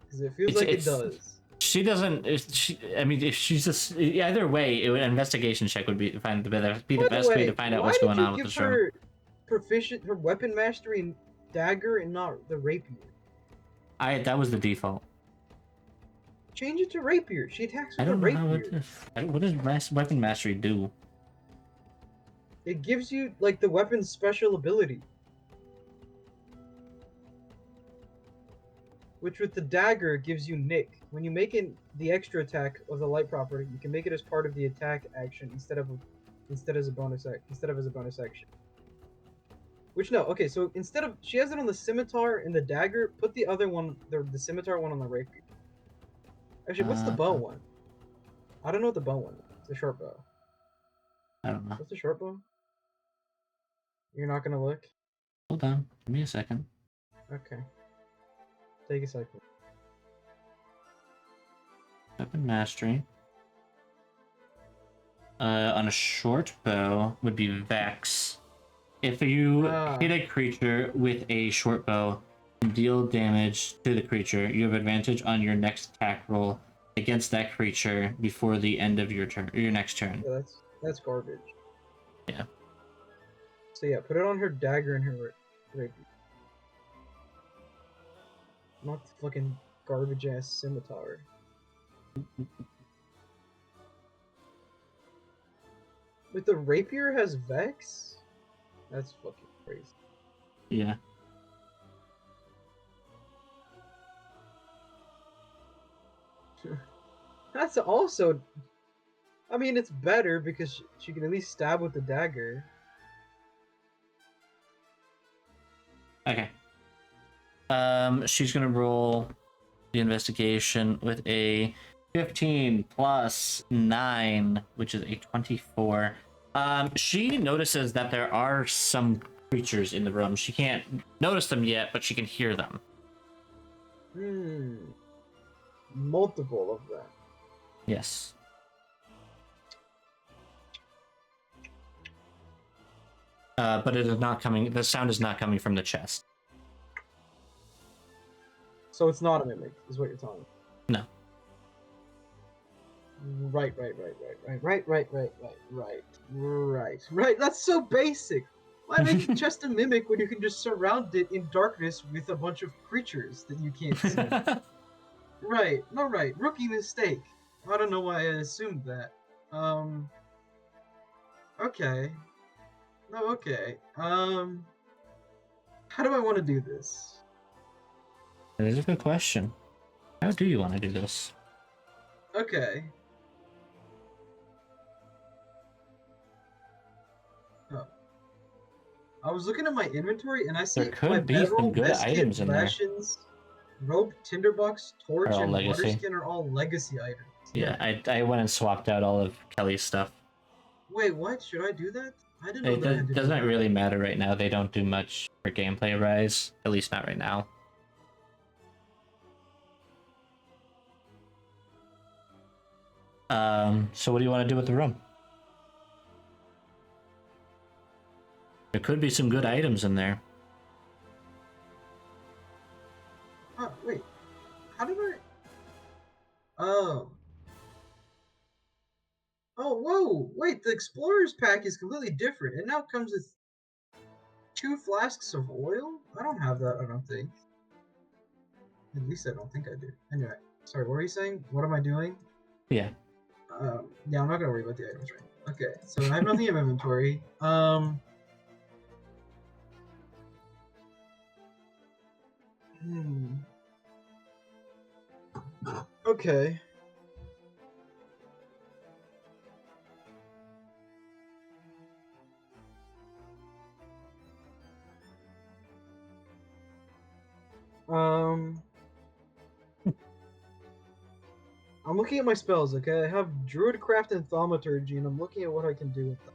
B: Because it feels like it does.
A: She doesn't. I mean, if she's just either way, investigation check would be the best way to find out what's going on with this room.
B: Her weapon mastery and dagger and not the rapier.
A: That was the default.
B: Change it to rapier. She attacks with
A: I
B: a
A: don't know
B: rapier.
A: what does weapon mastery do?
B: It gives you like the weapon's special ability. Which with the dagger gives you nick. When you make it the extra attack of the light property, you can make it as part of the attack action instead of as a bonus action. Which no, okay, so instead of she has it on the scimitar and the dagger, put the other one, the scimitar one on the rapier. Actually, what's the bow one? I don't know what the bow one is. It's a short bow.
A: I don't know.
B: What's the short bow? You're not gonna look?
A: Hold on, give me a second.
B: Okay. Take a second.
A: Weapon mastery. On a short bow would be Vex. If you hit a creature with a short bow and deal damage to the creature, you have advantage on your next attack roll against that creature before the end of your turn, your next turn.
B: Yeah, that's garbage.
A: Yeah.
B: So yeah, put it on her dagger and her rapier. Not the fucking garbage ass scimitar. But the rapier has Vex? That's fucking crazy.
A: Yeah.
B: That's also... I mean, it's better because she can at least stab with the dagger.
A: Okay. She's gonna roll the investigation with a 15 plus 9, which is a 24. She notices that there are some creatures in the room. She can't notice them yet, but she can hear them.
B: Multiple of them.
A: Yes. But it is not coming. The sound is not coming from the chest.
B: So it's not a mimic, is what you're telling me.
A: No.
B: Right. That's so basic. Why make just a mimic when you can just surround it in darkness with a bunch of creatures that you can't see? Right, no, right. Rookie mistake. I don't know why I assumed that. Okay. No, okay. How do I want to do this?
A: That is a good question. How do you want to do this?
B: Okay. Oh. I was looking at my inventory and I
A: There
B: see my
A: could be some
B: bedroll,
A: good
B: best kit,
A: items in there.
B: rations, rope, tinderbox,
A: Are
B: torch,
A: all
B: and water
A: legacy.
B: skin are all legacy items.
A: Yeah, I went and swapped out all of Kelly's stuff.
B: Wait, what? Should I do that? I didn't know that I had to do
A: Doesn't
B: that.
A: really matter right now. They don't do much for gameplay rise, at least not right now. So what do you want to do with the room? There could be some good items in there.
B: Oh, wait. How did I... Oh. Oh, whoa! Wait, the Explorer's pack is completely different. It now comes with 2 flasks of oil? I don't have that, I don't think. At least I don't think I do. Anyway, sorry, what were you saying? What am I doing?
A: Yeah.
B: Yeah, I'm not gonna worry about the items right now. Okay, so I have nothing in inventory. Hmm. Okay. Um, I'm looking at my spells, okay? I have Druidcraft and Thaumaturgy, and I'm looking at what I can do with them.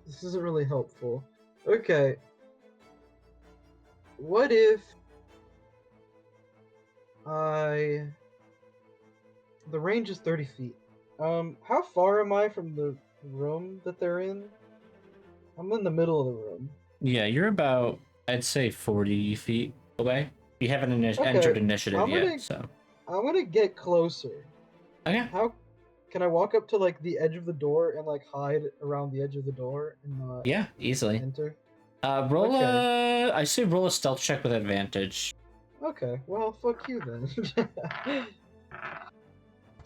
B: This isn't really helpful. Okay. What if I... The range is 30 feet. How far am I from the room that they're in? I'm in the middle of the room.
A: Yeah, you're about, I'd say, 40 feet away. You haven't
B: Okay,
A: entered initiative yet, so.
B: I'm gonna get closer.
A: Okay.
B: How can I walk up to like the edge of the door and like hide around the edge of the door and not
A: Yeah, easily.
B: enter?
A: Roll
B: Okay.
A: I say roll a stealth check with advantage.
B: Okay, well, fuck you then.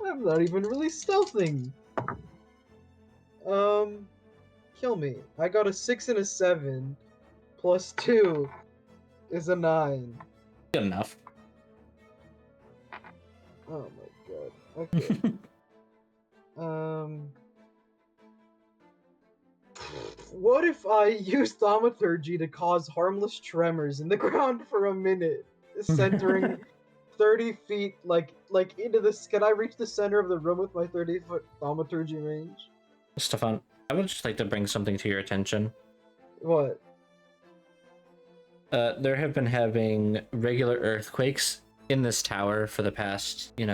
B: I'm not even really stealthing. Kill me. I got a 6 and a 7. Plus 2 is a 9.
A: Good enough.
B: Oh my god. Okay. What if I use thaumaturgy to cause harmless tremors in the ground for a minute, centering 30 feet like into this? Can I reach the center of the room with my 30-foot thaumaturgy range?
A: Stefan, I would just like to bring something to your attention.
B: What?
A: There have been having regular earthquakes in this tower for the past, day.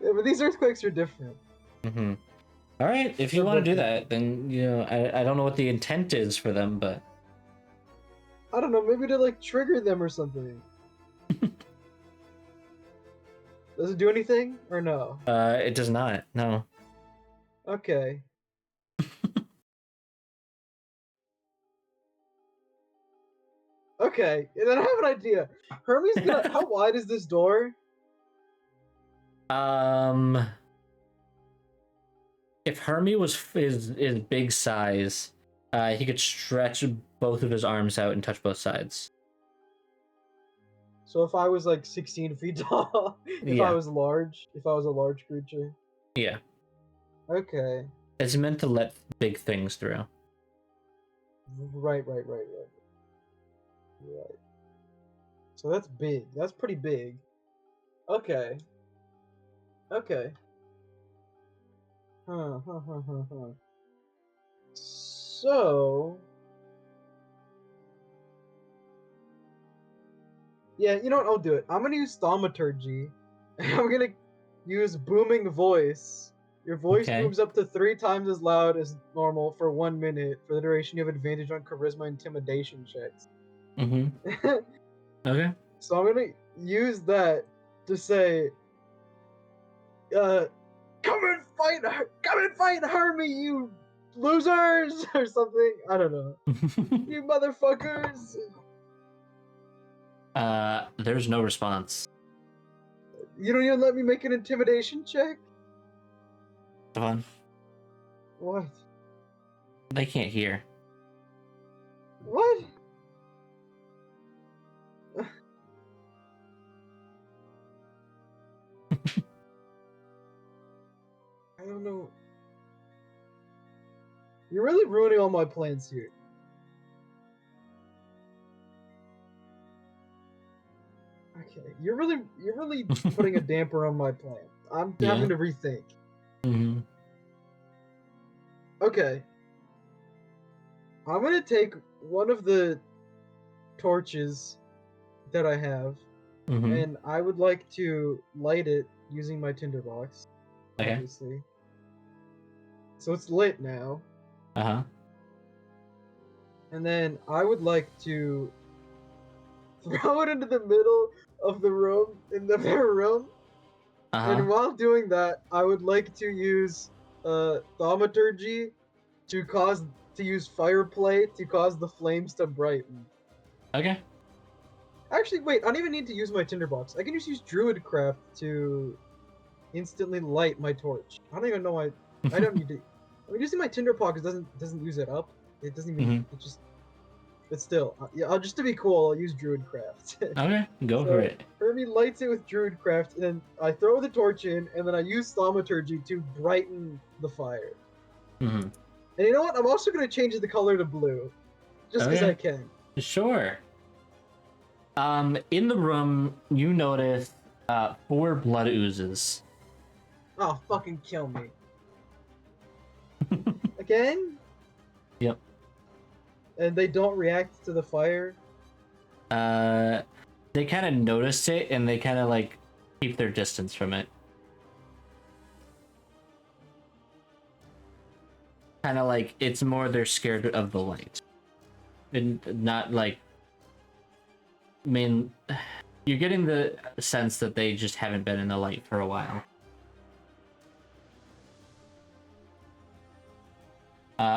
B: Yeah, but these earthquakes are different.
A: Mm-hmm. All right, if you want to do that, then I don't know what the intent is for them, but
B: I don't know, maybe to like trigger them or something. Does it do anything or no?
A: it does not. No.
B: Okay. Okay, and then I have an idea. Hermey's gonna. How wide is this door?
A: If Hermey was is big size, he could stretch both of his arms out and touch both sides.
B: So if I was like 16 feet tall, if I
A: Yeah.
B: was large, if I was a large creature.
A: Yeah.
B: Okay.
A: It's meant to let big things through.
B: Right. So that's big. That's pretty big. Okay. Okay. Huh. So. Yeah, you know what? I'll do it. I'm gonna use thaumaturgy. I'm gonna use booming voice Your voice
A: Okay.
B: booms up to 3 times as loud as normal for 1 minute. For the duration, you have advantage on charisma intimidation checks.
A: Mm-hmm. Okay.
B: So I'm gonna use that to say, come and fight Hermey, you losers, or something. I don't know. You motherfuckers.
A: There's no response.
B: You don't even let me make an intimidation check?
A: Devon,
B: What?
A: they can't hear.
B: What? I don't know. You're really ruining all my plans here. Okay, you're really putting a damper on my plan. I'm
A: Yeah.
B: having to rethink.
A: Mm-hmm.
B: Okay. I'm gonna take one of the torches that I have,
A: Mm-hmm.
B: and I would like to light it using my tinderbox,
A: Okay.
B: obviously. So it's lit now.
A: Uh-huh.
B: And then I would like to throw it into the middle of the room, in the room.
A: Uh-huh.
B: And while doing that, I would like to use thaumaturgy to use fire play to cause the flames to brighten.
A: Okay.
B: Actually, wait, I don't even need to use my tinderbox. I can just use druidcraft to instantly light my torch. I don't even know why. I don't need to. I mean, using my tinderbox doesn't use it up. It doesn't even.
A: Mhm.
B: It just. But still, yeah. Just to be cool, I'll use druidcraft.
A: Okay, go
B: So
A: for it.
B: Hermey lights it with druidcraft, and then I throw the torch in, and then I use thaumaturgy to brighten the fire.
A: Mm-hmm.
B: And you know what? I'm also gonna change the color to blue, just because
A: Okay.
B: I can.
A: Sure. In the room, you notice 4 blood oozes.
B: Oh, fucking kill me. Again?
A: Yep.
B: And they don't react to the fire?
A: They kind of notice it and they kind of like keep their distance from it. Kind of like it's more they're scared of the light. And not like. I mean, you're getting the sense that they just haven't been in the light for a while.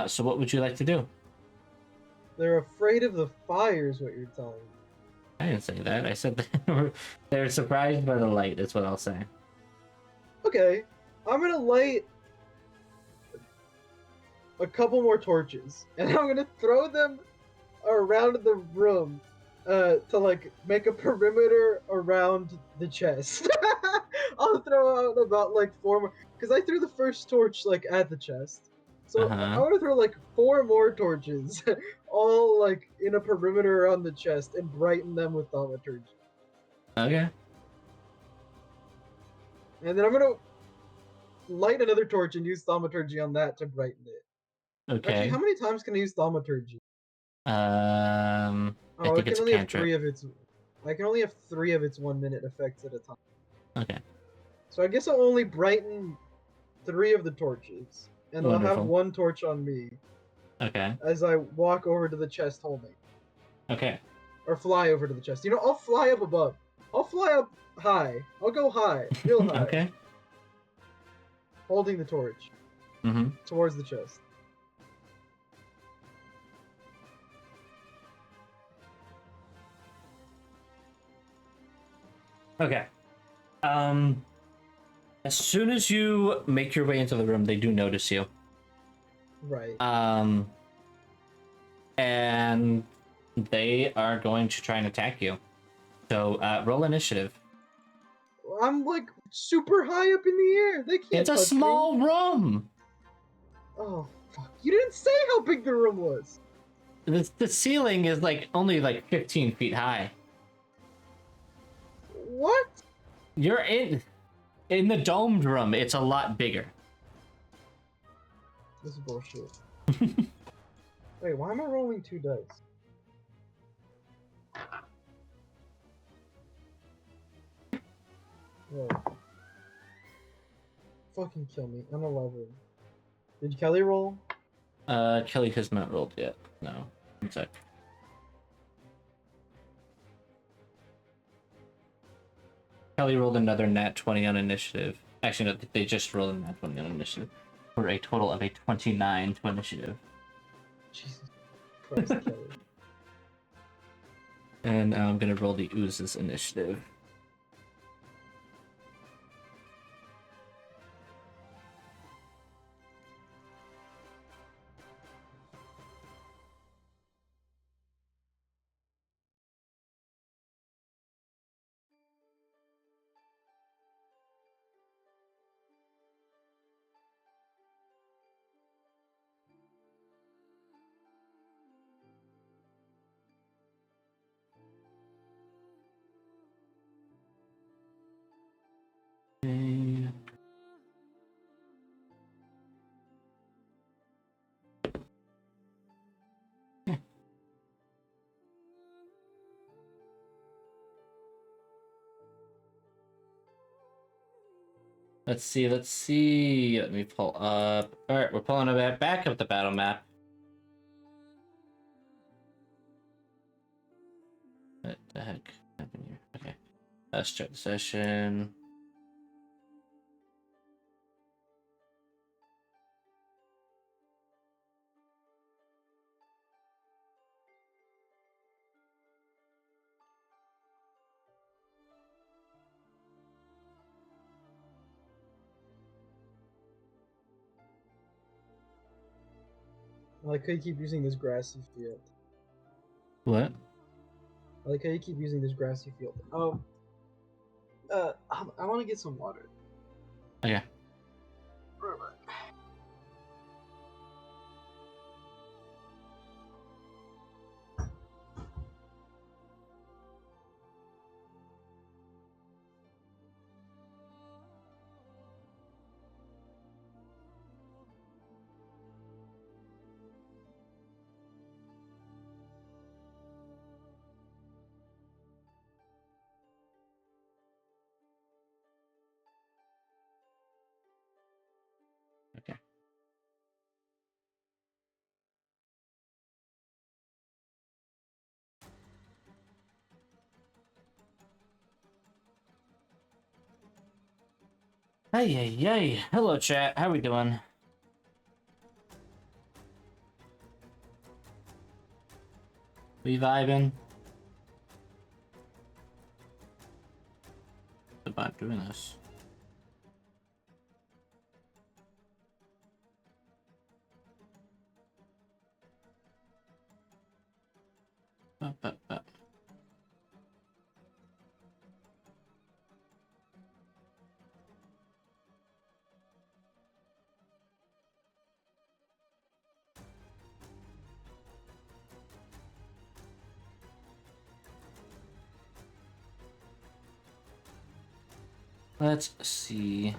A: So what would you like to do?
B: They're afraid of the fire, is what you're telling me.
A: I didn't say that. I said they're surprised by the light. That's what I'll say.
B: Okay, I'm gonna light a couple more torches, and I'm gonna throw them around the room to like make a perimeter around the chest. I'll throw out about like 4 more, because I threw the first torch like at the chest. So I want to throw like 4 more torches, all like in a perimeter around the chest, and brighten them with thaumaturgy.
A: Okay.
B: And then I'm gonna light another torch and use thaumaturgy on that to brighten it.
A: Okay.
B: Actually, how many times can I use thaumaturgy?
A: I
B: Oh,
A: think
B: I
A: it's
B: can
A: a
B: only have
A: cantrip.
B: 3 of its. I can only have 3 of its 1-minute effects at a time.
A: Okay.
B: So I guess I'll only brighten 3 of the torches, and I'll have
A: Wonderful.
B: 1 torch on me
A: Okay.
B: as I walk over to the chest holding,
A: Okay.
B: or fly over to the chest. You know, I'll fly up above. I'll fly up high. I'll go high, real high,
A: Okay.
B: holding the torch
A: Mm-hmm.
B: towards the chest.
A: Okay. As soon as you make your way into the room, they do notice you.
B: Right.
A: And they are going to try and attack you. So, roll initiative.
B: I'm like super high up in the air. They can't
A: It's a
B: touch
A: small
B: me.
A: room.
B: Oh fuck! You didn't say how big the room was.
A: The ceiling is like only like 15 feet high.
B: What?
A: You're in the domed room. It's a lot bigger.
B: This is bullshit. Wait, why am I rolling 2 dice? Right. fucking kill me. I'm a level. Did Kelly roll?
A: Kelly has not rolled yet. No. One sec. Kelly rolled another nat 20 on initiative. Actually, no, they just rolled a nat 20 on initiative. For a total of a 29 to initiative.
B: Jesus Christ, Kelly.
A: And I'm gonna roll the Ooze's initiative. Okay. Let's see. Let me pull up. Alright, we're pulling it back up the battle map. What the heck happened here? Okay. Let's start the session.
B: I like how you keep using this grassy field.
A: What?
B: I like how you keep using this grassy field. I want to get some water.
A: Okay. Okay. Hey, hey, hey. Hello, chat. How we doing? We vibing? About doing this. Ba. Let's see.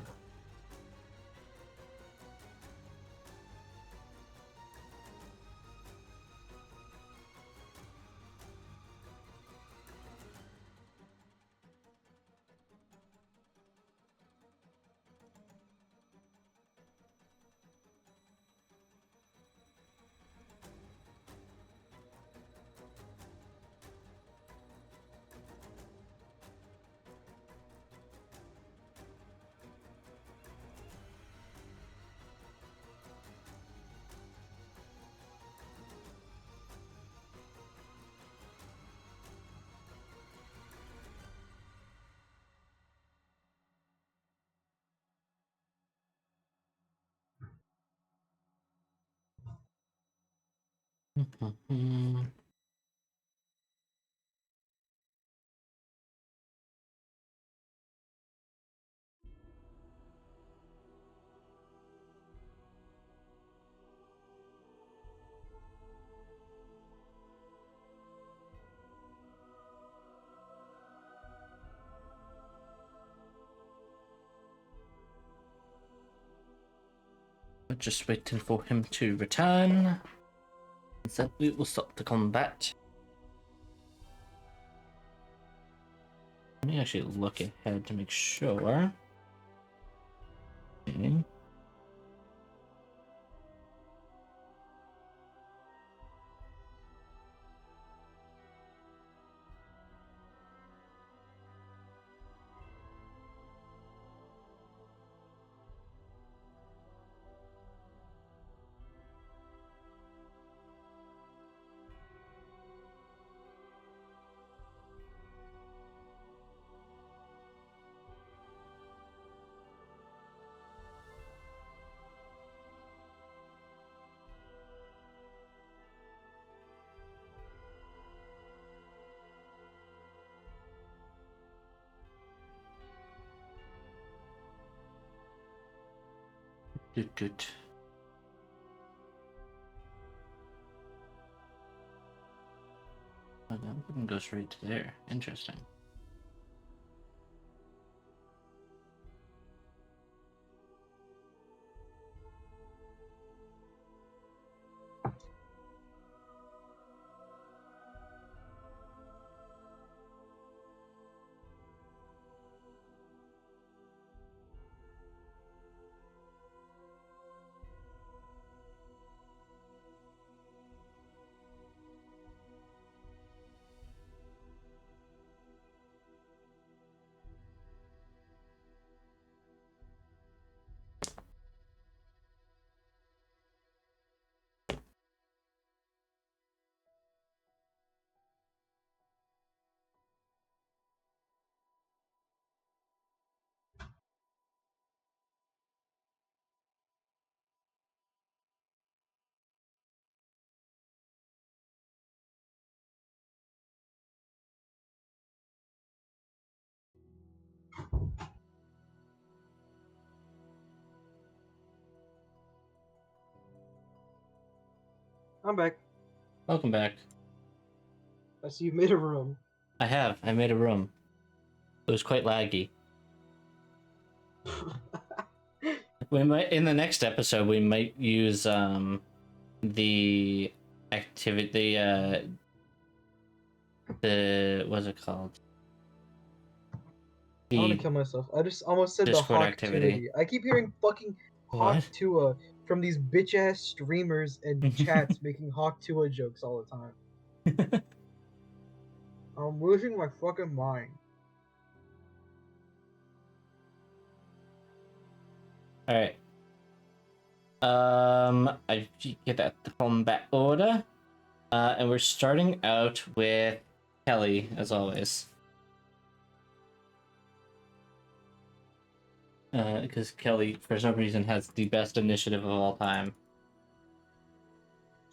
A: Just waiting for him to return. So we will stop the combat. Let me actually look ahead to make sure. Okay. Good. Oh, that wouldn't go straight to there. Interesting.
B: I'm back.
A: Welcome back.
B: I see you made a room.
A: I have. I made a room. It was quite laggy. We might in the next episode we might use the activity the what's it called?
B: I want to
A: The
B: kill myself. I just almost said
A: Discord
B: the
A: activity.
B: Hawktunity. I keep hearing fucking
A: What?
B: Hawktua from these bitch ass streamers and chats making Hawktua jokes all the time. I'm losing my fucking mind.
A: All right. I get that the combat order. And we're starting out with Kelly, as always. Because Kelly, for some reason, has the best initiative of all time.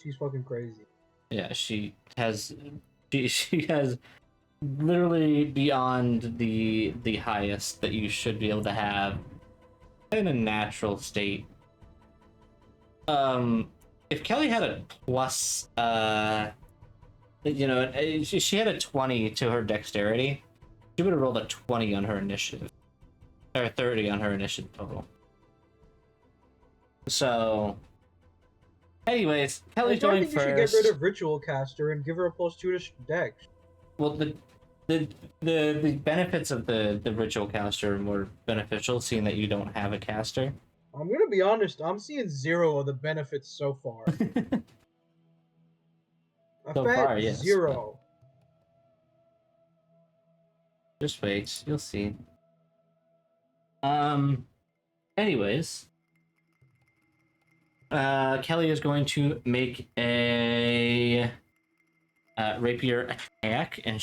B: She's fucking crazy.
A: Yeah, she has literally beyond the highest that you should be able to have in a natural state. If Kelly had a plus, she had a 20 to her dexterity, she would have rolled a 20 on her initiative, or 30 on her initiative total. So, anyways, Kelly's
B: I
A: going
B: think you should get rid
A: first.
B: of Ritual Caster and give her a +2 to Dex.
A: Well, the benefits of the ritual caster are more beneficial, seeing that you don't have a caster.
B: I'm gonna be honest, I'm seeing 0 of the benefits so far. A
A: So
B: fat
A: far, yes.
B: 0.
A: Just wait, you'll see. Anyways, Kelly is going to make a rapier attack, and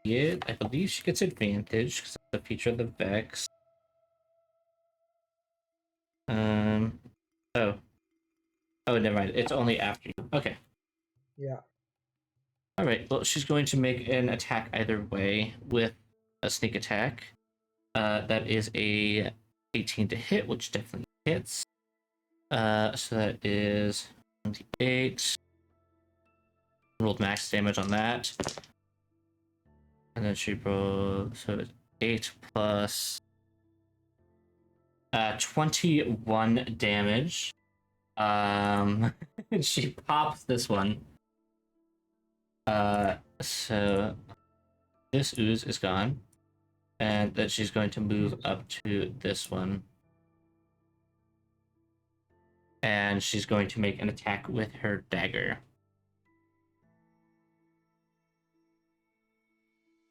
A: I believe she gets advantage because it's a feature of the Vex. Um, oh, never mind. It's only after you. Okay.
B: Yeah.
A: All right. Well, she's going to make an attack either way with a sneak attack. That is a 18 to hit, which definitely hits. So that is 28. Rolled max damage on that. And then she rolled, so it's 8 plus 21 damage. She pops this one. So this ooze is gone. And then she's going to move up to this one. and she's going to make an attack with her dagger.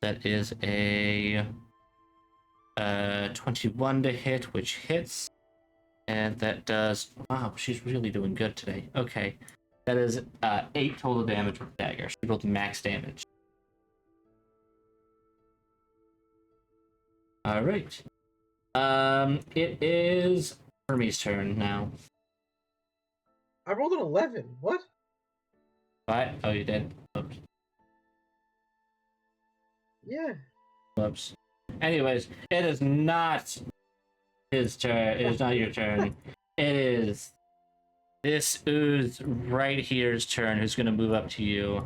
A: That is a 21 to hit, which hits. And that does... Wow, she's really doing good today. Okay. That is 8 total damage with dagger. She rolled max damage. Alright. It is Hermey's turn now.
B: I rolled an 11. What?
A: What? Oh, you did? Oops.
B: Yeah.
A: Whoops. Anyways, it is not his turn. It is not your turn. It is this ooze right here's turn, who's going to move up to you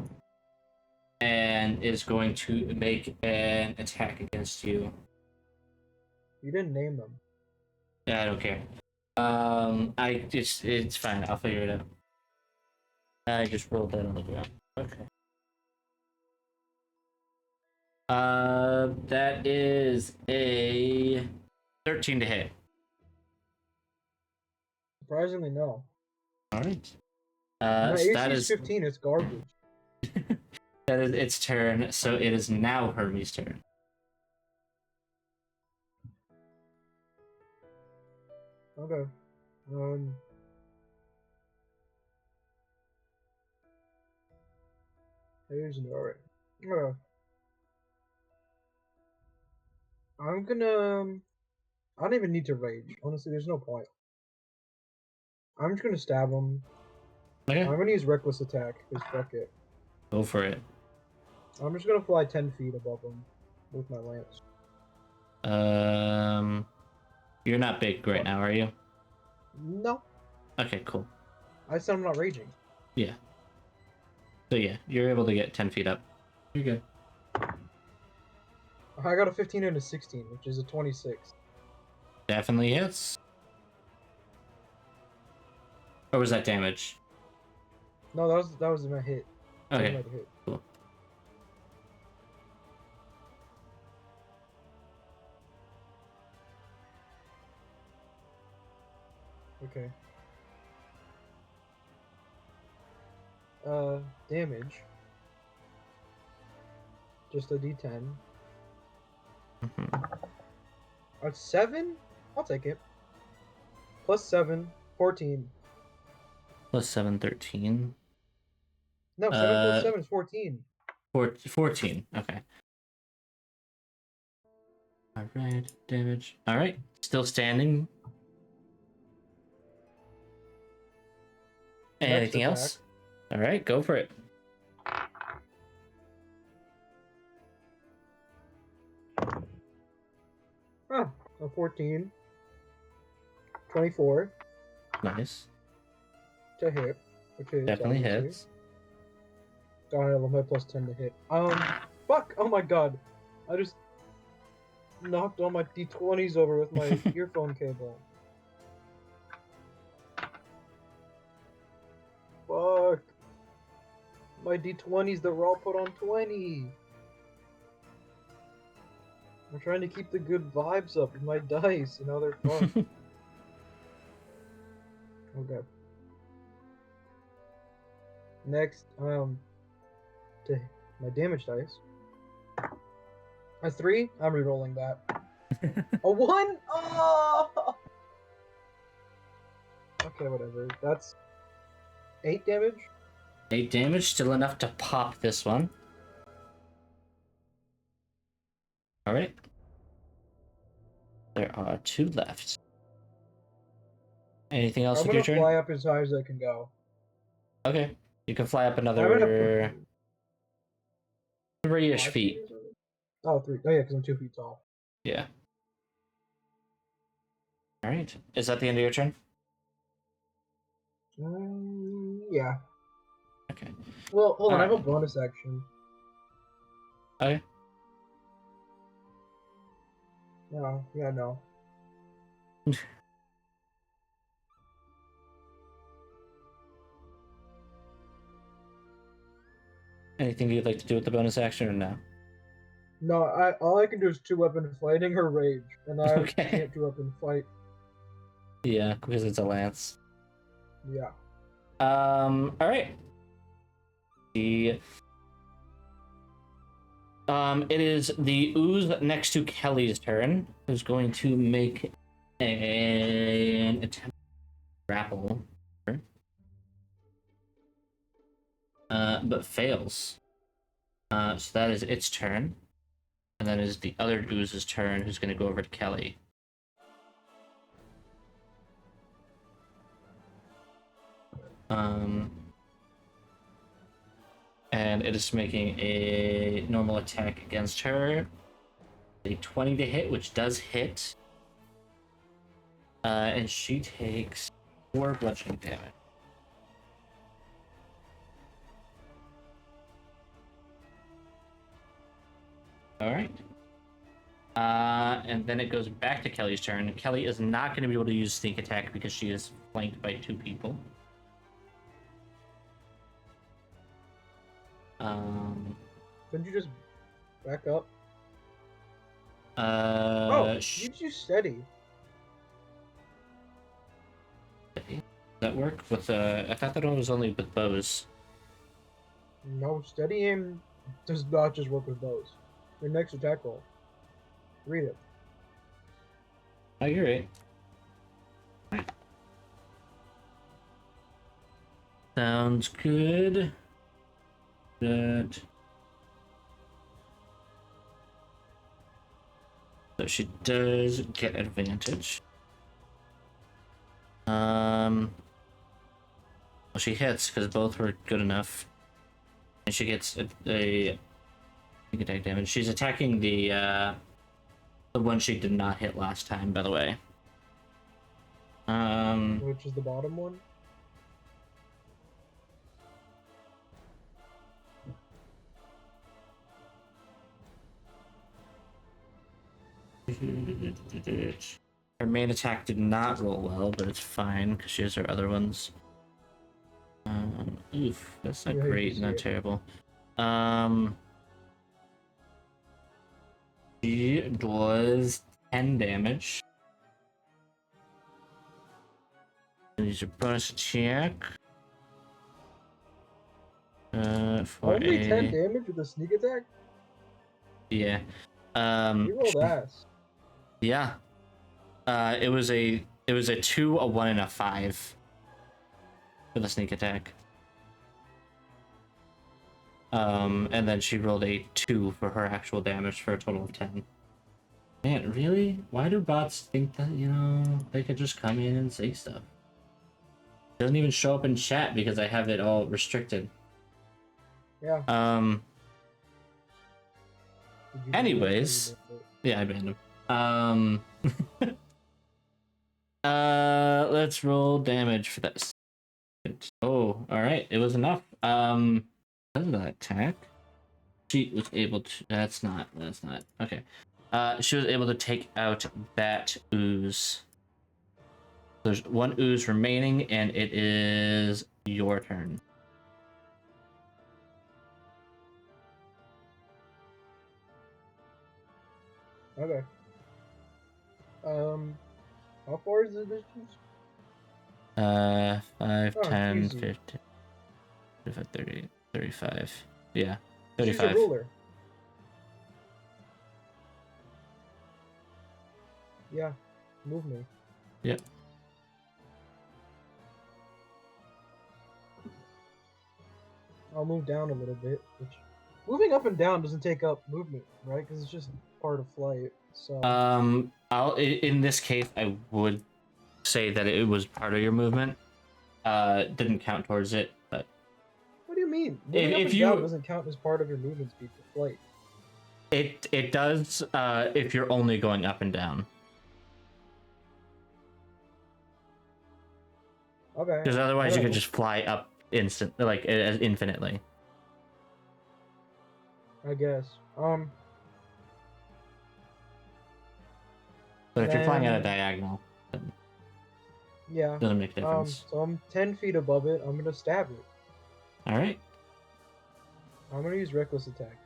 A: and is going to make an attack against you.
B: You didn't name them.
A: Yeah, I don't care. It's fine. I'll figure it out. I just rolled that on the ground. Okay. That is a 13 to hit.
B: Surprisingly, no.
A: All right.
B: My
A: So
B: AC
A: that
B: is 15. It's garbage.
A: that is its turn. So it is now Hermey's turn.
B: Okay. Here's no alright. Okay. I'm gonna. I don't even need to rage. Honestly, there's no point. I'm just gonna stab him.
A: Okay.
B: I'm gonna use reckless attack, because fuck it.
A: Go for it.
B: I'm just gonna fly 10 feet above him with my lance.
A: You're not big right now, are you?
B: No.
A: Okay, cool.
B: I said I'm not raging.
A: Yeah. So yeah, you're able to get 10 feet up. You're good.
B: I got a 15 and a 16, which is a 26.
A: Definitely hits. Or was that damage?
B: No, that was my hit.
A: Okay.
B: That was my hit.
A: Cool.
B: Okay. Damage. Just a D10. At 7? I'll take it. Plus 7, 14.
A: Plus 7, 13.
B: No, 7 plus 7 is 14.
A: 14. Okay. Alright, damage. Alright, still standing. Anything else? Alright, go for it.
B: Ah, a 14. 24
A: Nice.
B: to hit. Which is
A: Definitely
B: obviously.
A: hits.
B: God, I love my plus 10 to hit. Fuck! Oh my god. I just knocked all my D20s over with my earphone cable. Fuck. My D20s, they're all put on 20. I'm trying to keep the good vibes up with my dice, you know, they're fun. Okay. Next, to my damage dice. A 3, I'm re-rolling that. A 1? Oh! Okay, whatever. That's 8 damage.
A: 8 damage, still enough to pop this one. Alright. There are 2 left. Anything else
B: I'm
A: with your
B: gonna
A: turn?
B: fly up as high as I can go.
A: Okay. You can fly up
B: I'm gonna
A: another 3-ish
B: 5
A: feet.
B: or something? Oh, 3. Oh, yeah, because I'm 2 feet tall.
A: Yeah. Alright. Is that the end of your turn?
B: Yeah.
A: Okay.
B: Well, hold on, I have a
A: Alright.
B: bonus action.
A: Okay.
B: No, yeah, no.
A: Anything you'd like to do with the bonus action or no?
B: No, all I can do is 2-weapon fighting or rage, and I
A: Okay.
B: can't 2-weapon fight.
A: Yeah, because it's a lance.
B: Yeah.
A: All right. The it is the ooze next to Kelly's turn, who's going to make an attempt to grapple her, but fails. So that is its turn, and then is the other ooze's turn, who's going to go over to Kelly. And it is making a normal attack against her. A 20 to hit, which does hit. And she takes 4 bludgeoning damage. Alright. And then it goes back to Kelly's turn. Kelly is not going to be able to use sneak attack because she is flanked by 2 people.
B: Couldn't you just back up? You do steady.
A: Does that work with I thought that one was only with bows.
B: No, steady aim does not just work with bows. Your next attack roll. Read it.
A: Oh, you're right. Sounds good. Good. So she does get advantage. Well, she hits because both were good enough, and she gets a attack damage. She's attacking the one she did not hit last time, by the way.
B: Which is the bottom one?
A: Her main attack did not roll well, but it's fine because she has her other ones. Oof, that's not great, not terrible. She does 10 damage. And use a bonus attack. For
B: only 10 damage with a sneak attack?
A: Yeah.
B: You rolled ass.
A: Yeah. It was a 2, a 1, and a 5 for the sneak attack. And then she rolled a 2 for her actual damage for a total of 10. Man, really? Why do bots think that, they could just come in and say stuff? It doesn't even show up in chat because I have it all restricted.
B: Yeah.
A: Anyways, yeah, I banned him. Let's roll damage for this. Oh, all right, it was enough. Because of that attack, she was able to. That's not. Okay. She was able to take out that ooze. There's 1 ooze remaining, and it is your turn.
B: Okay. How far is the distance?
A: 5, 10,
B: easy.
A: 15, 25, 30, 35. Yeah,
B: She's a
A: 35.
B: ruler. Yeah, move me.
A: Yep.
B: I'll move down a little bit. Which moving up and down doesn't take up movement, right? Because it's just part of flight. So.
A: In this case, I would say that it was part of your movement. Didn't count towards it, but.
B: What do you mean? Moving up and down doesn't count as part of your movement speed for flight.
A: It does if you're only going up and down.
B: Okay.
A: Because otherwise you could just fly up infinitely.
B: I guess.
A: But if you're flying at a diagonal, then
B: yeah,
A: doesn't make a difference.
B: So I'm 10 feet above it. I'm gonna stab it.
A: All right.
B: I'm gonna use reckless attack.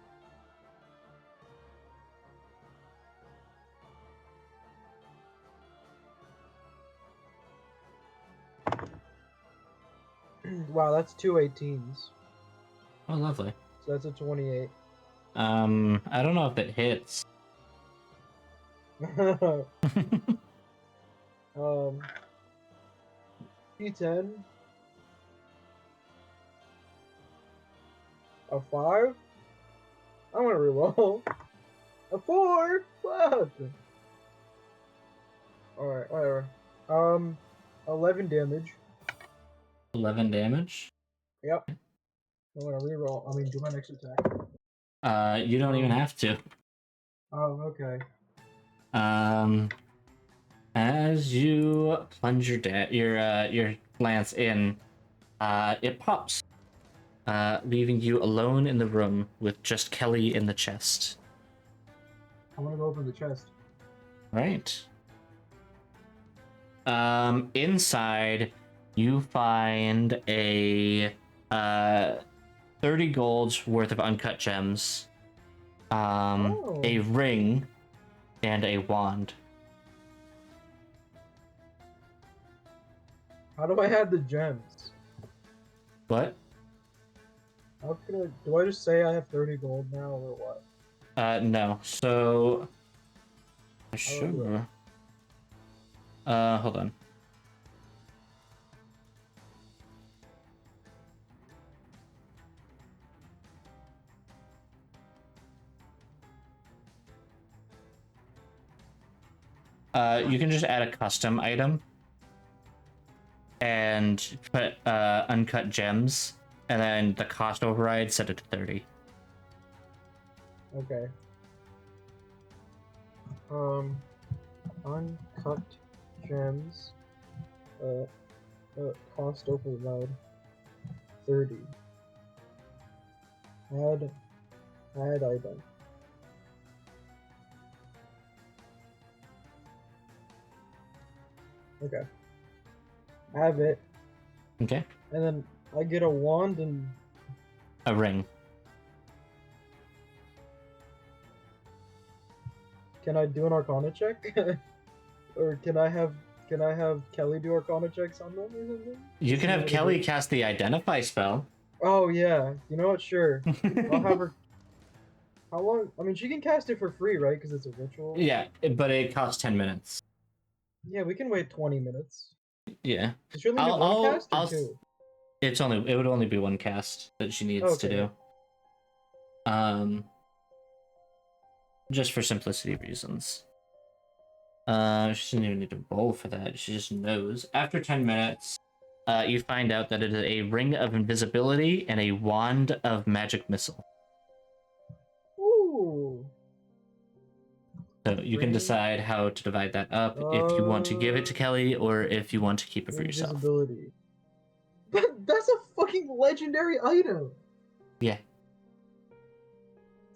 B: Wow, that's two 18s.
A: Oh, lovely.
B: So that's a 28.
A: I don't know if it hits.
B: D10. A 5? I'm gonna reroll. A 4? What? Alright, whatever. 11 damage.
A: 11 damage.
B: Yep. I'm gonna reroll. I mean, do my next attack.
A: You don't even have to.
B: Oh, okay.
A: As you plunge your lance in, it pops, leaving you alone in the room with just Kelly in the chest.
B: I'm gonna go open the chest.
A: Right. Inside, you find a 30 gold's worth of uncut gems, a ring, and a wand.
B: How do I have the gems?
A: What?
B: How can I? Do I just say I have 30 gold now, or what?
A: No. So, sure. Hold on. You can just add a custom item and put uncut gems, and then the cost override set it to 30.
B: Okay. Uncut gems. Cost override 30. Add item. Okay. Have it.
A: Okay.
B: And then I get a wand and
A: A ring.
B: can I do an Arcana check? Or can I have Kelly do Arcana checks on them or something?
A: You can have Kelly cast the Identify spell.
B: Oh yeah, you know what? Sure. I'll have her. How long? I mean, she can cast it for free, right? Because it's a ritual.
A: Yeah, but it costs 10 minutes.
B: Yeah, we can wait 20 minutes.
A: Yeah.
B: Does she only do one cast or two?
A: It would only be one cast that she needs to do. Just for simplicity reasons. She doesn't even need to roll for that. She just knows. After 10 minutes, you find out that it is a ring of invisibility and a wand of magic missile.
B: Ooh.
A: So you can decide how to divide that up, if you want to give it to Kelly or if you want to keep it for yourself.
B: Invisibility. That's a fucking legendary item.
A: Yeah.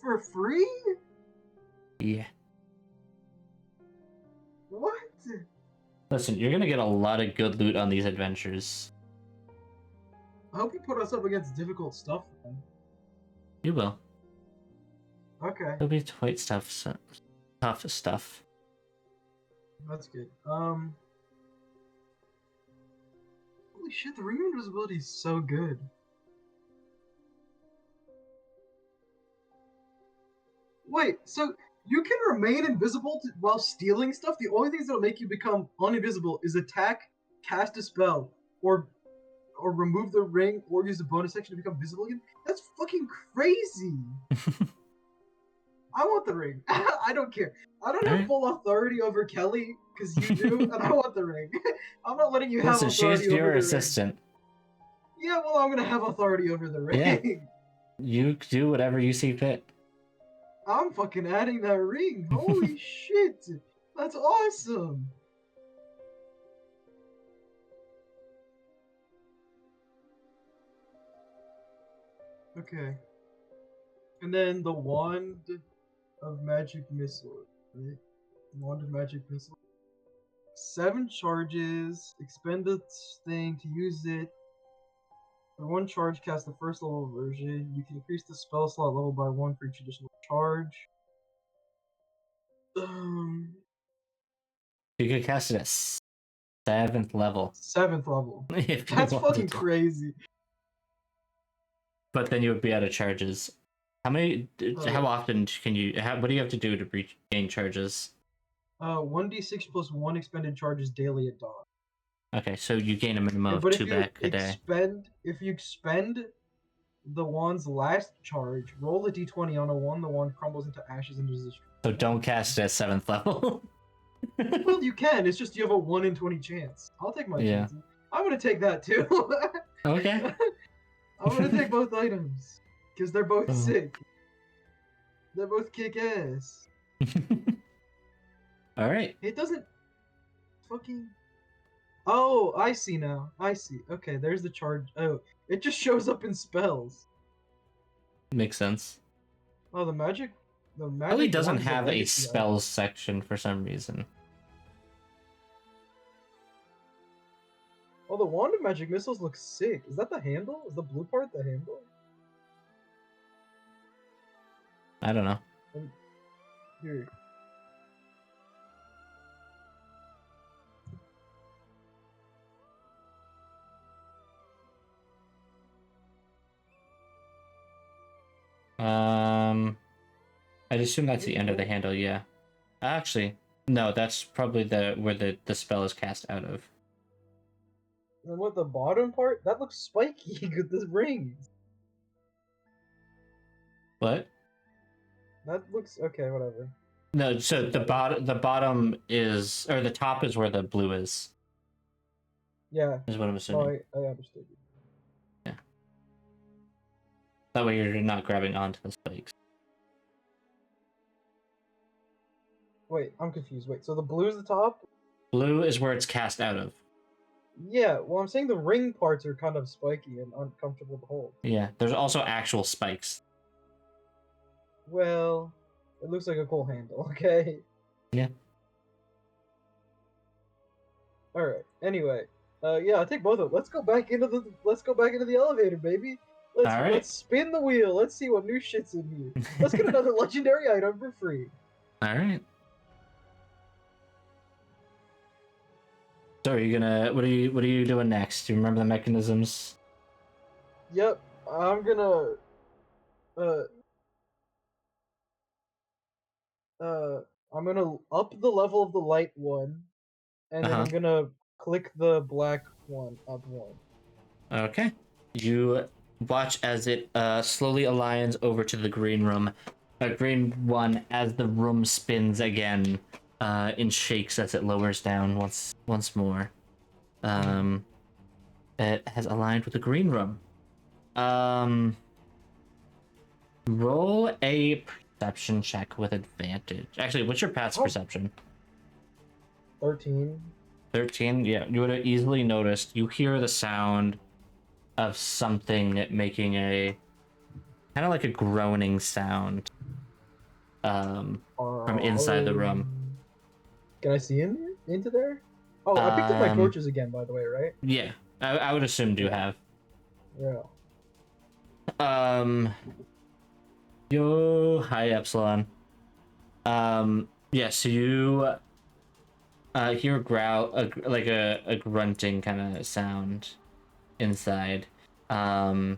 B: For free?
A: Yeah.
B: What?
A: Listen, you're gonna get a lot of good loot on these adventures.
B: I hope you put us up against difficult stuff, man.
A: You will.
B: Okay.
A: It'll be quite tough stuff.
B: That's good. Holy shit, the ring of invisibility is so good. Wait, so you can remain invisible while stealing stuff? The only things that'll make you become uninvisible is attack, cast a spell, or remove the ring, or use the bonus action to become visible again? That's fucking crazy! I want the ring. I don't care. I don't have full authority over Kelly, because you do, and I want the ring. I'm not letting you have authority over the ring.
A: She's your assistant.
B: Yeah, well, I'm gonna have authority over the ring.
A: Yeah. You do whatever you see fit.
B: I'm fucking adding that ring. Holy shit. That's awesome. Okay. And then the wand of magic missile. Right? Wand of magic missile. 7 charges. Expend the thing to use it. For 1 charge, cast the first level version. You can increase the spell slot level by 1 for each additional charge.
A: You could cast it at 7th level.
B: 7th level.
A: If you
B: That's
A: wanted
B: fucking
A: to.
B: crazy.
A: But then you would be out of charges. How often can you, what do you have to do to gain charges?
B: 1d6 plus 1 expended charges daily at dawn.
A: Okay, so you gain a minimum of
B: But
A: 2 back a day.
B: If you expend the wand's last charge, roll a d20 on a 1, the wand crumbles into ashes and is destroyed.
A: So don't cast it at 7th level.
B: Well, you can. It's just you have a 1 in 20 chance. I'll take my chances. I'm gonna take that too.
A: Okay.
B: I'm gonna take both items because they're both sick. They're both kick ass.
A: All right.
B: It doesn't fucking. Oh, I see now. I see. Okay, there's the charge. Oh, it just shows up in spells.
A: Makes sense.
B: Oh, the magic.
A: Probably doesn't
B: one's the
A: have a
B: legacy
A: spells section for some reason.
B: Oh, the wand of magic missiles looks sick. Is that the handle? Is the blue part the handle?
A: I don't know.
B: Here.
A: I'd assume that's the end of the handle, yeah. Actually, no, that's probably where the spell is cast out of.
B: And what the bottom part? That looks spiky with the rings.
A: What?
B: That looks okay. Whatever.
A: No, so the bottom is, or the top is where the blue is.
B: Yeah.
A: Is what I'm assuming.
B: Oh, I understood.
A: Yeah. That way you're not grabbing onto the spikes.
B: Wait, I'm confused. Wait, so the blue is the top?
A: Blue is where it's cast out of.
B: Yeah, well, I'm saying the ring parts are kind of spiky and uncomfortable to hold.
A: Yeah, there's also actual spikes.
B: Well, it looks like a cool handle, okay?
A: Yeah.
B: Alright, anyway. Yeah, I'll take both of them. Let's go back into the elevator, baby. Let's spin the wheel. Let's see what new shit's in here. Let's get another legendary item for free.
A: Alright. So are you gonna, what are you doing next? Do you remember the mechanisms?
B: Yep, I'm gonna I'm gonna up the level of the light one, and then I'm gonna click the black one up one.
A: Okay. You watch as it slowly aligns over to the green room. Green one as the room spins again and shakes as it lowers down once more. It has aligned with the green room. Roll a perception check with advantage. Actually, what's your path's perception?
B: 13.
A: 13? Yeah, you would have easily noticed. You hear the sound of something making a kind of like a groaning sound from inside the room.
B: Can I see into there? Oh, I picked up my torches again, by the way, right?
A: Yeah, I would assume you have.
B: Yeah.
A: Yo, hi Epsilon. Yeah, so you hear a growl, like a grunting kind of sound inside, and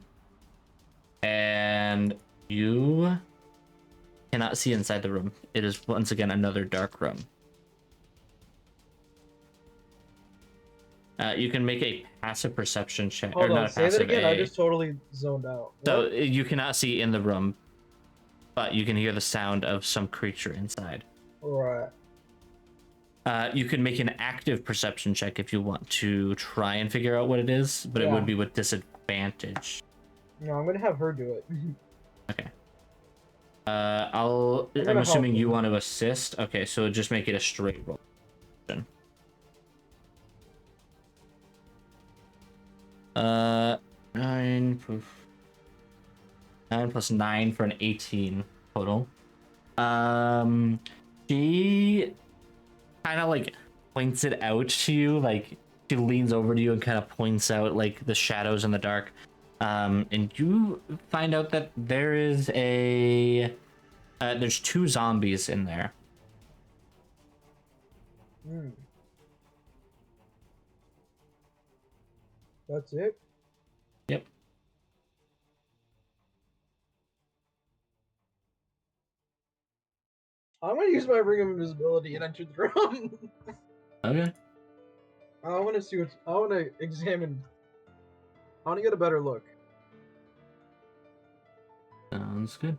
A: you cannot see inside the room. It is once again another dark room. You can make a passive perception check.
B: Hold
A: or
B: on,
A: not
B: say
A: passive,
B: that again. I just totally zoned out.
A: So you cannot see in the room, but you can hear the sound of some creature inside.
B: Right.
A: You can make an active perception check if you want to try and figure out what it is, but it would be with disadvantage.
B: No, I'm gonna have her do it.
A: Okay. I'm assuming you want to assist. Okay, so just make it a straight roll. 9 plus 9 for an 18 total. She kind of like points it out to you, like she leans over to you and kind of points out like the shadows in the dark. And you find out that there is there's 2 zombies in there.
B: That's it?
A: Yep.
B: I'm gonna use my ring of invisibility and enter the room.
A: Okay.
B: I want to see what. I want to examine. I want to get a better look.
A: Sounds good.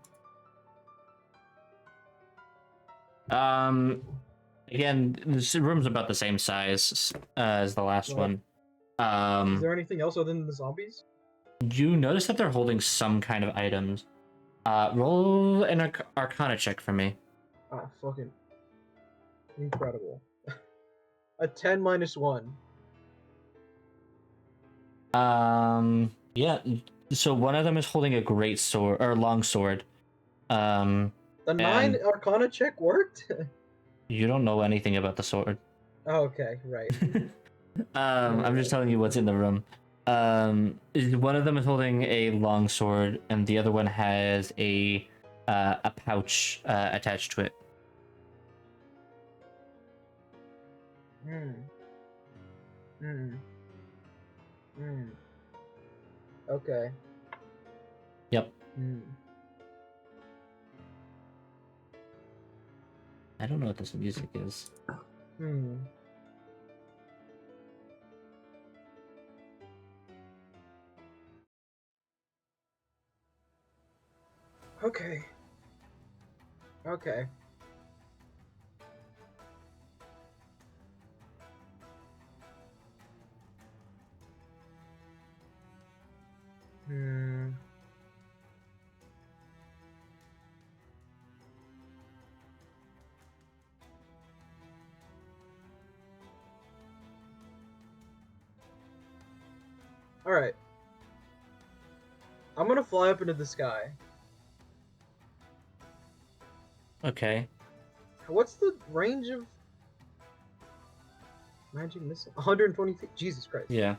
A: Again, this room's about the same size as the last
B: Right.
A: one.
B: Is there anything else other than the zombies?
A: You notice that they're holding some kind of items. Roll an Arcana check for me.
B: Ah, fucking incredible. A 10 minus 1.
A: Yeah. So one of them is holding a great sword or long sword.
B: The 9
A: And
B: Arcana check worked?
A: you don't know anything about the sword.
B: Oh, okay, right.
A: I'm just telling you what's in the room. One of them is holding a long sword, and the other one has a pouch attached to it.
B: Hmm. Hmm. Hmm. Okay.
A: Yep.
B: Hmm.
A: I don't know what this music is.
B: Hmm. Okay. Okay. Hmm. Alright. I'm gonna fly up into the sky.
A: Okay.
B: What's the range of magic missile? 120 feet. Jesus Christ.
A: Yeah.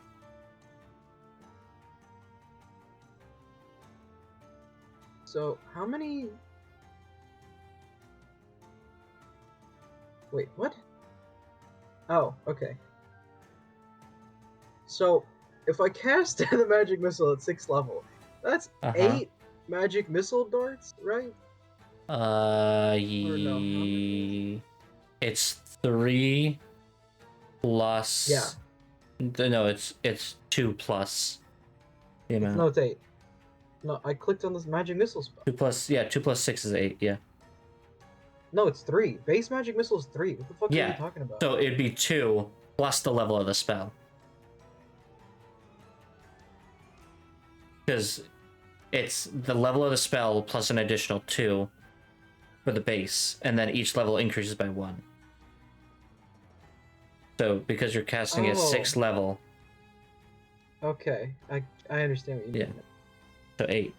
B: So, how many... Wait, what? Oh, okay. So, if I cast the magic missile at 6th level, that's 8 magic missile darts, right? Or no, how many?
A: It's 3 plus.
B: Yeah.
A: No, it's 2 plus the amount.
B: No, it's 8. No, I clicked on this magic missile spell.
A: 2 plus 6 is 8. Yeah.
B: No, it's 3. Base magic missile is 3. What the fuck are you talking about?
A: So it'd be 2 plus the level of the spell. Because it's the level of the spell plus an additional 2 for the base, and then each level increases by 1. So because you're casting at 6th level.
B: Okay, I understand what you mean.
A: So 8.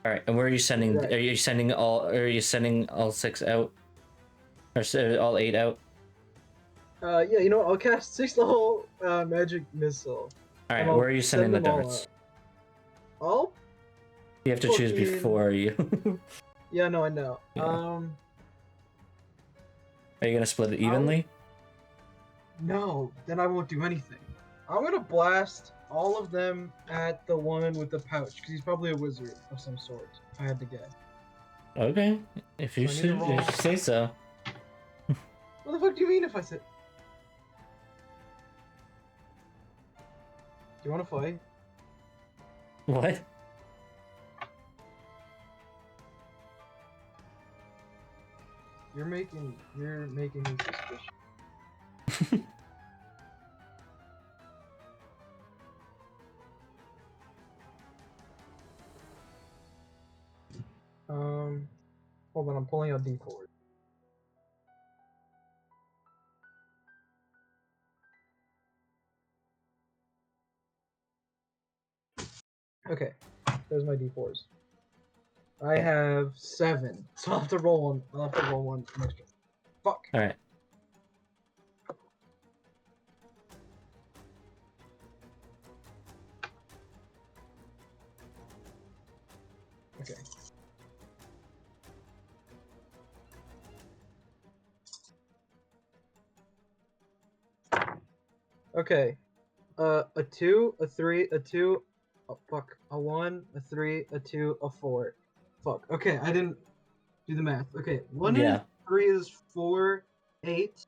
A: All right, and where are you sending?
B: Right.
A: Are you sending all 6 out, or all 8 out?
B: Yeah, you know what? I'll cast 6th level magic missile.
A: All right, where are you sending the darts?
B: I'll
A: You have to choose before you.
B: Yeah, no, I know.
A: Yeah. Are you gonna split it evenly?
B: No, then I won't do anything. I'm gonna blast all of them at the one with the pouch, because he's probably a wizard of some sort, if I had to guess.
A: Okay, if you say so.
B: What the fuck do you mean if I said... Do you want to fight?
A: What?
B: You're making me suspicious. Hold on, I'm pulling out D4. Okay, there's my D4s. I have 7, so I'll have to roll one. I'll have to roll one extra. Fuck.
A: All right.
B: Okay. Okay. A 2, a 3, a 2, oh fuck, a 1, a 3, a 2, a 4. Fuck. Okay, I didn't do the math. Okay, 1 and
A: Yeah.
B: 3 is 4, 8,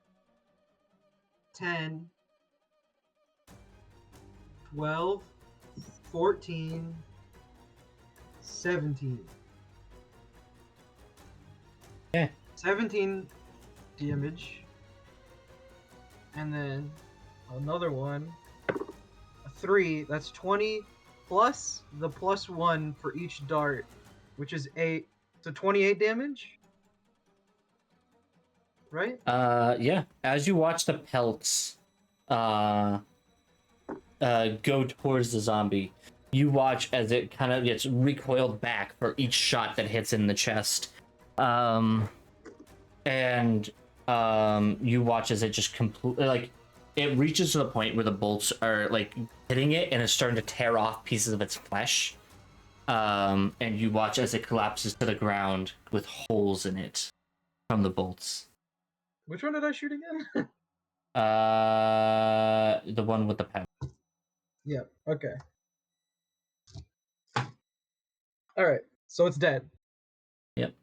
B: 10, 12, 14, 17.
A: Yeah.
B: 17 damage. And then another one. A 3, that's 20 plus the +1 for each dart, which is 8. So 28 damage? Right?
A: Yeah. As you watch the pelts go towards the zombie, you watch as it kind of gets recoiled back for each shot that hits in the chest. And you watch as it just completely, like, it reaches to the point where the bolts are like hitting it and it's starting to tear off pieces of its flesh. And you watch as it collapses to the ground with holes in it from the bolts.
B: Which one did I shoot again?
A: The one with the pen.
B: Yeah, okay. Alright, so it's dead.
A: Yep.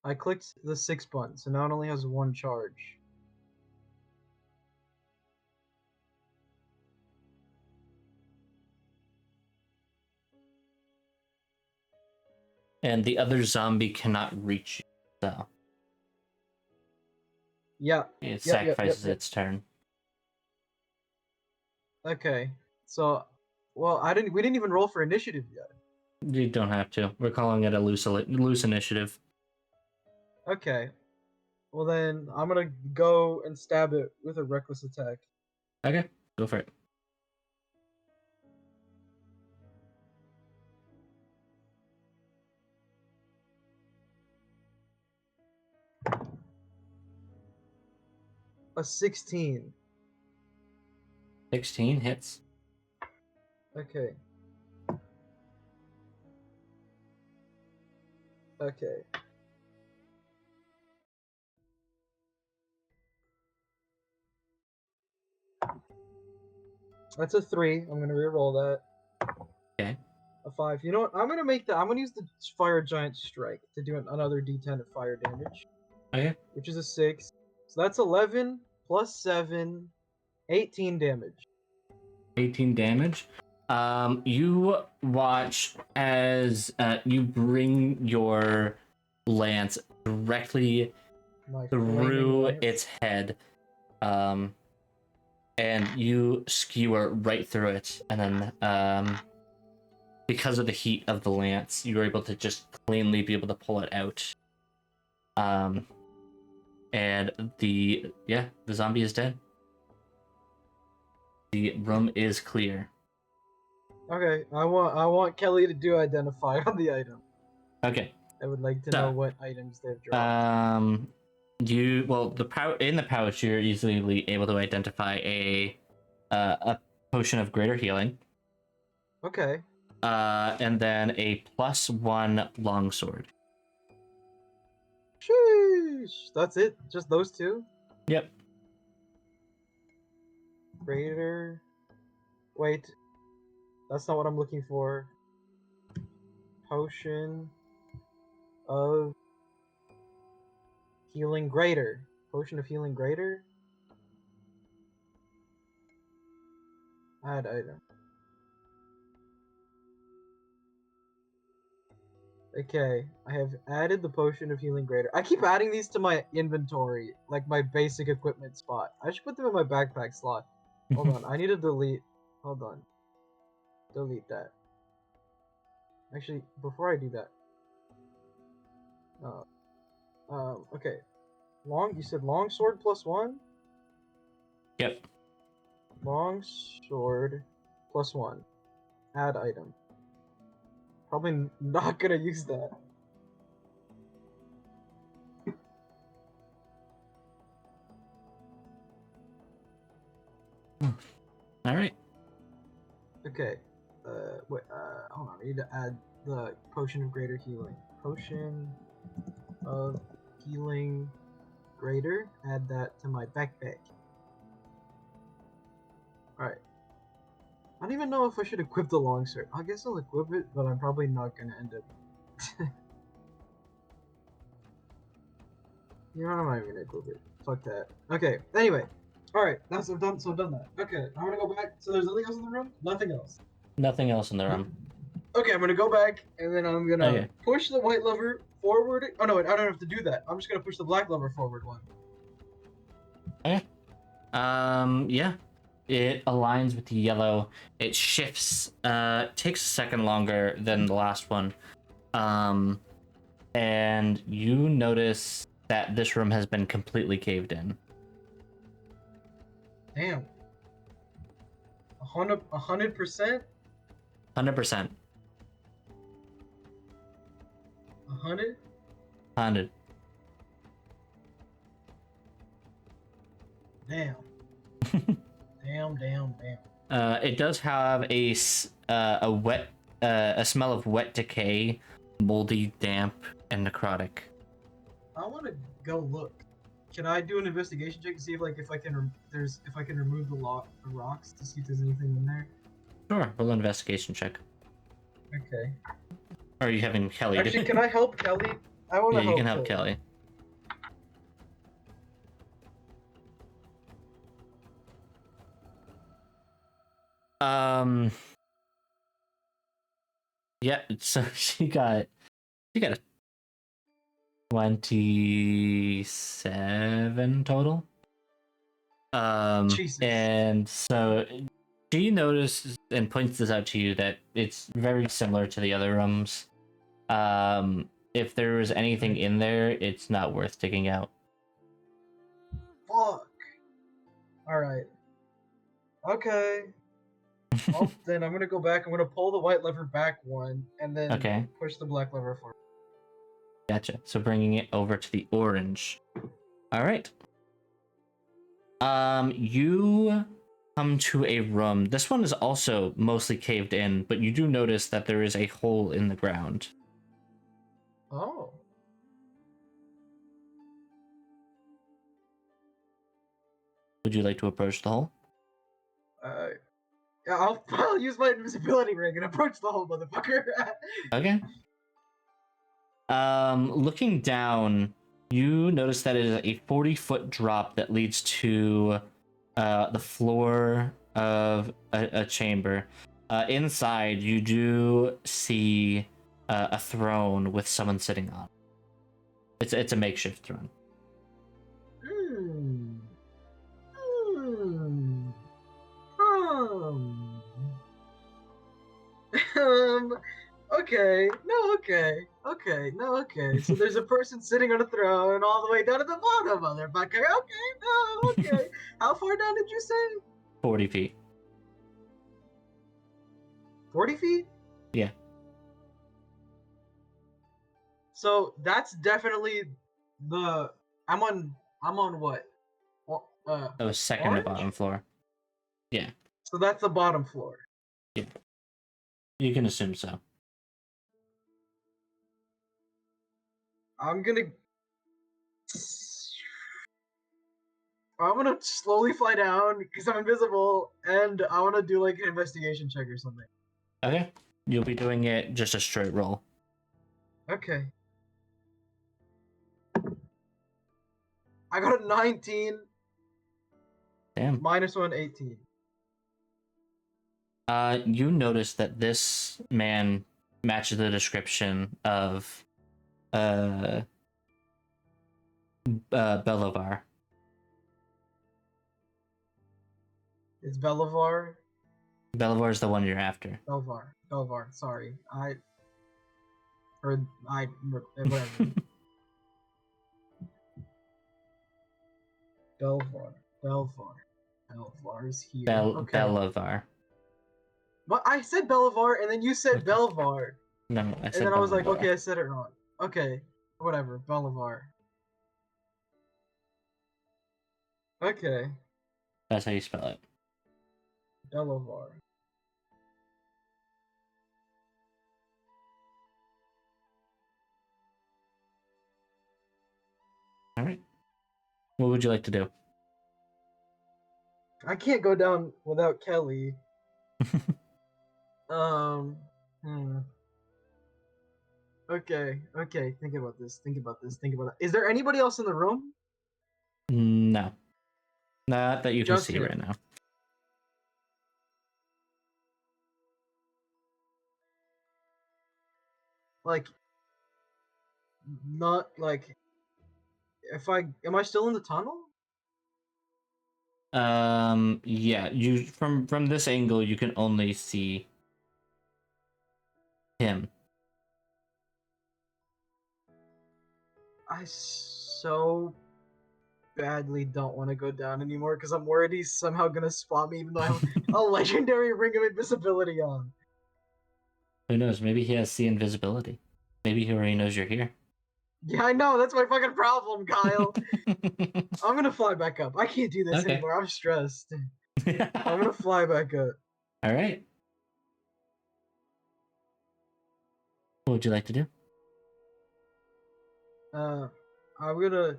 B: I clicked the 6 button, so now it only has 1 charge.
A: And the other zombie cannot reach you, so
B: Yeah.
A: it
B: Yep.
A: sacrifices its turn.
B: Okay. So, well, we didn't even roll for initiative yet.
A: You don't have to. We're calling it a loose initiative.
B: Okay. Well then, I'm gonna go and stab it with a reckless attack.
A: Okay, go for it.
B: A 16.
A: 16 hits.
B: Okay. Okay. That's a 3. I'm gonna re-roll that.
A: Okay.
B: A 5. You know what? I'm gonna use the fire giant strike to do another D10 of fire damage,
A: Okay.
B: which is a 6. So that's 11 plus 7, 18 damage.
A: 18 damage. You watch as you bring your lance directly
B: My flaming
A: through
B: lance.
A: its head, and you skewer right through it, and then because of the heat of the lance, you're able to just cleanly be able to pull it out. And the zombie is dead. The room is clear.
B: Okay, I want Kelly to do identify on the item.
A: Okay.
B: I would like to
A: So,
B: know what items they've dropped.
A: in the pouch you're easily able to identify a potion of greater healing,
B: Okay.
A: and then a +1 longsword.
B: Sheesh. That's it? Just those two?
A: Yep.
B: Greater. Wait. That's not what I'm looking for. Potion of healing greater. Potion of healing greater? Add item. Okay, I have added the potion of healing greater. I keep adding these to my inventory, like my basic equipment spot. I should put them in my backpack slot. Hold on, I need to delete. Hold on. Delete that. Actually, before I do that. Okay. You said longsword +1?
A: Yep.
B: Longsword +1. Add item. Probably not gonna use that.
A: All right.
B: Okay. Wait. Hold on. I need to add the potion of greater healing. Potion of healing greater. Add that to my backpack. Alright. I don't even know if I should equip the longsword. I guess I'll equip it, but I'm probably not gonna end up. You know, I'm not even gonna equip it. Fuck that. Okay, anyway. Alright, that's I've done that. Okay, I'm gonna go back. So there's nothing else in the room? Nothing else.
A: Nothing else in the room.
B: Okay, I'm gonna go back and then I'm gonna
A: Okay.
B: push the white lever forward. Oh no, I don't have to do that. I'm just gonna push the black lever forward one.
A: Okay. Yeah. It aligns with the yellow. It shifts. Takes a second longer than the last one. And you notice that this room has been completely caved in.
B: Damn. 100%?
A: 100%.
B: 100?
A: 100.
B: Damn. Damn.
A: It does have a wet, a smell of wet decay, moldy, damp, and necrotic.
B: I want to go look. Can I do an investigation check to see if I can remove the rocks to see if there's anything in there?
A: Sure, roll an investigation check.
B: Okay.
A: Or are you having Kelly?
B: Actually, can I help Kelly? I want to
A: Yeah, you can help Kelly. Yeah, so she got a 27 total.
B: Jesus.
A: And so she notices and points this out to you that it's very similar to the other rooms. If there was anything in there, it's not worth digging out.
B: Fuck. Alright. Okay. Well, then I'm gonna go back. I'm gonna pull the white lever back one, and then
A: Okay.
B: push the black lever forward.
A: Gotcha. So bringing it over to the orange. All right. You come to a room. This one is also mostly caved in, but you do notice that there is a hole in the ground.
B: Oh.
A: Would you like to approach the hole?
B: Yeah, I'll use my invisibility ring and approach the whole motherfucker.
A: Okay. Looking down, you notice that it is a 40-foot drop that leads to the floor of a chamber. Inside, you do see a throne with someone sitting on. It's a makeshift throne.
B: Okay. No, okay. Okay. No, okay. So there's a person sitting on a throne all the way down at the bottom, motherfucker. Okay. No, okay. How far down did you say?
A: 40 feet.
B: 40 feet?
A: Yeah.
B: So that's definitely the. I'm on what?
A: That was second
B: orange?
A: to bottom floor. Yeah.
B: So that's the bottom floor.
A: Yeah. You can assume so.
B: I'm gonna slowly fly down because I'm invisible, and I want to do like an investigation check or something.
A: Okay. You'll be doing it just a straight roll.
B: Okay. I got a 19.
A: Damn.
B: Minus 1, 18.
A: You notice that this man matches the description of Belivar.
B: It's Belivar.
A: Belivar is the one you're after.
B: Belivar. Sorry, whatever. Belivar's here. Okay.
A: Belivar.
B: But I said Belivar, and then you said Belivar.
A: No, I said.
B: And then I was like,
A: Belivar.
B: okay, I said it wrong. Okay, whatever. Belivar. Okay.
A: That's how you spell it.
B: Belivar.
A: All right. What would you like to do?
B: I can't go down without Kelly. Um. Hmm. Okay. Okay. Think about this. Think about this. Think about it. Is there anybody else in the room?
A: No, not that you can
B: Just
A: see right
B: him.
A: now.
B: Like, not like. If I am I still in the tunnel?
A: Yeah, you from this angle you can only see him.
B: I so badly don't want to go down anymore because I'm worried he's somehow gonna spot me, even though I have a legendary ring of invisibility on.
A: Who knows? Maybe he has see invisibility. Maybe he already knows you're here.
B: Yeah, I know. That's my fucking problem, Kyle. I'm gonna fly back up. I can't do this
A: Okay.
B: anymore. I'm stressed. I'm gonna fly back up.
A: All right. What would you like to do?
B: Uh, I'm gonna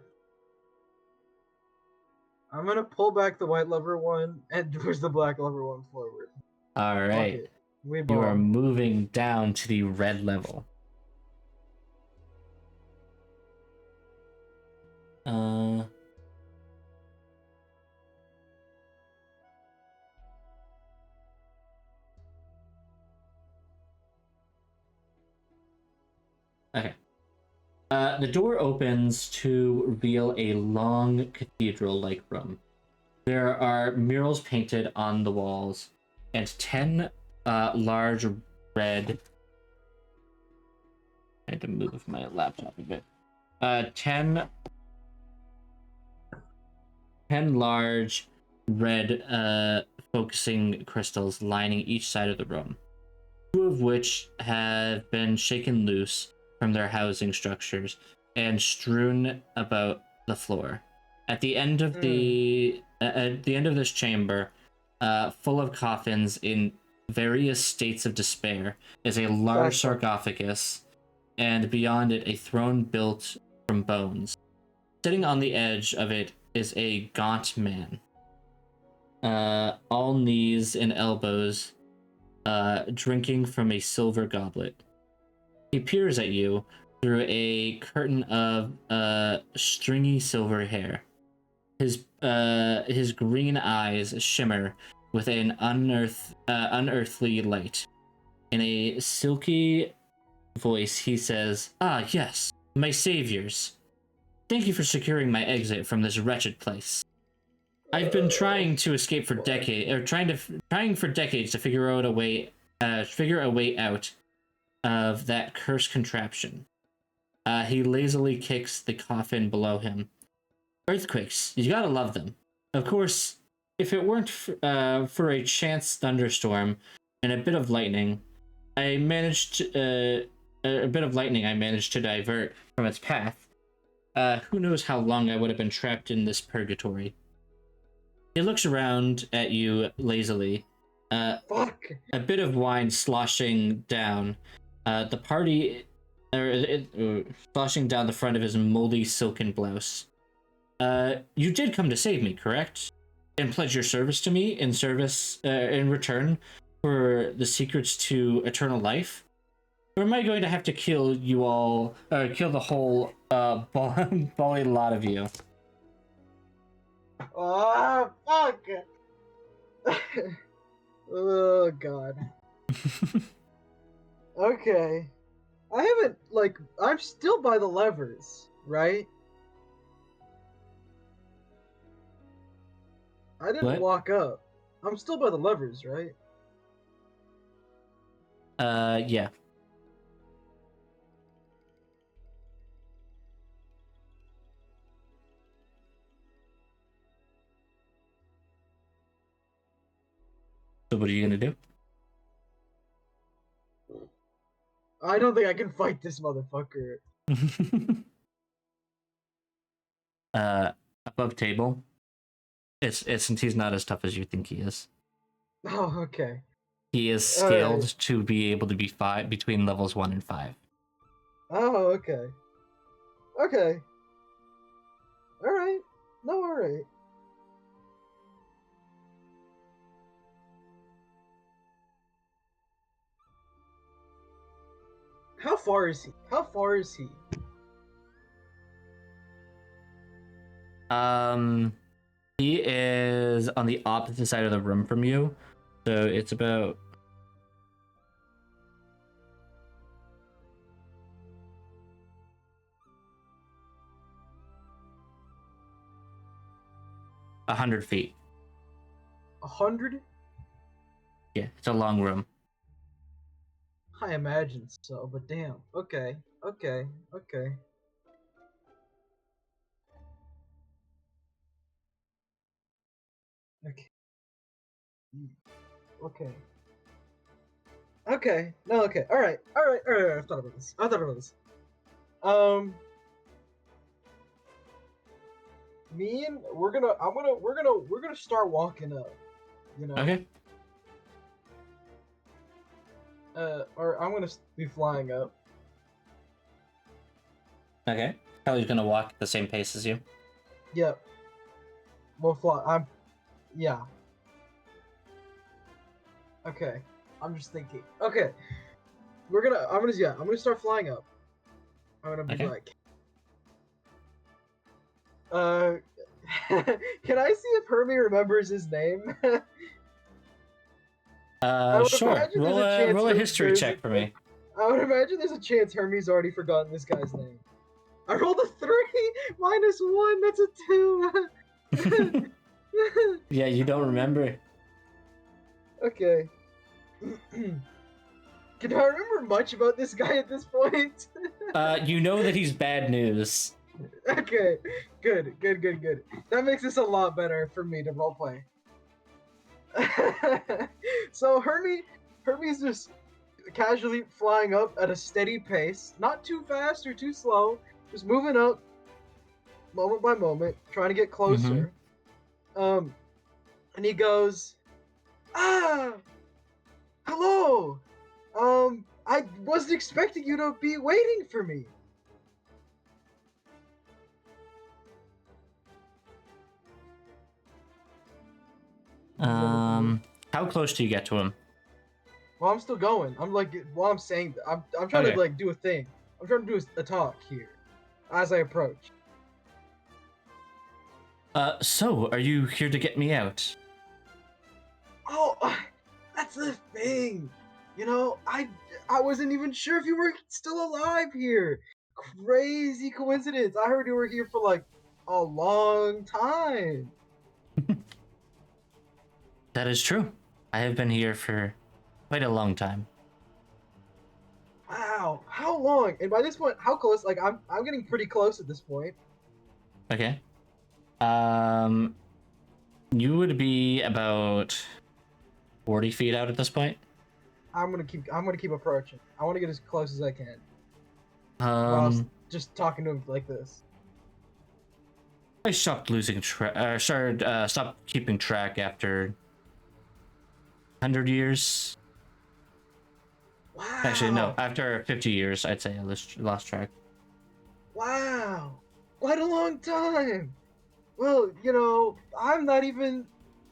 B: I'm gonna pull back the white lever one and push the black lever one forward.
A: All
B: Fuck
A: right.
B: it. We
A: You are
B: ball.
A: moving down to the red level. Uh, okay. The door opens to reveal a long cathedral-like room. There are murals painted on the walls, and 10 large red. I had to move my laptop a bit. 10 large red focusing crystals lining each side of the room, two of which have been shaken loose from their housing structures and strewn about the floor. At the end of this chamber, full of coffins in various states of despair, is a large
B: Flashback.
A: sarcophagus, and beyond it, a throne built from bones. Sitting on the edge of it is a gaunt man, all knees and elbows, drinking from a silver goblet. He peers at you through a curtain of stringy silver hair. His green eyes shimmer with an unearthly light. In a silky voice, he says, "Ah, yes, my saviors. Thank you for securing my exit from this wretched place. I've been trying to escape for decades, or trying for decades to figure a way out of that cursed contraption." He lazily kicks the coffin below him. "Earthquakes, you gotta love them. Of course, if it weren't for a chance thunderstorm and a bit of lightning, a bit of lightning I managed to divert from its path. Who knows how long I would have been trapped in this purgatory." He looks around at you lazily,
B: Fuck.
A: a bit of wine sloshing down the party, sloshing down the front of his moldy silken blouse. You did come to save me, correct? And pledge your service to me in return for the secrets to eternal life? Or am I going to have to kill you all, or kill the whole bally lot of you?
B: Oh fuck. Oh god. Okay. I haven't I'm still by the levers, right? I didn't
A: What?
B: walk up. I'm still by the levers, right?
A: Yeah. So what are you gonna do?
B: I don't think I can fight this motherfucker.
A: Above table. It's since he's not as tough as you think he is.
B: Oh, okay.
A: He is
B: Alright.
A: scaled to be able to be between levels 1 and 5.
B: Oh, okay. Okay. Alright. No, alright. How far is he? How far is he?
A: He is on the opposite side of the room from you, so it's about 100 feet.
B: 100?
A: Yeah, it's a long room.
B: I imagine so, but damn. Okay, okay, okay. Okay. Okay. Okay. No, okay. Alright. Alright. Alright. I've thought about this. I've thought about this. Um Me and we're gonna start walking up, you know.
A: Okay.
B: Or I'm gonna be flying up.
A: Okay. Kelly's gonna walk at the same pace as you.
B: Yep. We'll fly. Yeah. Okay. I'm just thinking. Okay. I'm gonna start flying up. I'm gonna be
A: Okay.
B: like, uh, can I see if Hermey remembers his name? I would
A: Sure.
B: imagine there's a chance
A: Roll a history check for me.
B: I would imagine there's a chance Hermey's already forgotten this guy's name. I rolled a 3 minus 1. That's a 2.
A: Yeah, you don't remember.
B: Okay. Can I remember much about this guy at this point?
A: You know that he's bad news.
B: Okay. Good. That makes this a lot better for me to roleplay. So Hermey's just casually flying up at a steady pace, not too fast or too slow, just moving up moment by moment, trying to get closer. And he goes, "Ah, hello. I wasn't expecting you to be waiting for me."
A: How close do you get to him?
B: Well, I'm still going. I'm like, while I'm saying, I'm trying
A: Okay.
B: to like do a thing. I'm trying to do a talk here, as I approach.
A: So are you here to get me out?
B: Oh, that's the thing. You know, I wasn't even sure if you were still alive here. Crazy coincidence. I heard you were here for like a long time.
A: That is true. I have been here for quite a long time.
B: Wow, how long? And by this point, how close? Like I'm getting pretty close at this point.
A: Okay. You would be about 40 feet out at this point.
B: I'm gonna keep approaching. I want to get as close as I can whilst
A: Um,
B: just talking to him like this.
A: I stopped losing track. Stopped keeping track after 100 years.
B: Wow.
A: Actually, no. After 50 years, I'd say I lost track.
B: Wow. Quite a long time. Well, you know, I'm not even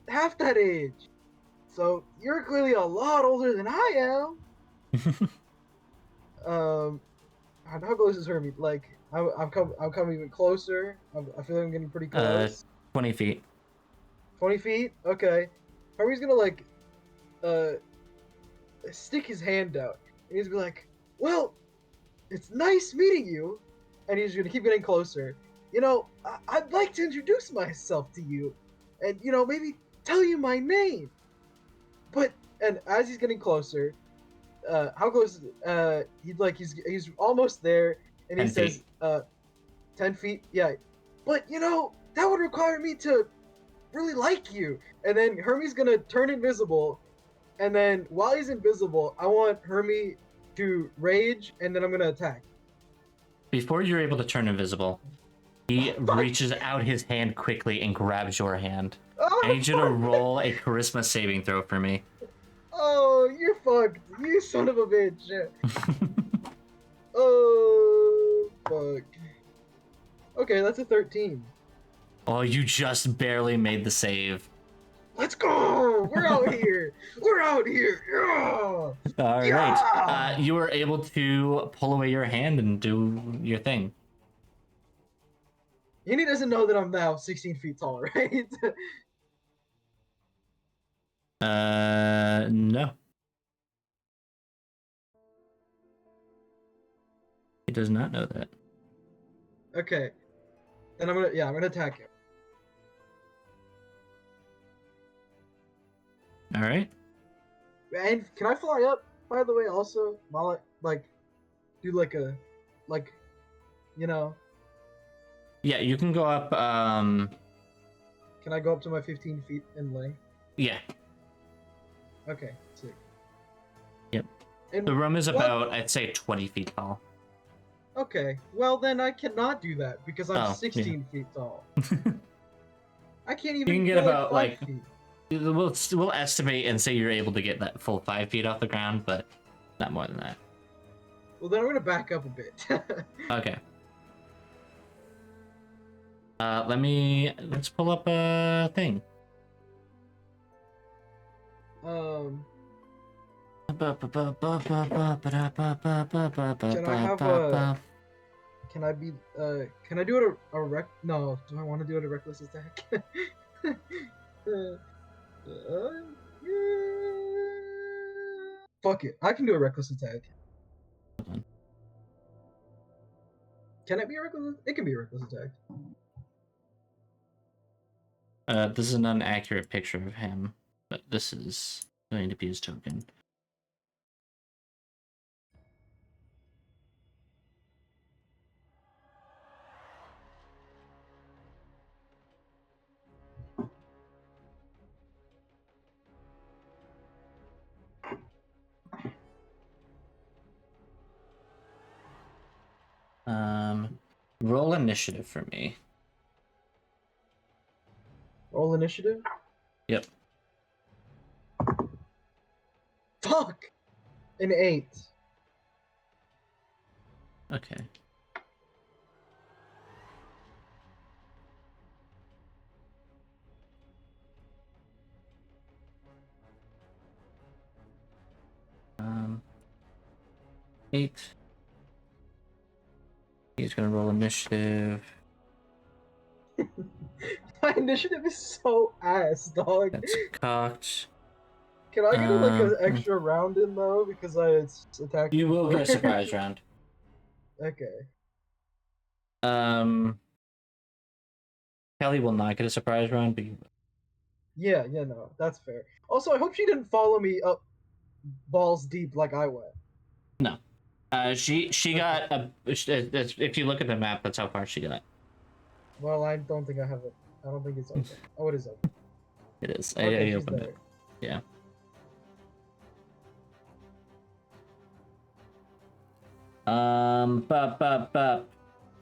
B: half that age. So you're clearly a lot older than I am. How close is Hermie? Like, I'm coming even closer. I feel like I'm getting pretty
A: uh,
B: close.
A: 20 feet.
B: 20 feet? Okay. Hermie's gonna, like, uh, stick his hand out. And he's gonna be like, "Well, it's nice meeting you." And he's gonna keep getting closer. You know, I'd like to introduce myself to you. And, you know, maybe tell you my name. But, and as he's getting closer, how close? He's almost there, and he
A: 10
B: says,
A: feet.
B: 10 feet. Yeah, but you know that would require me to really like you. And then Hermie's gonna turn invisible, and then while he's invisible, I want Hermie to rage, and then I'm gonna attack.
A: Before you're able to turn invisible, he
B: Fuck.
A: reaches out his hand quickly and grabs your hand.
B: Oh,
A: I need you to
B: fuck.
A: roll a charisma saving throw for me.
B: Oh, you're fucked. You son of a bitch. Oh, fuck. Okay, that's a 13.
A: Oh, you just barely made the save.
B: Let's go. We're out here. We're out here. Yeah.
A: All
B: Yeah.
A: right. You were able to pull away your hand and do your thing.
B: Yini doesn't know that I'm now 16 feet tall, right?
A: No. He does not know that.
B: Okay. Then I'm gonna attack him.
A: All right.
B: And can I fly up, by the way, also? While I, like, do like a, like, you know,
A: Yeah, you can go up.
B: can I go up to my 15 feet in length?
A: Yeah.
B: Okay, sick.
A: Yep.
B: And
A: The room is
B: what?
A: about, I'd say, 20 feet tall.
B: Okay, well then I cannot do that because I'm
A: Oh,
B: 16 feet tall. I can't
A: You
B: even
A: can get
B: go
A: about
B: like 5
A: like
B: feet.
A: we'll estimate and say you're able to get that full 5 feet off the ground, but not more than that.
B: Well, then I'm gonna back up a bit.
A: Okay. Let's pull up a thing.
B: Can I be? Can I do it a rec? No, do I want to do it a reckless attack? Fuck it, I can do a reckless attack. Can it be a reckless? It can be a reckless attack.
A: This is an inaccurate picture of him, but this is going to be his token. Roll initiative for me.
B: Roll initiative.
A: Yep.
B: Fuck. An 8.
A: Okay. Um, 8. He's gonna roll initiative.
B: My initiative is so ass, dog.
A: That's cocked.
B: Can I get like an
A: Hmm.
B: extra round in though because I attacked
A: You
B: him
A: will get a
B: first?
A: surprise round.
B: Okay.
A: Kelly will not get a surprise round, but
B: Yeah, no, that's fair. Also, I hope she didn't follow me up balls deep like I went.
A: no. She got a. If you look at the map, that's how far she got.
B: Well, I don't think I have it. I don't think it's open. Oh, it is open.
A: It is.
B: Okay,
A: I
B: she's
A: opened
B: there.
A: it. Yeah.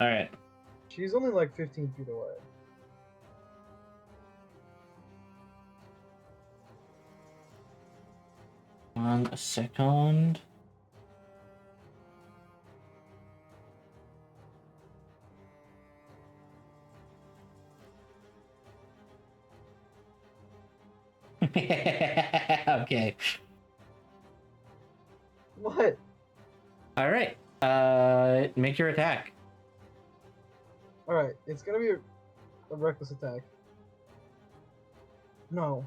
A: All right.
B: She's only like 15 feet away.
A: A second. Okay.
B: What?
A: All right. Make your attack.
B: All right, it's gonna be a reckless attack. No,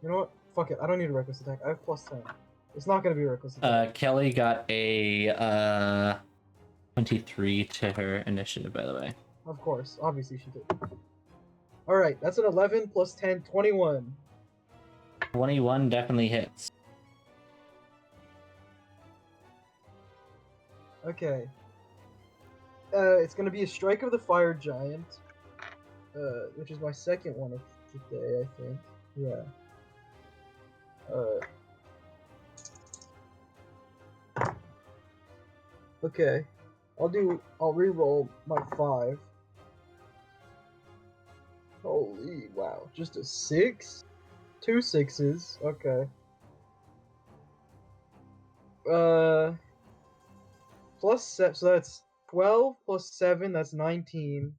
B: you know what? Fuck it. I don't need a reckless attack. I have +10. It's not gonna be a reckless attack.
A: Kelly got a 23 to her initiative, by the way.
B: Of course, obviously she did. All right, that's an 11 plus 10, 21.
A: 21 definitely hits.
B: Okay. It's gonna be a strike of the fire giant, which is my second one of the day, I think. Yeah. Okay. I'll re-roll my 5. Holy wow, just a 6? 2 6s, okay. Plus 7, so that's 12 plus 7, that's 19.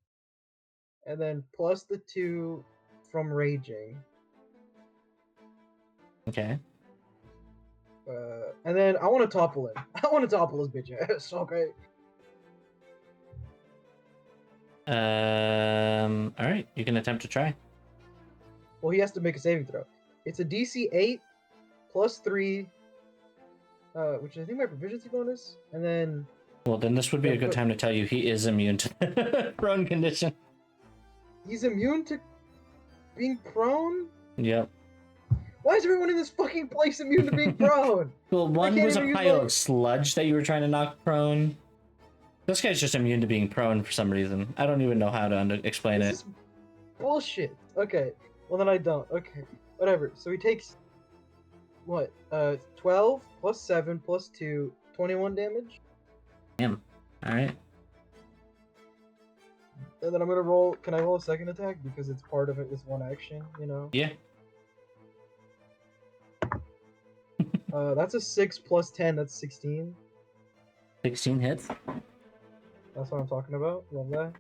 B: And then plus the 2 from raging.
A: Okay.
B: And then I want to topple him. I want to topple his bitch ass. Okay.
A: All right. You can attempt to try.
B: Well, he has to make a saving throw. It's a DC 8 plus 3, which I think my proficiency bonus, and then.
A: Well, then this would be
B: Yeah,
A: a good
B: but-
A: time to tell you he is immune to prone condition.
B: He's immune to being prone?
A: Yep.
B: Why is everyone in this fucking place immune to being prone?
A: Well, one
B: can't
A: was a
B: even use
A: pile
B: my-
A: of sludge that you were trying to knock prone. This guy's just immune to being prone for some reason. I don't even know how to explain
B: This
A: it.
B: is bullshit. Okay. Well, then I don't. Okay. Whatever. So he takes, what, 12 plus 7 plus 2, 21 damage?
A: Damn. All right.
B: And then I'm gonna roll. Can I roll a second attack? Because it's part of it with one action, you know?
A: Yeah.
B: That's a 6 plus 10, that's 16.
A: 16 hits.
B: That's what I'm talking about. Love that.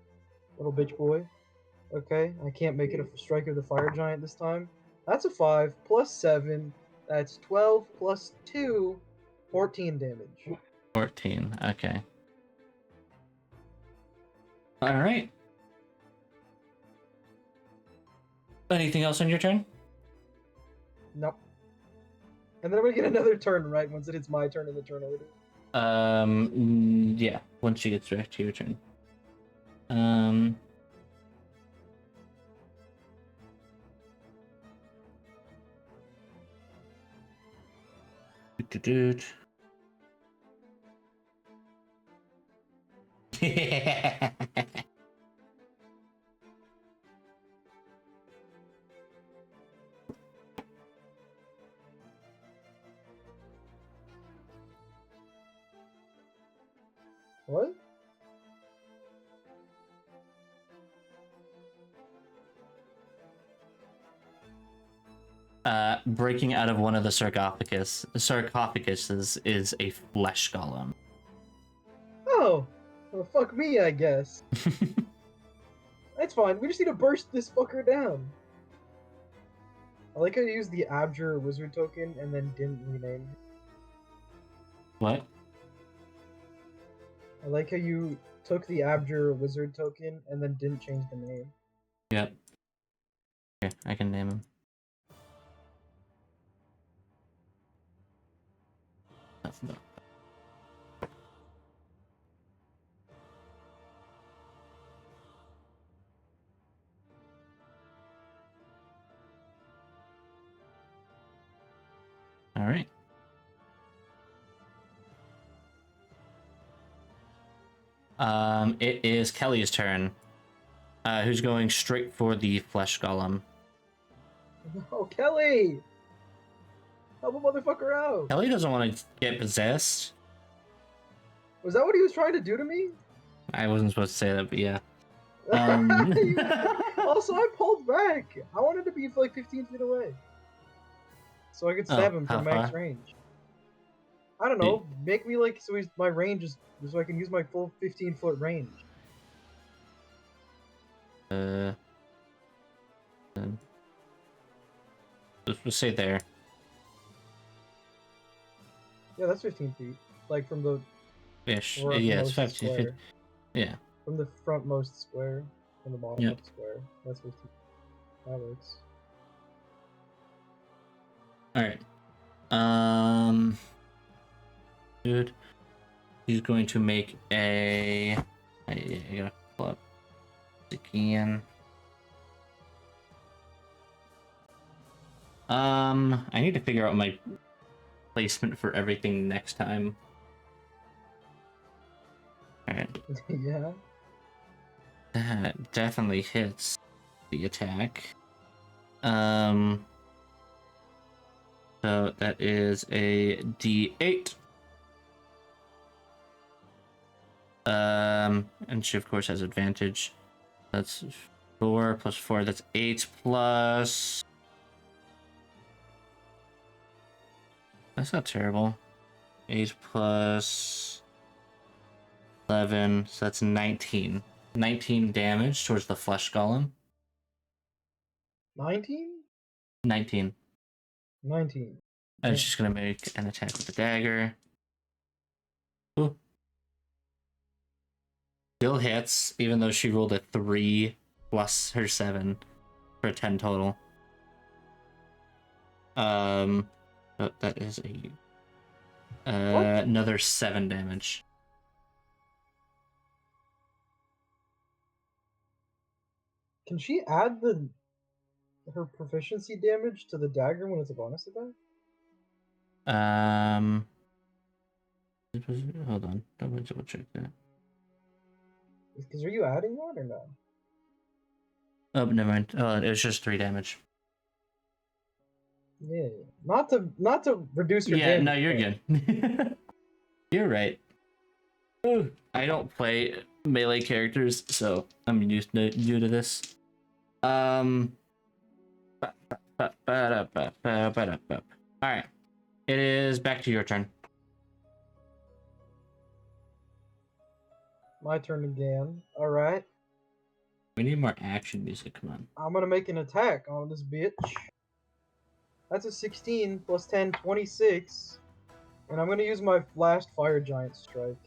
B: Little bitch boy. Okay, I can't make it a strike of the fire giant this time. That's a 5 plus 7. That's 12 plus 2, 14 damage.
A: 14. Okay. All right. Anything else on your turn?
B: Nope. And then I'm gonna get another turn, right? Once it hits my turn in the turn order.
A: Yeah. Once she gets back to your turn. Doot.
B: What?
A: Breaking out of one of the sarcophaguses is a flesh golem.
B: Oh! Well, fuck me, I guess. That's fine. We just need to burst this fucker down. I like how you used the Abjure wizard token and then didn't rename it.
A: What?
B: I like how you took the Abjure wizard token and then didn't change the name.
A: Yep. Okay, I can name him. That's not. All right. It is Kelly's turn. Who's going straight for the flesh golem?
B: Oh, Kelly! Help a motherfucker out!
A: Kelly doesn't want to get possessed.
B: Was that what he was trying to do to me?
A: I wasn't supposed to say that, but yeah.
B: Also, I pulled back. I wanted to be like 15 feet away, so I could stab him
A: how
B: from max
A: far?
B: range. I don't know. Make me like so my range is so I can use my full 15-foot range.
A: Let's say there.
B: Yeah, that's 15 feet. Like from the
A: Ish.
B: frontmost
A: Yeah, it's 15 feet.
B: square.
A: Yeah.
B: From the frontmost square, from the bottom
A: Yep.
B: of the square. That's 15. That works.
A: All right. Dude, he's going to make a. I gotta pull up again. I need to figure out my placement for everything next time. All right.
B: Yeah.
A: That definitely hits the attack. So that is a D8. And she of course has advantage. That's 4 plus 4. That's 8 plus. That's not terrible. 8 plus 11. So that's 19. 19 damage towards the flesh golem.
B: 19?
A: 19.
B: 19.
A: And
B: Damn.
A: she's gonna make an attack with the dagger. Ooh. Still hits, even though she rolled a 3 plus her 7 for 10 total. But that is another 7 damage.
B: Can she add her proficiency damage to the dagger when it's a bonus attack?
A: Hold on, double check that.
B: Because are you adding that or no?
A: Oh, never mind. Oh, it was just 3 damage.
B: Yeah, not to reduce her
A: Yeah,
B: damage.
A: no, you're good. You're right. Ooh, I don't play melee characters, so I'm new to this. All right, it is back to your turn.
B: My turn again. All right.
A: We need more action music. Come on.
B: I'm gonna make an attack on this bitch. That's a 16 plus 10, 26. And I'm gonna use my last fire giant strike.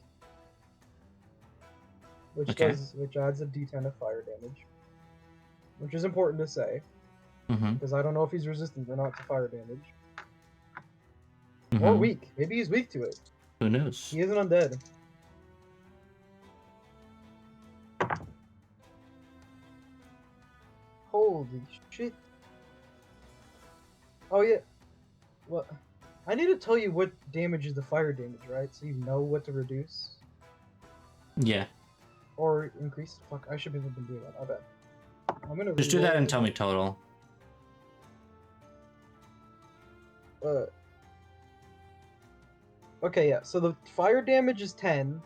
B: Which adds a d10 of fire damage. Which is important to say. Because I don't know if he's resistant or not to fire damage. Or weak. Maybe he's weak to it.
A: Who knows?
B: He isn't undead. Holy shit. Oh yeah. What? I need to tell you what damage is the fire damage, right? So you know what to reduce.
A: Yeah.
B: Or increase. Fuck, I should be able to do that. I bet. I'm gonna
A: just do that and tell me total.
B: Okay, yeah. So the fire damage is 10.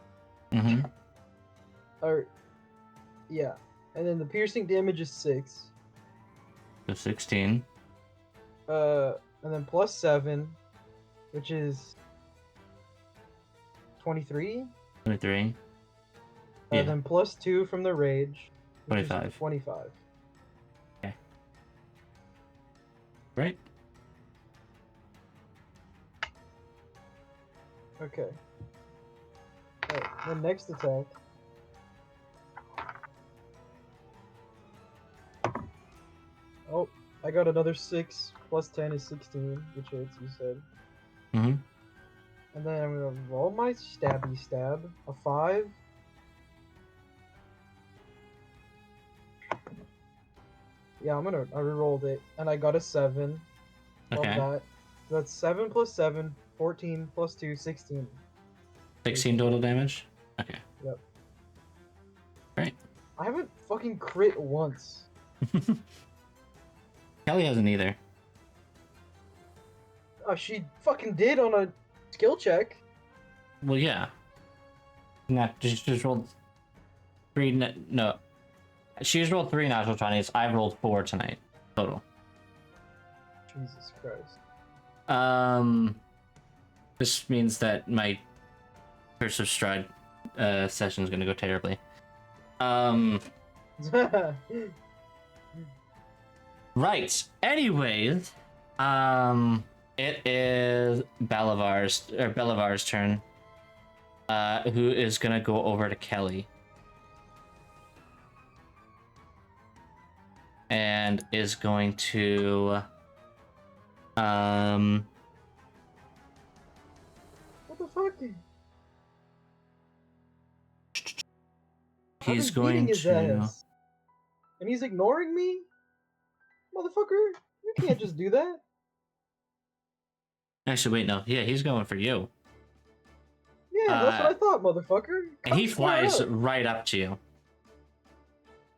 B: Or yeah. And then the piercing damage is 6.
A: So 16.
B: And then plus 7, which is 23.
A: 23. Yeah.
B: Then plus 2 from the rage, which
A: 25.
B: is 25.
A: Okay. Right.
B: Okay. Alright, the next attack. Oh, I got another 6. Plus 10 is 16, which hits, you said. And then I'm gonna roll my stabby stab. A 5. Yeah, I rerolled it, and I got a 7.
A: Okay.
B: Love that. So that's 7 plus 7, 14 plus 2, 16.
A: 16 total damage? Okay.
B: Yep.
A: Right.
B: I haven't fucking crit once.
A: Kelly hasn't either.
B: She fucking did on a skill check.
A: Well, yeah. Not just rolled 3. No. She's rolled 3 natural 20s. I've rolled 4 tonight. Total.
B: Jesus Christ.
A: This means that my Curse of Stride session is gonna go terribly. Right. Anyways, it is Belivar's turn. Who is gonna go over to Kelly and is going to
B: What the fuck?
A: he's
B: I've been
A: going
B: beating his
A: to
B: ass. And he's ignoring me? Motherfucker, you can't just do that.
A: actually wait, no, yeah, he's going for you.
B: Yeah, that's what I thought, motherfucker.
A: And he
B: Come square
A: flies
B: up.
A: right up to you.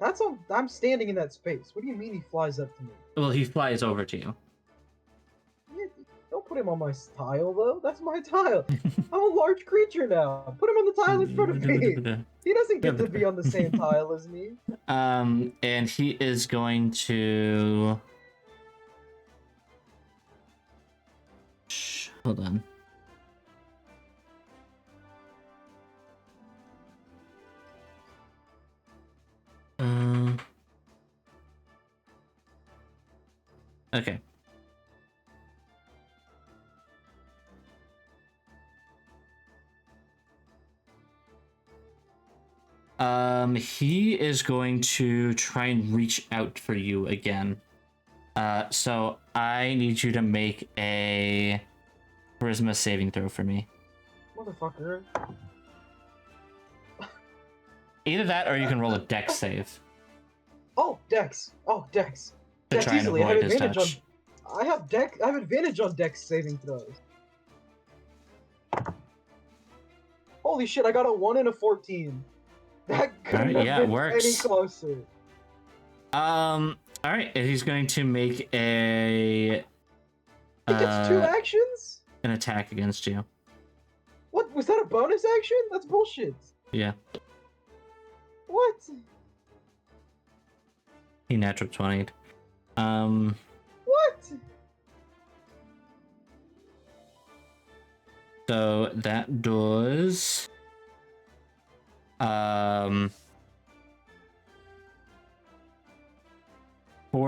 B: That's all. I'm standing in that space. What do you mean he flies up to me?
A: Well, he flies over to you.
B: Yeah, don't put him on my tile, though. That's my tile. I'm a large creature now. Put him on the tile in front of me. He doesn't get to be on the same tile as me.
A: And he is going to... Shh, hold on. Okay. He is going to try and reach out for you again. So I need you to make a charisma saving throw for me.
B: Motherfucker.
A: Either that, or you can roll a dex save
B: Oh, Dex. Oh, Dex.
A: to
B: Dex
A: try and
B: easily. I have
A: avoid his
B: advantage
A: touch.
B: on. I have advantage on Dex saving throws. Holy shit! I got a 1 and a 14. That couldn't
A: Alright,
B: have
A: yeah, it
B: been
A: works.
B: any closer.
A: All right, he's going to make
B: He gets 2 actions.
A: an attack against you.
B: What was that? A bonus action? That's bullshit.
A: Yeah,
B: What?
A: he natural 20'd.
B: What?
A: So that does 4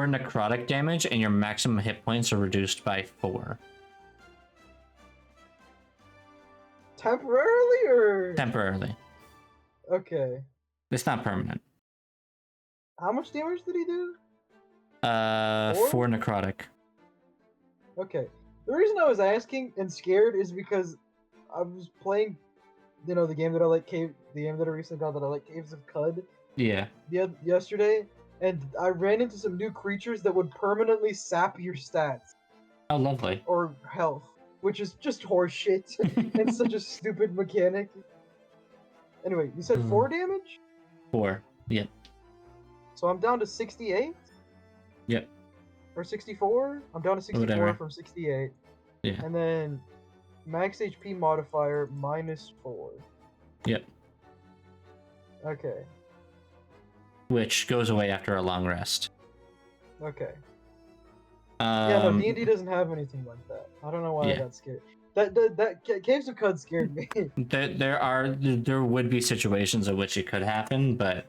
A: necrotic damage, and your maximum hit points are reduced by 4.
B: Temporarily or?
A: Temporarily.
B: Okay.
A: It's not permanent.
B: How much damage did he do?
A: 4 necrotic.
B: Okay. The reason I was asking and scared is because I was playing, the game that I like, the game that I recently got that I like, Caves of Cud.
A: Yeah.
B: Yesterday, and I ran into some new creatures that would permanently sap your stats
A: Oh, lovely.
B: or health, which is just horseshit and such a stupid mechanic. Anyway, you said 4 damage?
A: 4. Yep.
B: So I'm down to 68?
A: Yep.
B: Or 64? I'm down to 64
A: Whatever.
B: from 68.
A: Yeah.
B: And then max HP modifier -4.
A: Yep.
B: Okay.
A: Which goes away after a long rest.
B: Okay. Yeah, no, D&D
A: Um,
B: doesn't have anything like that. I don't know why I
A: Yeah.
B: got scared. That Caves of Cud scared me.
A: there would be situations in which it could happen, but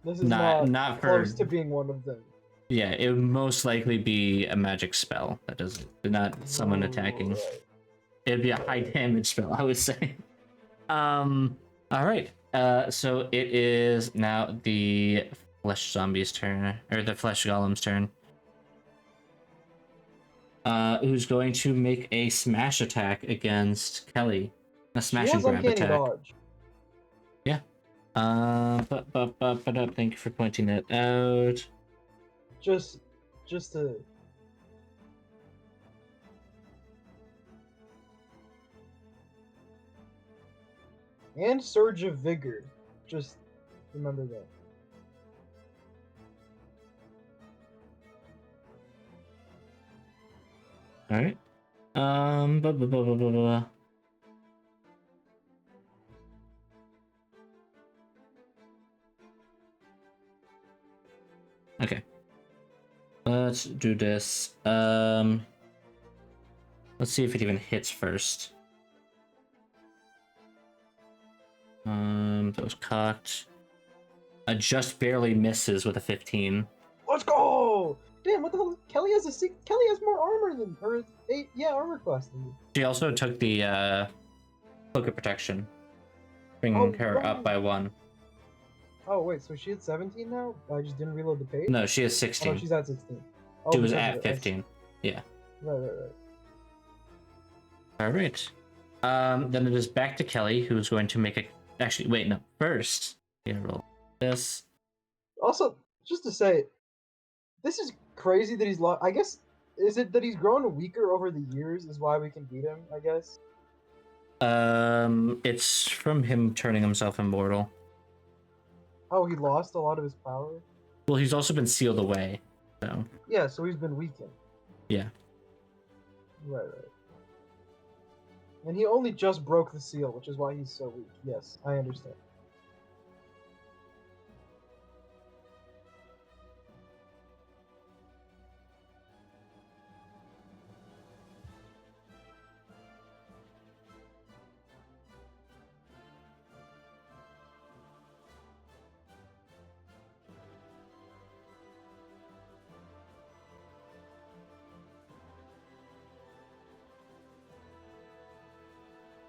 B: This is
A: not
B: not
A: for
B: close to being one of them.
A: yeah, it would most likely be a magic spell that does not someone attacking.
B: Right.
A: It'd be a high damage spell, I would say. All right. So it is now the flesh zombie's turn, or the flesh golem's turn. Who's going to make a smash attack against Kelly? A smash
B: She
A: and
B: has
A: grab
B: uncanny
A: attack.
B: dodge.
A: Yeah. Thank you for pointing that out.
B: Just to. And Surge of Vigor. Just remember that.
A: All right. Blah, blah, blah, blah, blah, blah. Okay. Let's do this. Let's see if it even hits first. That was cocked. Just barely misses with a 15.
B: Let's go! Damn, what the hell? Kelly has more armor than armor class than me.
A: She also took the cloak of protection, bringing her up by 1.
B: Oh wait, so she had 17 now? I just didn't reload the page.
A: No, she is
B: Oh,
A: 16.
B: no, she's at 16. Oh,
A: She was
B: because
A: at
B: of it.
A: 15. Yeah.
B: Right.
A: All right. Then it is back to Kelly, who's going to make a. Actually, wait, no. First, roll this.
B: Also, just to say, this is crazy that he's lost. I guess, is it that he's grown weaker over the years is why we can beat him, I guess?
A: It's from him turning himself immortal.
B: Oh, he lost a lot of his power?
A: Well, he's also been sealed away, so.
B: Yeah, so he's been weakened.
A: Yeah.
B: Right. And he only just broke the seal, which is why he's so weak. Yes, I understand.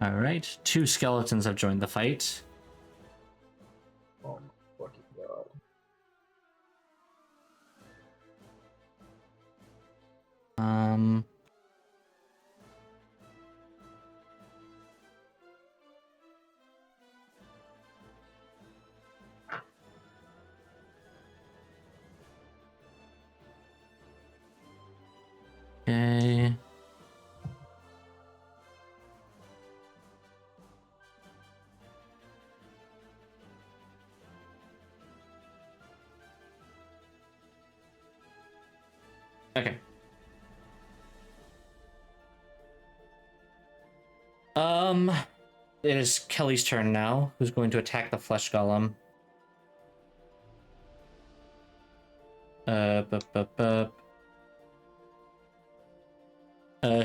A: All right. 2 skeletons have joined the fight. Okay. Okay. It is Kelly's turn now, who's going to attack the flesh golem.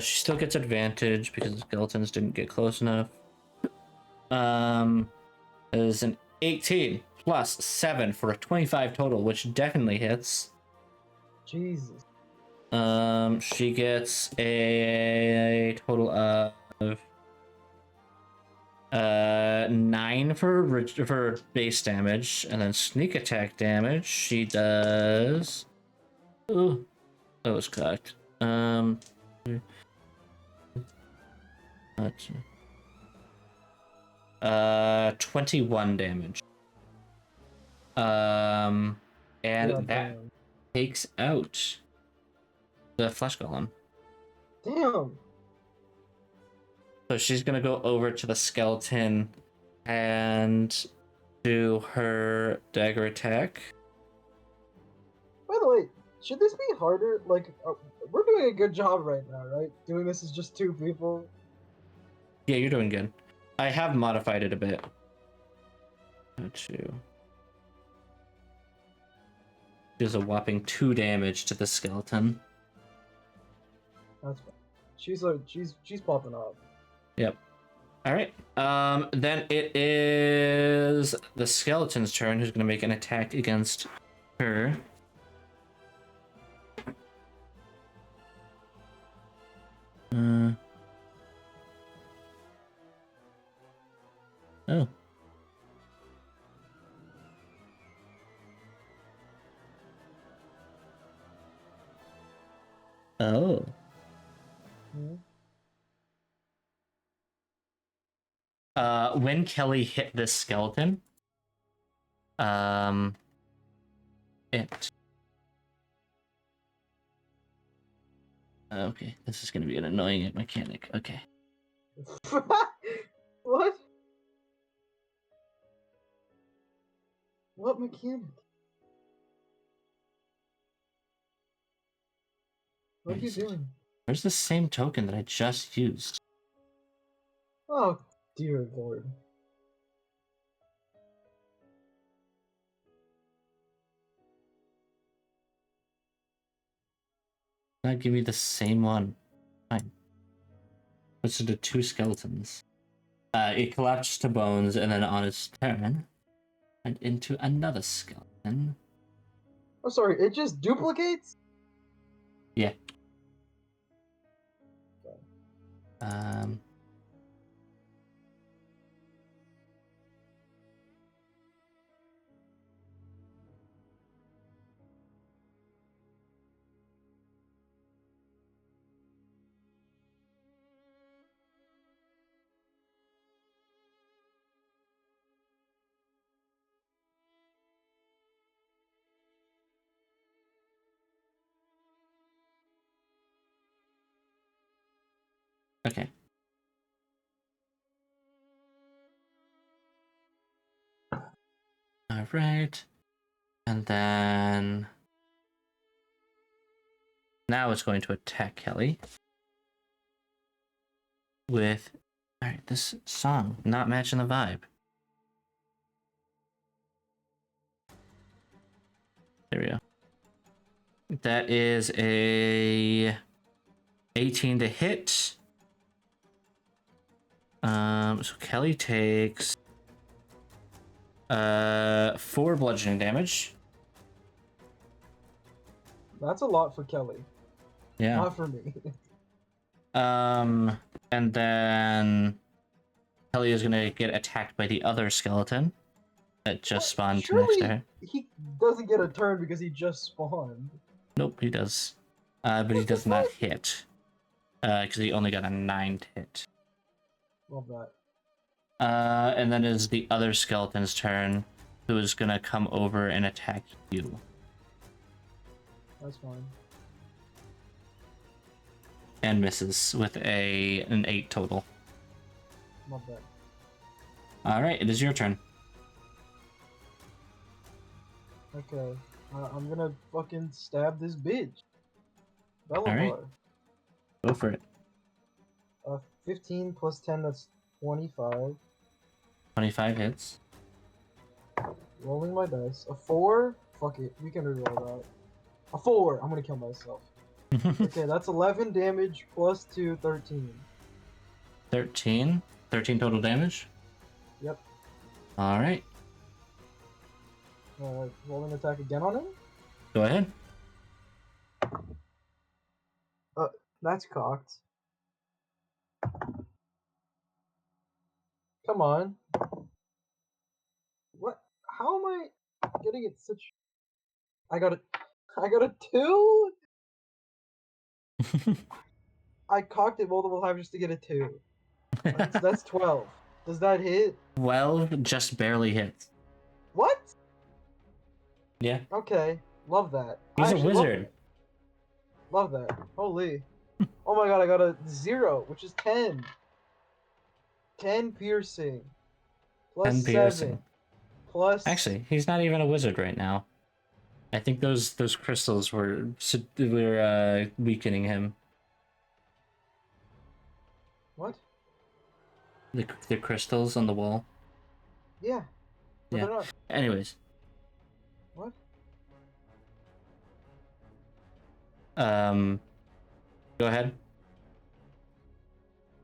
A: She still gets advantage because the skeletons didn't get close enough. It is an 18 plus 7 for a 25 total, which definitely hits.
B: Jesus.
A: She gets a total of 9 for base damage, and then sneak attack damage. She does. Oh, that was cocked. 21 damage. And that
B: damn.
A: takes out the flesh golem.
B: Damn.
A: So she's gonna go over to the skeleton and do her dagger attack.
B: By the way, should this be harder? Like, we're doing a good job right now, right? Doing this as just 2 people.
A: Yeah, you're doing good. I have modified it a bit. 2. Does a whopping 2 damage to the skeleton.
B: That's fine. She's popping off.
A: Yep. All right. Then it is the skeleton's turn, who's going to make an attack against her. Oh. Oh. When Kelly hit this skeleton, it. Okay, this is gonna be an annoying mechanic. Okay.
B: What? What mechanic? What are you doing?
A: Where's the same token that I just used?
B: Oh, dear Lord.
A: Not give me the same one. Fine. Let's do 2 skeletons. It collapsed to bones, and then on its turn, and into another skeleton.
B: I'm sorry, it just duplicates?
A: Yeah.
B: Okay.
A: Okay. All right. And then now it's going to attack Kelly with. All right, this song not matching the vibe. There we go. That is a 18 to hit. So Kelly takes 4 bludgeoning damage.
B: That's a lot for Kelly.
A: Yeah.
B: Not for me.
A: And then Kelly is gonna get attacked by the other skeleton that just spawned next to her.
B: He doesn't get a turn because he just spawned.
A: Nope, he does. but he
B: What the
A: does not
B: fuck?
A: hit because he only got a 9 to hit.
B: Love that.
A: And then is the other skeleton's turn, who is gonna come over and attack you.
B: That's fine.
A: And misses with an 8 total.
B: Love that.
A: Alright, it is your turn.
B: Okay. I'm gonna fucking stab this bitch.
A: Alright.
B: Belavar.
A: Go for it.
B: 15 plus 10, that's 25.
A: 25 hits.
B: Rolling my dice. A 4? Fuck it. We can reroll that. A 4! I'm gonna kill myself. Okay, that's 11 damage plus 2, 13.
A: 13? 13 total damage?
B: Yep.
A: Alright.
B: Rolling attack again on him?
A: Go ahead.
B: That's cocked. Come on. What? How am I getting it such... I got a 2? I cocked it multiple times just to get a 2. That's 12. Does that hit?
A: 12 just barely hits.
B: What?
A: Yeah.
B: Okay. Love that.
A: He's
B: I
A: a
B: actually
A: wizard.
B: Love that. Holy. Oh my god, I got a 0, which is 10. 10 piercing. Plus
A: 10
B: 7.
A: piercing.
B: Plus...
A: Actually, he's not even a wizard right now. I think those crystals were weakening him.
B: What?
A: The crystals on the wall.
B: Yeah. But
A: Yeah.
B: they're not...
A: Anyways.
B: What?
A: Go ahead.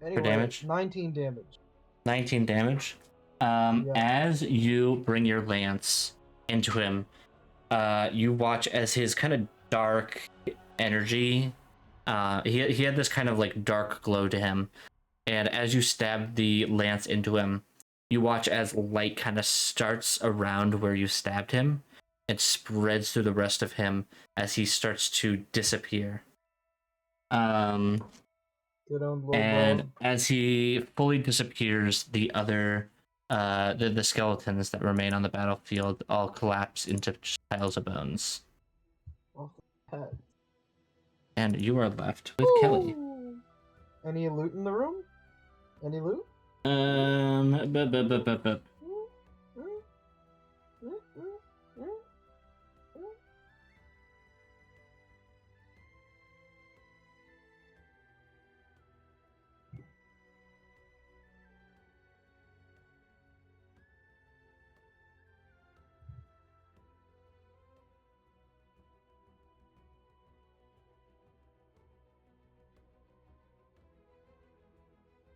B: Anyway,
A: damage?
B: 19 damage.
A: 19 damage.
B: Yeah.
A: As you bring your lance into him, you watch as his kind of dark energy, he had this kind of like dark glow to him, and as you stab the lance into him, you watch as light kind of starts around where you stabbed him and spreads through the rest of him as he starts to disappear.
B: Good old little
A: And
B: bro.
A: as he fully disappears, the other the skeletons that remain on the battlefield all collapse into piles of bones.
B: Off the head.
A: And you are left with Kelly.
B: Any loot in the room? Any loot?
A: Bup.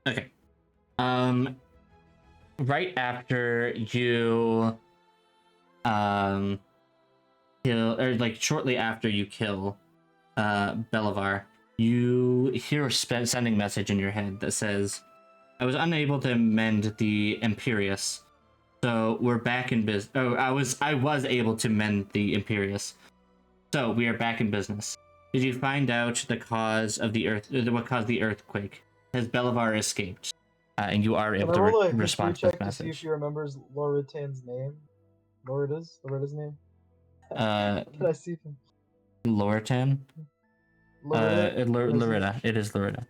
A: Okay. Right after you kill, or like shortly after you kill Belivar, you hear a sending message in your head that says, I was unable to mend the Imperius, so we're back in business. Oh, I was able to mend the Imperius, so we are back in business. Did you find out the cause of the what caused the earthquake? Has Belivar escaped? And you are able to respond to this
B: to see if
A: message.
B: he remembers Loritan's name. Lorida's name. Can I see him?
A: Loritan? Loretta. It is Loretta.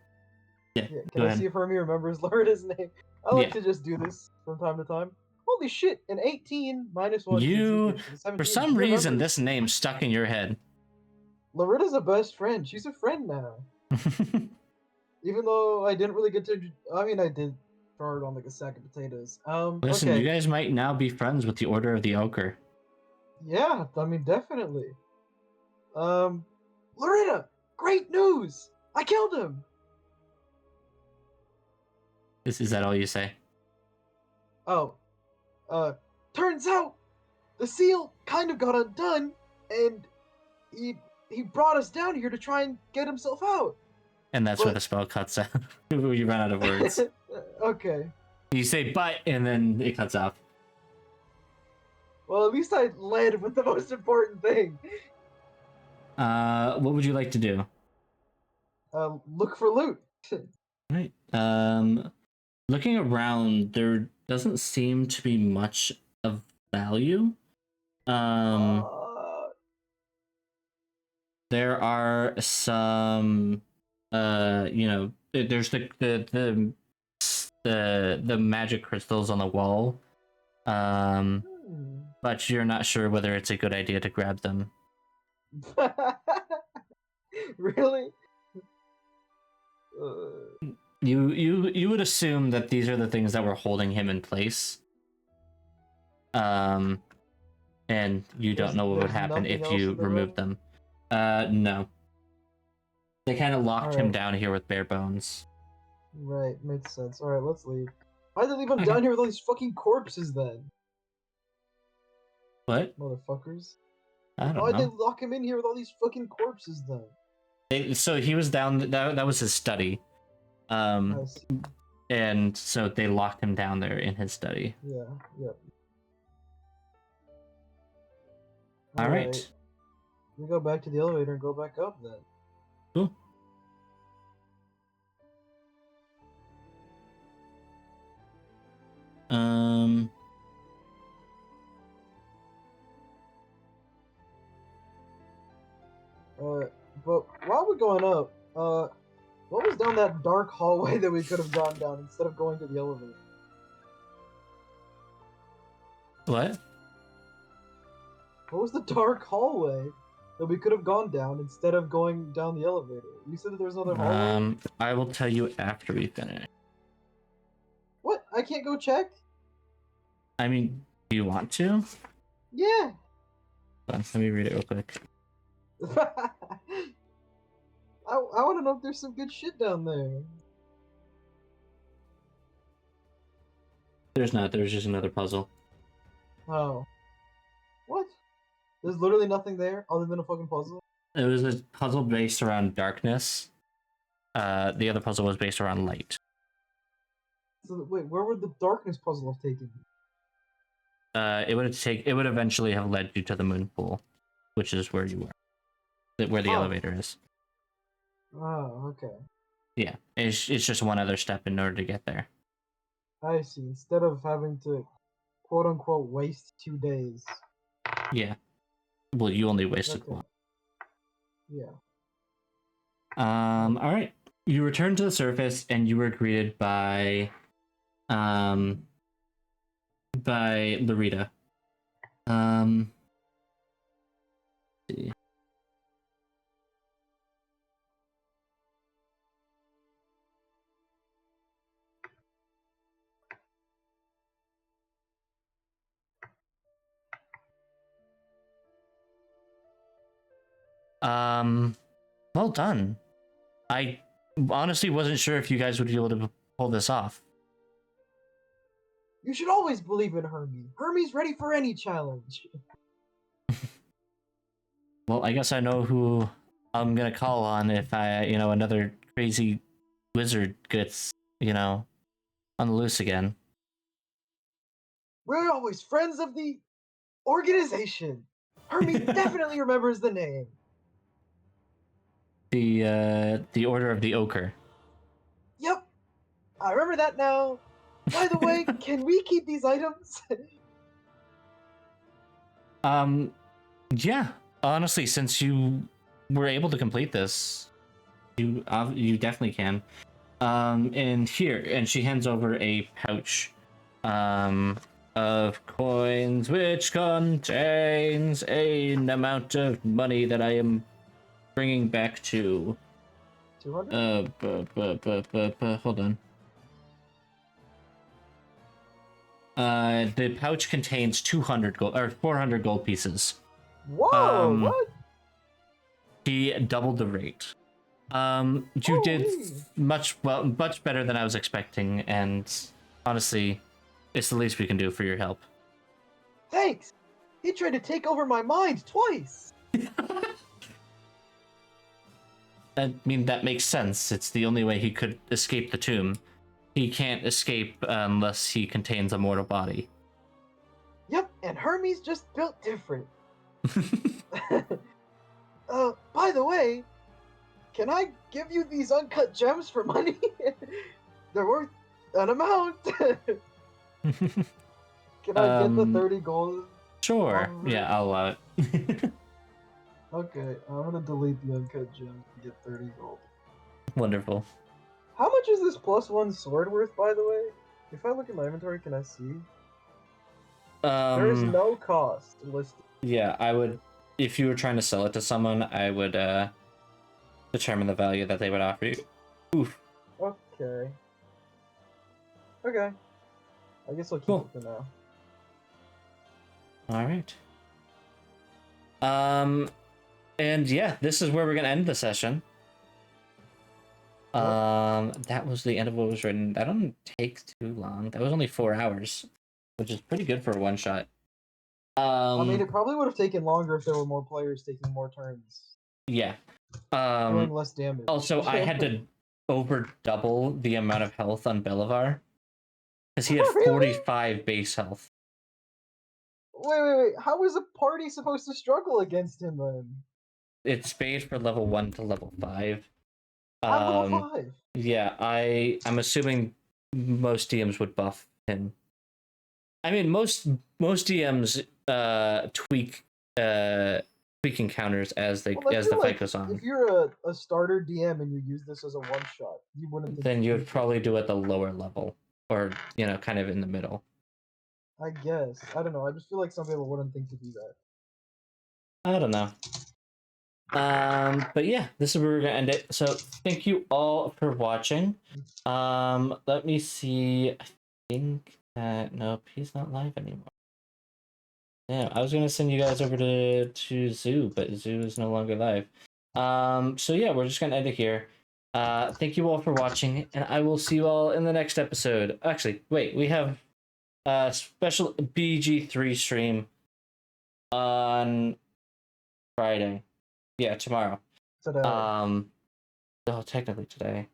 A: Yeah.
B: Can I see if Hermey remembers Lorida's name? I like
A: Yeah.
B: to just do this from time to time. Holy shit! An 18 minus 1.
A: You, for some reason,
B: remembers?
A: this name stuck in your head.
B: Loritta's a best friend. She's a friend now. Even though I didn't really get to. I mean, I did throw her on like a sack of potatoes.
A: Listen,
B: okay.
A: you guys might now be friends with the Order of the Ochre.
B: Yeah, I mean, definitely. Loretta, great news! I killed him.
A: Is that all you say?
B: Oh, turns out the seal kind of got undone, and he brought us down here to try and get himself out.
A: And that's where the spell cuts out. You run out of words.
B: Okay.
A: You say "but" and then it cuts off.
B: Well, at least I led with the most important thing.
A: What would you like to do?
B: look for loot.
A: Right. Looking around, there doesn't seem to be much of value. Um, there are some, there's the magic crystals on the wall. But you're not sure whether it's a good idea to grab them.
B: Really?
A: You would assume that these are the things that were holding him in place. And you don't know what would happen if you removed them. No. They kind of locked him down here with bare bones.
B: Right, makes sense. Alright, let's leave. Why'd they leave him down here with all these fucking corpses then?
A: What?
B: Motherfuckers.
A: I don't know.
B: Why'd they lock him in here with all these fucking corpses then?
A: So he was down, that was his study. And so they locked him down there in his study.
B: Yeah, yep.
A: All right.
B: We go back to the elevator and go back up then.
A: Cool.
B: But while we're going up, what was down that dark hallway that we could have gone down instead of going to the elevator?
A: What?
B: What was the dark hallway that we could have gone down instead of going down the elevator? You said that there was another hallway?
A: I will tell you after we finish.
B: What? I can't go check?
A: I mean, do you want to?
B: Yeah.
A: Let me read it real quick.
B: I want to know if there's some good shit down there.
A: There's not. There's just another puzzle.
B: Oh. What? There's literally nothing there other than a fucking puzzle?
A: It was a puzzle based around darkness. The other puzzle was based around light.
B: So wait, where would the darkness puzzle have taken you?
A: It would eventually have led you to the moon pool, which is where you were, where the elevator is.
B: Oh, okay.
A: Yeah, it's just one other step in order to get there.
B: I see. Instead of having to, quote unquote, waste 2 days.
A: Yeah. Well, you only wasted one.
B: Yeah.
A: All right. You return to the surface, and you were greeted by Larita. Let's see. Well done. I honestly wasn't sure if you guys would be able to pull this off.
B: You should always believe in Hermey. Hermey's ready for any challenge.
A: Well, I guess I know who I'm gonna call on if another crazy wizard gets, on the loose again.
B: We're always friends of the organization. Hermey definitely remembers the name.
A: The Order of the Ochre.
B: Yep, I remember that now. By the way, can we keep these items?
A: Yeah. Honestly, since you were able to complete this, you definitely can. And here, and she hands over a pouch, of coins, which contains an amount of money that I am bringing back to
B: 200?
A: hold on. The pouch contains 200 gold or 400 gold pieces.
B: Whoa, what?
A: He doubled the rate. You did much better than I was expecting, and honestly, it's the least we can do for your help.
B: Thanks! He tried to take over my mind twice!
A: I mean, that makes sense. It's the only way he could escape the tomb. He can't escape unless he contains a mortal body.
B: Yep, and Hermey's just built different. By the way, can I give you these uncut gems for money? They're worth an amount. Can I get the 30 gold?
A: Sure. Yeah, I'll allow it.
B: Okay, I'm gonna delete the uncut gems and get 30 gold.
A: Wonderful.
B: How much is this +1 sword worth, by the way? If I look at my inventory, can I see? There is no cost listed.
A: Yeah, I would, if you were trying to sell it to someone, I would determine the value that they would offer you. Oof.
B: Okay. Okay. I guess I'll keep it for now.
A: All right. And yeah, this is where we're gonna end the session. That was the end of what was written. That didn't take too long. That was only 4 hours, which is pretty good for a one shot.
B: I mean, it probably would have taken longer if there were more players taking more turns.
A: Yeah.
B: Doing less damage.
A: Also, I had to over double the amount of health on Belivar because he had 45 base health.
B: Wait. How is a party supposed to struggle against him then?
A: It's paid for level 1 to level 5.
B: I'm level 5.
A: Yeah, I'm assuming most DMs would buff him. I mean, most DMs tweak encounters as the fight goes on.
B: If you're a starter DM and you use this as a one shot, you wouldn't.
A: Then you would probably do it at the lower level, or kind of in the middle.
B: I guess. I don't know. I just feel like some people wouldn't think to do that.
A: I don't know. But yeah, this is where we're gonna end it. So thank you all for watching. Let me see. I think that nope, he's not live anymore. Yeah, I was gonna send you guys over to Zoo, but Zoo is no longer live. So yeah, we're just gonna end it here. Thank you all for watching, and I will see you all in the next episode. Actually, wait, we have a special BG3 stream on Friday. Yeah, tomorrow.
B: Today.
A: Technically today.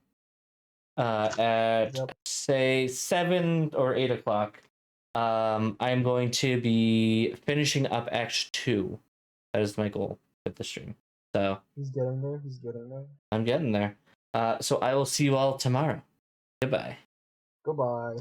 A: At say 7 or 8 o'clock. I'm going to be finishing up Act 2. That is my goal with the stream. So
B: he's getting there.
A: I'm getting there. So I will see you all tomorrow. Goodbye.
B: Goodbye.